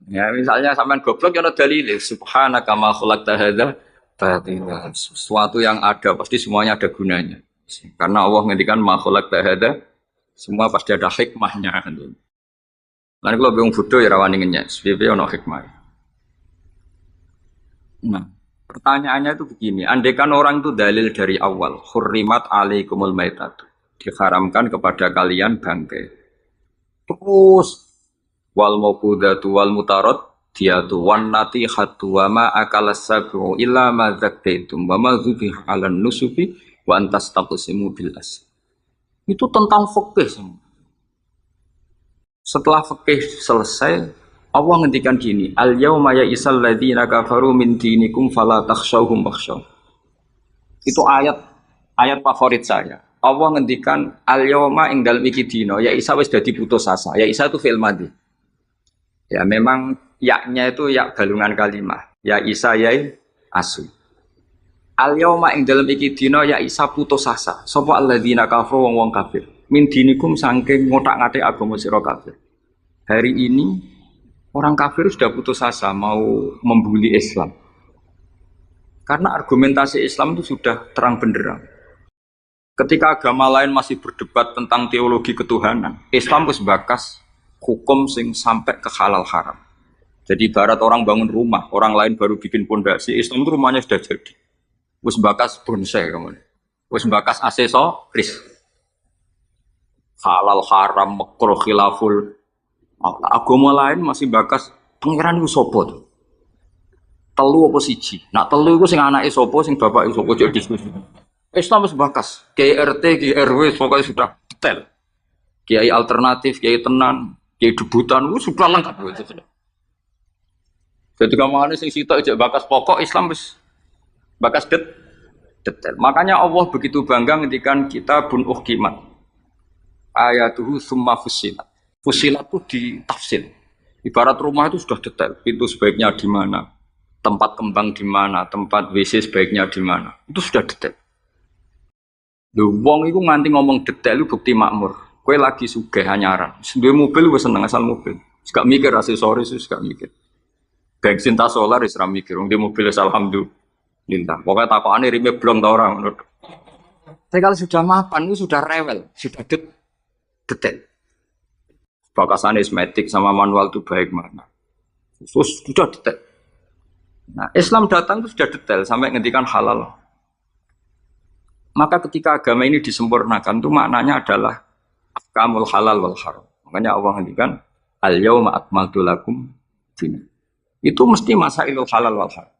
Speaker 1: Ya misalnya sampean goblok ya ada dalil subhanaka ma khalaqta hadza batila. Sesuatu yang ada pasti semuanya ada gunanya. Karena Allah ngendikan ma khalaqta hadza semua pasti ada hikmahnya. Lan kalau bingung bodoh ya rawani ngenyek, sebab ono hikmah. Nah, Pertanyaannya itu begini, andaikan orang itu dalil dari awal, hurrimat alaikumul maitatu, diharamkan kepada kalian bangkai. Terus wal mauqudatu wal mutarad diatu wan natihatu wa ma akalas sabu illa ma zakkaitum wa ma dzubiha 'alan nusubi wa antas taqsimu bil as. Itu tentang fikih semua. Setelah fikih selesai, Allah ngendikan gini, al yauma ya'isal ladzina kafaru min dinikum fala takhshawhum wakhshaw. Itu ayat favorit saya. Allah ngendikan al yauma ing dalem iki dina, ya Isa wis dadi putus asa. Ya Isa itu fi'il madhi. Ya memang yaknya itu yak galungan kalimah. Ya Isa ya asu. Al yauma ing dalem iki dina ya Isa putus asa. Sapa alladzina kafaru wong kafir. Min dinikum saking ngotak-ngatik agama sira kafir. Hari ini orang kafir sudah putus asa mau membuli Islam. Karena argumentasi Islam itu sudah terang benderang. Ketika agama lain masih berdebat tentang teologi ketuhanan, Islam wis bakas hukum sing sampai ke halal haram. Jadi ibarat orang bangun rumah, orang lain baru bikin pondasi, Islam itu rumahnya sudah jadi. Wis bakas bonsai kemudian. Wis bakas aksesoris. Halal haram makruh khilaful. Agama lain masih bakas pangeran itu sapa to? Telu apa siji? Nak telu iku sing anake sapa, sing bapake sapa jadi diskusi. Islam wis bakas, Kiai RT, Kiai RW pokoknya sudah detail. Kiai alternatif, Kiai tenan, Kiai debutan itu sudah lengkap. Jadi kamane sing sitok ijek bakas pokok Islam wis bakas detail. Makanya Allah begitu bangga ngendikan kitabun uhkimat. Ayatuhu summa fussilat. Fusilat itu ditafsir. Ibarat rumah itu sudah detail. Pintu sebaiknya di mana, tempat kembang di mana, tempat WC sebaiknya di mana. Itu sudah detail. Wong itu nganti ngomong detail itu bukti makmur. Kue lagi sugih anyaran. Duwe mobil wis seneng asal mobil. Gak mikir aksesoris, gak mikir. Bensin tas solar wis ra mikir. Wong di mobil alhamdulillah. Pokoknya takokane rime blong ta ora ngono. Tapi kalau sudah mapan itu sudah rewel, sudah detail. Bakasan esmetik sama manual itu baik mana. Terus sudah detail. Nah, Islam datang itu sudah detail sampai ngendikan halal. Maka ketika agama ini disempurnakan itu maknanya adalah ahkamul halal wal haram. Makanya Allah ngendikan al yauma akmaltu lakum din. Itu mesti masailul halal wal haram.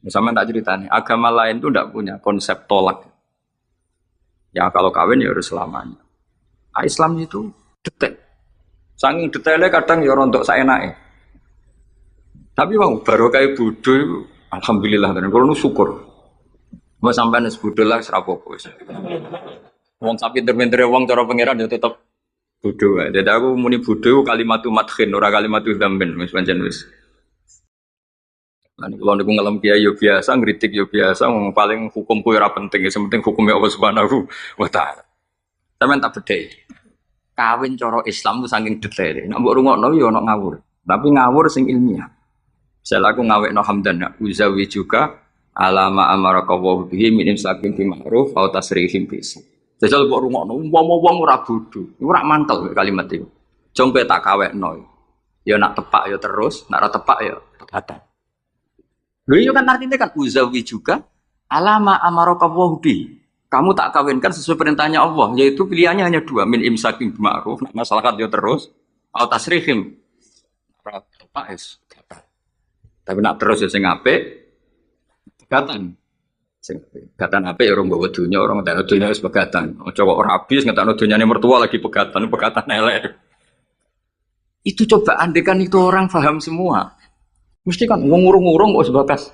Speaker 1: Misalnya tak ceritanya, agama lain itu tidak punya konsep tolak. Ya kalau kawin ya harus selamanya. Nah, Islam itu detail. Saking detailnya kadang ya rontok saenake. Tapi wong baru kayak bodho alhamdulillah tenan kulo syukur. Mau sampean wis bodho lah ora apa-apa wis. Wong sapi pinter-pintere wong cara pangeran ya tetep bodho wae. Dadi aku muni bodho kalimatu madkhin ora kalimatu dzambin wis pancen wis. Lan kulo niku ngelem kiai yo biasa, ngritik yo biasa, wong paling hukum kuwi ora penting, sing penting hukumnya Allah Subhanahu wa taala. Sampeyan tak bedhei. Kawin cara Islam itu saking detail. Nek mbok rungokno ya ana ngawur. Tapi ngawur sing ilmiah. Misal aku ngawekno hamdan uzawi juga alama amaraka wa bihi min imsakin bi ma'ruf au tasrihim bi ihsan. Jajal mbok rungokno wong ora bodho. Iku ora mantel kalimat iku. Jong pe tak kawekno. Ya nak tepak ya terus, nak ora tepak ya pegatan. Lho iya kan artinya kan uzawi juga alama amaraka wa bihi. Kamu tak kawinkan sesuai perintahnya Allah, yaitu pilihannya hanya dua, min imsakin bima'ruf, masyarakat dia terus, atau tasrihim, tapi nak terus ya sing apik, pegatan, pegatan apik ya orang bawa dunia, orang tak dunia harus pegatan, coba orang habis nggak tahu dunia mertua lagi pegatan elek. Itu coba andekan itu orang paham semua, mesti kan ngurung-ngurung kok sebatas.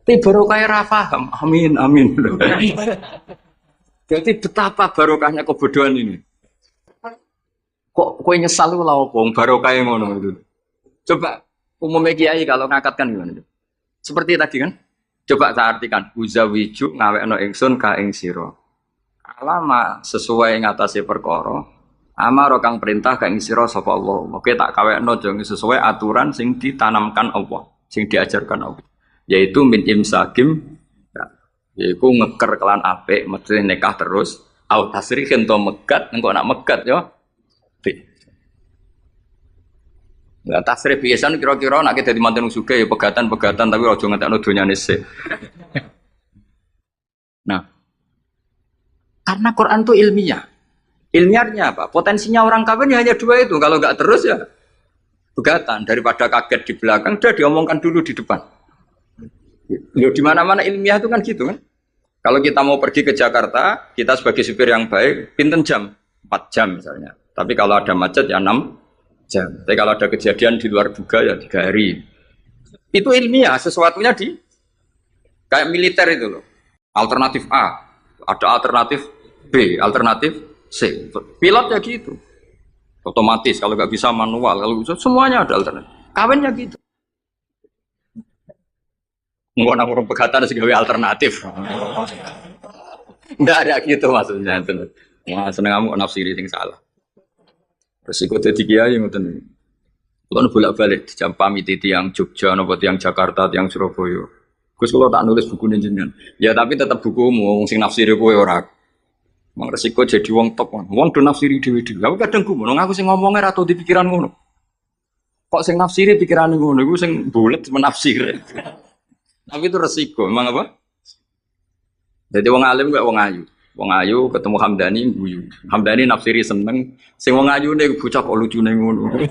Speaker 1: Tapi barokahnya ra paham. Amin. Jadi betapa barokahnya kebodohan ini. Kok kowe nyesal lu lha opo barokahnya ngono itu. Coba umumnya kiai kalau ngakatkan gimana? Seperti tadi kan. Coba saya artikan uzawiju ngawekno ingsun ka ing sira. Alama sesuai ngatasi perkara. Amar kang perintah ka ing sira sapa Allah. Oke tak kawekno jeng sesuai aturan sing ditanamkan Allah, sing diajarkan Allah. Yaitu min imsakim yaitu ngeker kelan apik mesti nikah terus au tasrihin to megat engko nak megat ya Lah tasrif biasan kira-kira nek dadi manten sugih ya pegatan-pegatan tapi aja ngentekno donyane sik. Nah, karena Quran itu ilmiah. Ilmiahnya apa? Potensinya orang kawin ya hanya dua itu. Kalau nggak terus ya pegatan. Daripada kaget di belakang, udah diomongkan dulu di depan. Loh, di mana-mana ilmiah itu kan gitu kan. Kalau kita mau pergi ke Jakarta, kita sebagai supir yang baik, pinten jam? 4 jam misalnya. Tapi kalau ada macet ya 6 jam. Tapi kalau ada kejadian di luar duga ya 3 hari. Itu ilmiah, sesuatunya di kayak militer itu loh. Alternatif A, ada alternatif B, alternatif C. Pilot ya gitu. Otomatis, kalau nggak bisa manual, kalau bisa semuanya ada alternatif. Kawinnya gitu. Nggak nak orang pegatan sebagai alternatif. Nggak ada gitu maksudnya. Wah, seneng kamu nafsiri yang salah. Resiko jadi kiai ngoten. Kalau bolak-balik jam pamit tiang Jogja, nopo tiang Jakarta, tiang Surabaya. Gus kalau tak nulis buku jenengan. Ya tapi tetap bukumu, wong sing nafsiri kowe ora. Mang resiko jadi wong top. Wong do nafsiri dhewe-dhewe. Aku kadang gumun, aku sing ngomongnya ra tau di pikiran ngono. Kok sing nafsiri pikiran ngono, iku sing bulet menafsir. Tapi itu resiko, memang apa? Jadi wong alim gak wong ayu. Wong ayu ketemu Hamdani guyu. Hamdani nafsiri seneng, sing wong ayu nek bocah kok lucune ngono.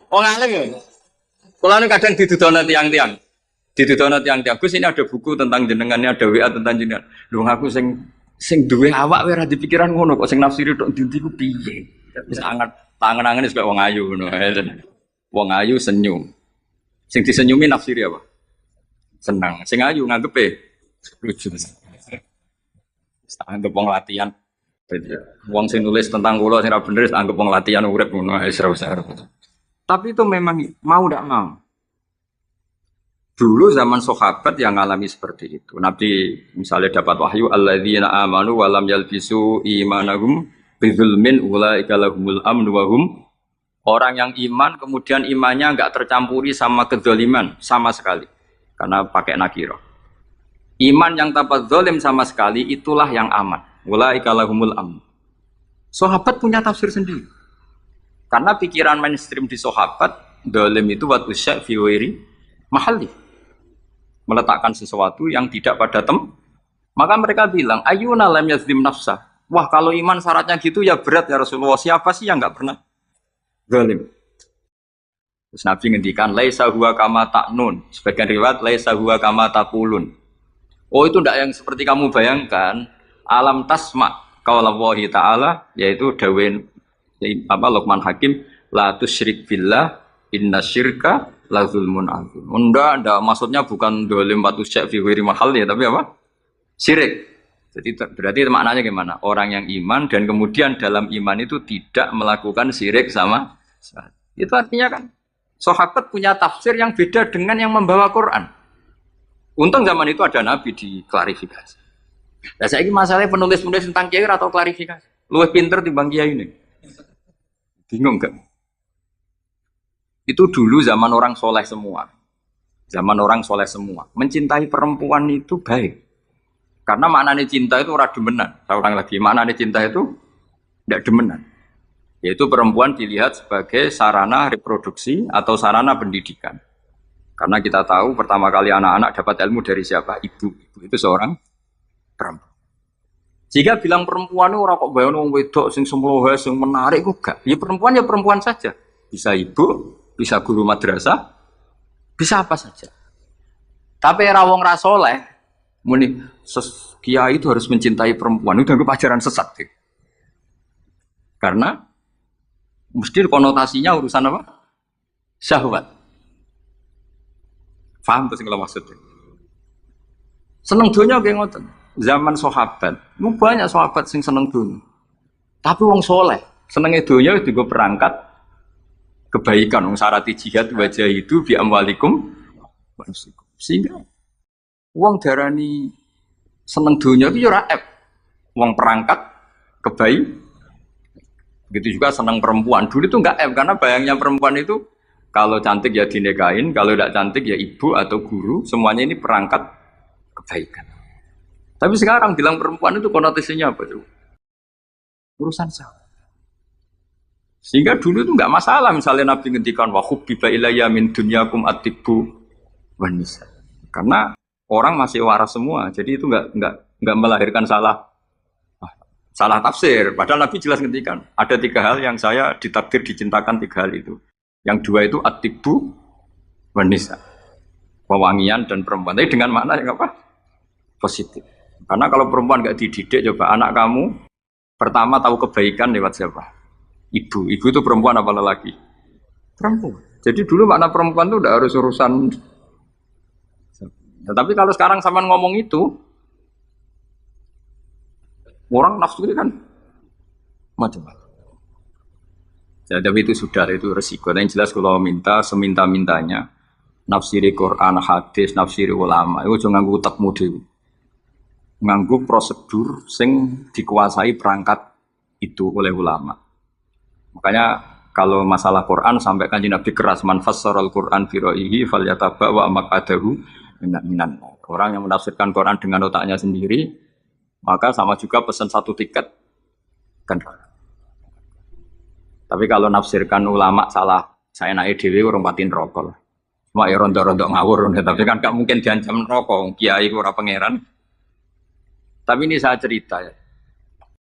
Speaker 1: Wong alim ya. Kalau kadang didudono tiang-tiang. Didudono tiang-tiang. Gus ini ada buku tentang jenengannya, ada WA tentang jenengan. Lho aku sing duwe awak wae ora dipikiran ngono kok sing nafsiri tok ndi ku piye. Wis anget tangan-tangan wis kaya wong ayu ngono. Wong ayu senyum. Sing disenyumi nafsiri apa? Senang. Sing ayu nganggepe lucu. Anggap wong latihan. Wong sing nulis tentang kula sing ra bener anggap wong latihan urip ngono wis ora usah. Tapi itu memang mau tidak mau. Dulu zaman sahabat yang ngalami seperti itu. Nabi misalnya dapat wahyu alladzina amanu wa lam yalbisu imanahum bidzulmin ulaika lahumul amnu wa hum. Orang yang iman kemudian imannya enggak tercampuri sama kedzaliman sama sekali. Karena pakai nakira. Iman yang tanpa zalim sama sekali itulah yang aman. Ulaika lahumul amnu. Sahabat punya tafsir sendiri. Karena pikiran mainstream di sahabat, zalim itu wat usya fi wairi mahalli. Meletakkan sesuatu yang tidak pada maka mereka bilang, ayuna lam yazlim nafsa. Wah, kalau iman syaratnya gitu ya berat ya Rasulullah. Siapa sih yang enggak pernah zalim? Terus Nabi ngendikan, laisa huwa kama ta'nun. Sebagian riwayat laisa huwa kama taqulun. Oh, itu enggak yang seperti kamu bayangkan. Alam tasma qaulallahi ta'ala, yaitu dawuh Luqman Hakim, la tusyrik billah inna syirka la zulmun azim. Enggak, maksudnya bukan dolim batu syak fi ghairi mahal ya, tapi apa? Syirik. Jadi berarti maknanya gimana? Orang yang iman dan kemudian dalam iman itu tidak melakukan syirik sama. Itu artinya kan sahabat punya tafsir yang beda dengan yang membawa Quran. Untung zaman itu ada Nabi diklarifikasi. Nah, saya ini masalahnya penulis-penulis tentang kiai atau klarifikasi. Luwih pinter timbang kiai ini. Bingung gak? Itu dulu zaman orang soleh semua. Zaman orang soleh semua. Mencintai perempuan itu baik. Karena maknanya cinta itu ora demenan. Saya ulang lagi, maknanya cinta itu tidak demenan. Yaitu perempuan dilihat sebagai sarana reproduksi atau sarana pendidikan. Karena kita tahu pertama kali anak-anak dapat ilmu dari siapa? Ibu. Ibu itu seorang perempuan. Jika bilang perempuan itu orang kok bayang wong wedok sing semlohe sing menarik kok gak. Ya perempuan saja. Bisa ibu, bisa guru madrasah, bisa apa saja. Tapi era wong ra saleh muni kiai itu harus mencintai perempuan. Itu dianggap ajaran sesat. Gitu. Karena mesti konotasinya urusan apa? Syahwat. Paham tuh sing kula maksud. Seneng donya nggih ngoten. Zaman sahabat, banyak sahabat sing seneng dunia. Tapi wong soleh, senengnya dunia itu juga perangkat kebaikan. Wong syarati jihad wajah itu bi amwalikum. Sehingga wong darani seneng dunia itu ora ep. Wong perangkat kebaikan. Begitu juga seneng perempuan. Dulu itu enggak ep karena bayangnya perempuan itu kalau cantik ya dinikahin, kalau tidak cantik ya ibu atau guru, semuanya ini perangkat kebaikan. Tapi sekarang bilang perempuan itu konotasinya apa tuh? Urusan sah. Sehingga dulu itu nggak masalah misalnya Nabi ngendikan wa hubbiba ilayya min dunyakum at-tibbu wan nisa. Karena orang masih waras semua, jadi itu nggak melahirkan salah tafsir. Padahal Nabi jelas ngendikan ada 3 hal yang saya ditakdir dicintakan, 3 hal itu. Yang 2 itu at-tibbu wan nisa. Pewangian dan perempuan. Tapi dengan makna yang apa? Positif. Karena kalau perempuan nggak dididik, coba anak kamu pertama tahu kebaikan lewat siapa? Ibu. Ibu itu perempuan apa lelaki? Perempuan. Jadi dulu makna perempuan itu udah harus urusan. Nah, tapi kalau sekarang sama ngomong itu, orang nafsu ini kan macam-macam. Ya, tapi itu sudah, itu resiko. Dan yang jelas kalau minta seminta-mintanya, nafsiri Quran, hadis, nafsiri ulama, itu jangan nganggu utakmu dewi. Nganggu prosedur sing dikuasai perangkat itu oleh ulama. Makanya kalau masalah Quran sampai Kanjeng Nabi keras, man fassarul Quran bi ra'yihi falyataba wa maqadahu minan. Orang yang menafsirkan Quran dengan otaknya sendiri, maka sama juga pesan 1 tiket kan. Tapi kalau nafsirkan ulama salah, saya naik dewi orang patin rokok. Cuma ya rondo-rondo ngawur, tapi kan gak mungkin diancam rokok, kiai ora pangeran. Tapi ini saya cerita ya,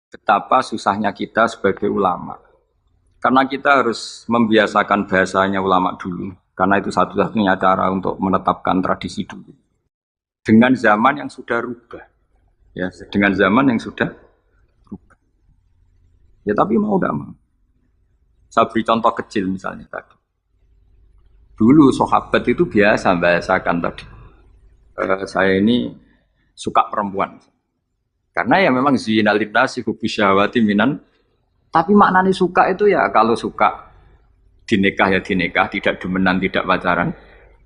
Speaker 1: betapa susahnya kita sebagai ulama. Karena kita harus membiasakan bahasanya ulama dulu. Karena itu satu-satunya cara untuk menetapkan tradisi dulu. Dengan zaman yang sudah rubah. Ya, dengan zaman yang sudah rubah. Ya tapi mau tidak mau. Saya beri contoh kecil misalnya tadi. Dulu sahabat itu biasa membahasakan tadi. Saya ini suka perempuan. Karena ya memang zinal linnasi hubbi syahwati minan. Tapi maknanya suka itu ya kalau suka dinikah ya dinikah, tidak demenan, tidak pacaran.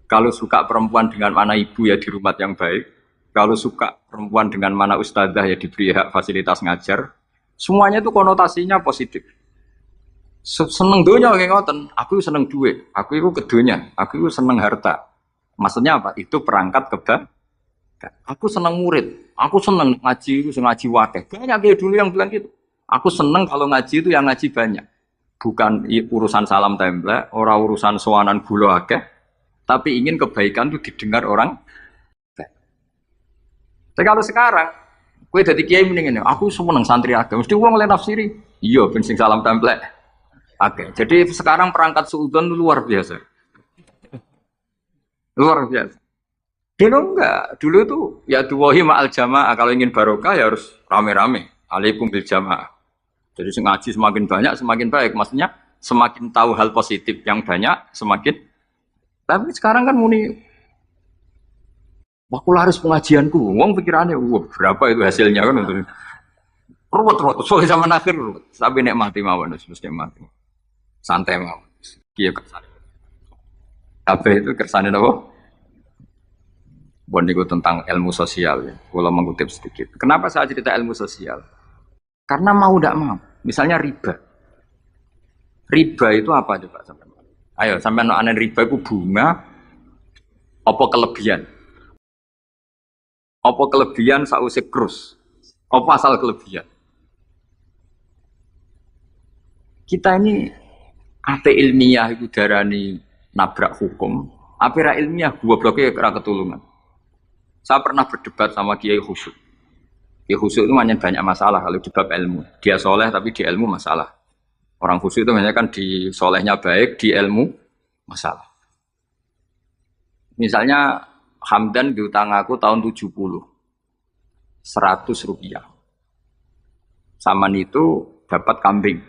Speaker 1: Kalau suka perempuan dengan mana ibu ya di rumah yang baik. Kalau suka perempuan dengan mana ustadzah ya diberi hak fasilitas ngajar. Semuanya itu konotasinya positif. Seneng dunia kayak ngoten, aku seneng duit, aku itu kedunya, aku itu seneng harta. Maksudnya apa? Itu perangkat kebaikan. Aku seneng murid, aku seneng ngaji, ngaji wakeh. Banyak kayak dulu yang bilang gitu. Aku seneng kalau ngaji itu yang ngaji banyak. Bukan urusan salam template, orang urusan sowanan gula akeh, tapi ingin kebaikan itu didengar orang. Tapi kalau sekarang, gue jadi kiai mendingan, aku seneng santri akeh, mesti uang oleh nafsiri. Iya, bensin salam template. Oke, jadi sekarang perangkat suudzon itu luar biasa. Luar biasa. Dulu enggak, dulu itu ya duwahi ma'al jamaah, kalau ingin barokah ya harus rame-rame. Alaikum bil jamaah. Jadi ngaji semakin banyak semakin baik. Maksudnya semakin tahu hal positif yang banyak semakin. Tapi sekarang kan muni aku laris pengajianku. Wong pikirannya, berapa itu hasilnya kan untuk ruwet soalnya zaman akhir ruwet. Tapi nikmati mawon mesti mati. Santai mawon. Kiye kersane. Kabeh itu kersane napa? Bon niku tentang ilmu sosial ya. Kalau mengutip sedikit. Kenapa saya cerita ilmu sosial? Karena mau tidak mau. Misalnya riba. Riba itu apa coba sampai? Ayo sampai anak riba itu bunga. Apa kelebihan? Apa kelebihan sausik krus? Apa asal kelebihan? Kita ini ate ilmiah itu darani nabrak hukum. Apira ilmiah gua bloknya kera ketulungan. Saya pernah berdebat sama Kiai Khusyuk. Kiai Khusyuk itu banyak masalah kalau di bab ilmu. Dia soleh tapi di ilmu masalah. Orang khusyuk itu banyak kan di solehnya baik, di ilmu masalah. Misalnya Hamdan diutang aku tahun 70. 100 rupiah. Saman itu dapat kambing.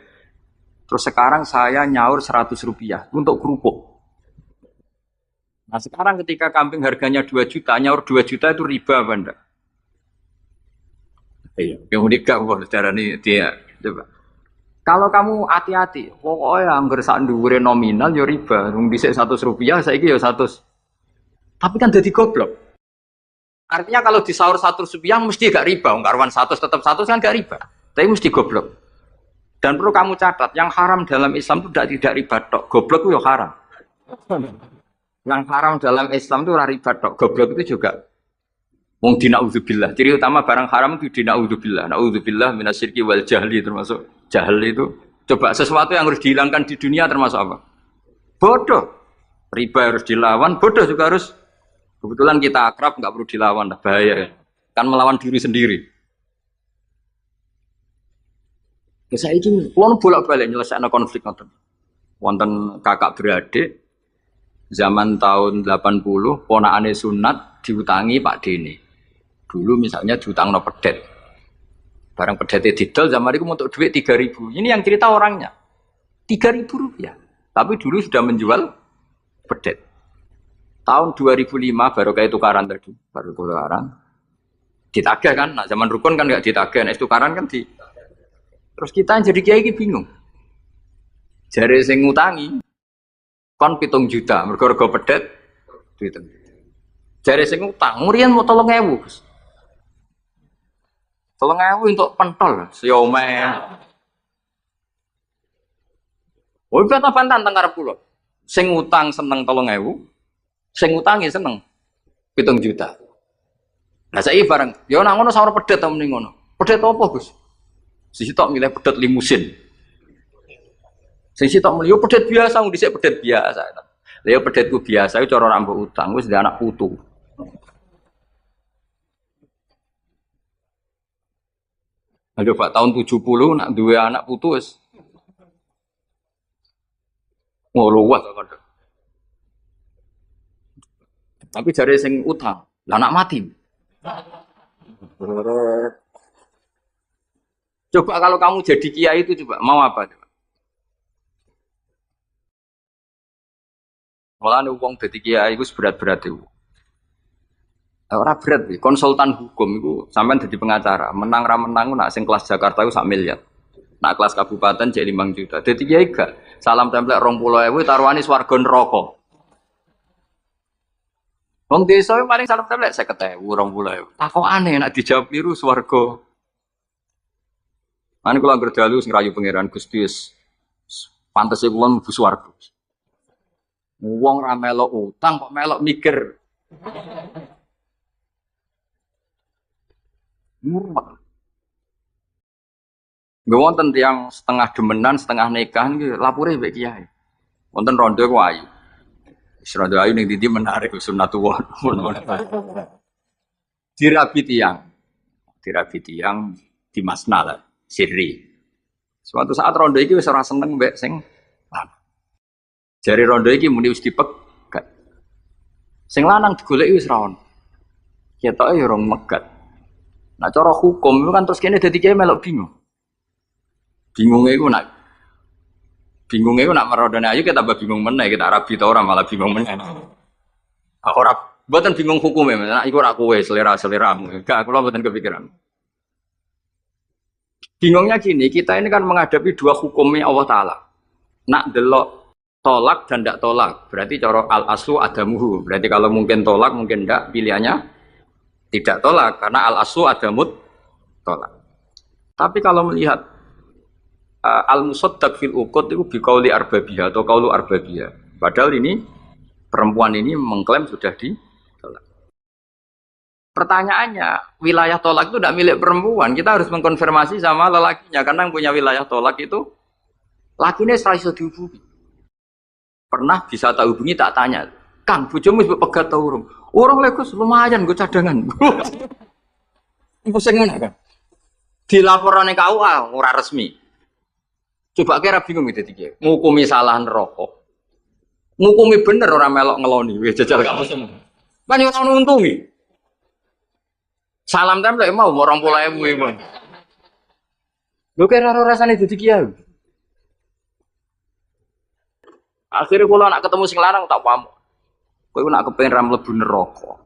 Speaker 1: Terus sekarang saya nyaur 100 rupiah untuk kerupuk. Nah sekarang ketika kambing harganya 2 juta, nyaur 2 juta itu riba apa enggak? Iya, kemudian kamu secara ini dia coba. Kalau kamu hati-hati, pokoknya anggar sak dhuwure nominal ya riba. Wong dhisik 100 rupiah, saiki ya 100. Tapi kan jadi goblok. Artinya kalau disaur 100 rupiah mesti gak riba. Karuan 100 tetap 100 kan gak riba. Tapi mesti goblok. Dan perlu kamu catat, yang haram dalam Islam itu tidak riba tok. Goblok itu ya haram. Yang haram dalam Islam itu riba tok. Goblok itu juga wong dina'udzubillah. Ciri utama barang haram itu dina'udzubillah. Na'udzubillah minasyirki wal jahli, termasuk jahil itu Coba sesuatu yang harus dihilangkan di dunia termasuk apa? Bodoh. Riba harus dilawan, bodoh juga harus. Kebetulan kita akrab, nggak perlu dilawan, bahaya. Kan melawan diri sendiri. Ya saya ini, kalau bolak-balik nyelesaikan konflik nonton. Wonten kakak beradik, zaman tahun 80, ponakane sunat diutangi Pak Dene. Dulu misalnya diutang no pedet. Barang pedetnya didol, zaman itu untuk duit 3.000. Ini yang cerita orangnya. 3.000 rupiah. Tapi dulu sudah menjual pedet. Tahun 2005 baru kayak tukaran tadi. Baru tukaran. Ditagih kan, nah zaman rukun kan nggak ditagih. Nah tukaran kan di... Terus kita jadi kiai bingung. Jare sing ngutangi kon 7 juta, mergo pedet duit. Jare sing ngutang, murian mau 3.000, Gus. 3.000 untuk pentol, siomay. Oh, bantah tentang karep kula. Sing ngutang seneng 3.000, sing ngutangi seneng 7 juta. Lah saiki bareng, ya nang ngono sawur pedet ta mending ngono. Pedet apa, Gus? Sisi tok milih pedet limusin. Sisi tok milih yo pedet biasa, dhisik pedet biasa. Lah yo pedetku biasa iku cara rambut utang wis ndek anak putu. Aduh Pak tahun 70 nak duwe anak putu wis luas kok. Tapi jare sing utang, lah anak mati. Coba kalau kamu jadi kiai itu coba mau apa? Malah nih uang jadi kiai itu berat-berat itu. Orang berat nih, konsultan hukum itu sampai jadi pengacara, menang ramenang nak sing kelas Jakarta itu 1 miliar, nak kelas kabupaten jadi 5 juta. Jadi kiai gak salam template 20.000 taruhane swarga neraka. Wong desa paling salam template 50.000 20.000. Tak kok aneh nak dijawab biru swarga. Ane kula anggere dalu sing rayu pangeran Gusti wis pantese kula mlebu swarga. Wong ra melok utang kok melok mikir. Murah. Nggih wonten tiyang setengah demenan, setengah nikah niki lapure mbek kiai. Wonten rondo ku ayu. Wis rondo ayu ning ndi menarik sunatullah. Dirabi tiyang. Dirabi tiyang di masnal. Sirri. Suatu saat rondo iki wis ora seneng mbek sing lanang. Jare rondo iki muni wis dipegat. Sing lanang digoleki wis ra ono. Ketoke ya ora megat. Nah cara hukum itu kan terus kene dadi kiai melok bingung. Bingungnya itu nak merodone ayu kita tambah bingung meneh, kita rabi ta ora malah bingung meneh. Ora mboten bingung hukume, nek iku ora kowe selera-seleramu. Gak kula mboten kepikiran. Bingungnya gini, kita ini kan menghadapi 2 hukumnya Allah Ta'ala. Nak delok tolak dan tidak tolak, berarti cara al-aslu adamuhu. Berarti kalau mungkin tolak, mungkin tidak, pilihannya tidak tolak. Karena al-aslu adamut tolak. Tapi kalau melihat al-musaddaq fil uqud itu biqauli arbabiyah atau qaulu arbabiyah. Padahal ini, perempuan ini mengklaim sudah ditolak. Pertanyaannya, wilayah tolak itu tidak milik perempuan. Kita harus mengkonfirmasi sama lelakinya. Karena yang punya wilayah tolak itu, lakinya serai iso dihubungi. Pernah bisa tak hubungi, tak tanya. Kang, bojomu wis pegat ta urung? Urung lek Gus, lumayan gue cadangan. Pusing ngono kan. Dilaporane KUA ora resmi. Coba kira bingung gitu iki. Ngukumi salah neraka. Ngukumi bener ora melok ngeloni. Wis jajal gak pusing. Kan yo ono untungi. Salam template mau 20.000 iki. Lho kira ora rasane dadi kiai. Akhirnya kula nak ketemu sing lanang tak pamuk. Kowe nak kepengin ra mlebu neraka.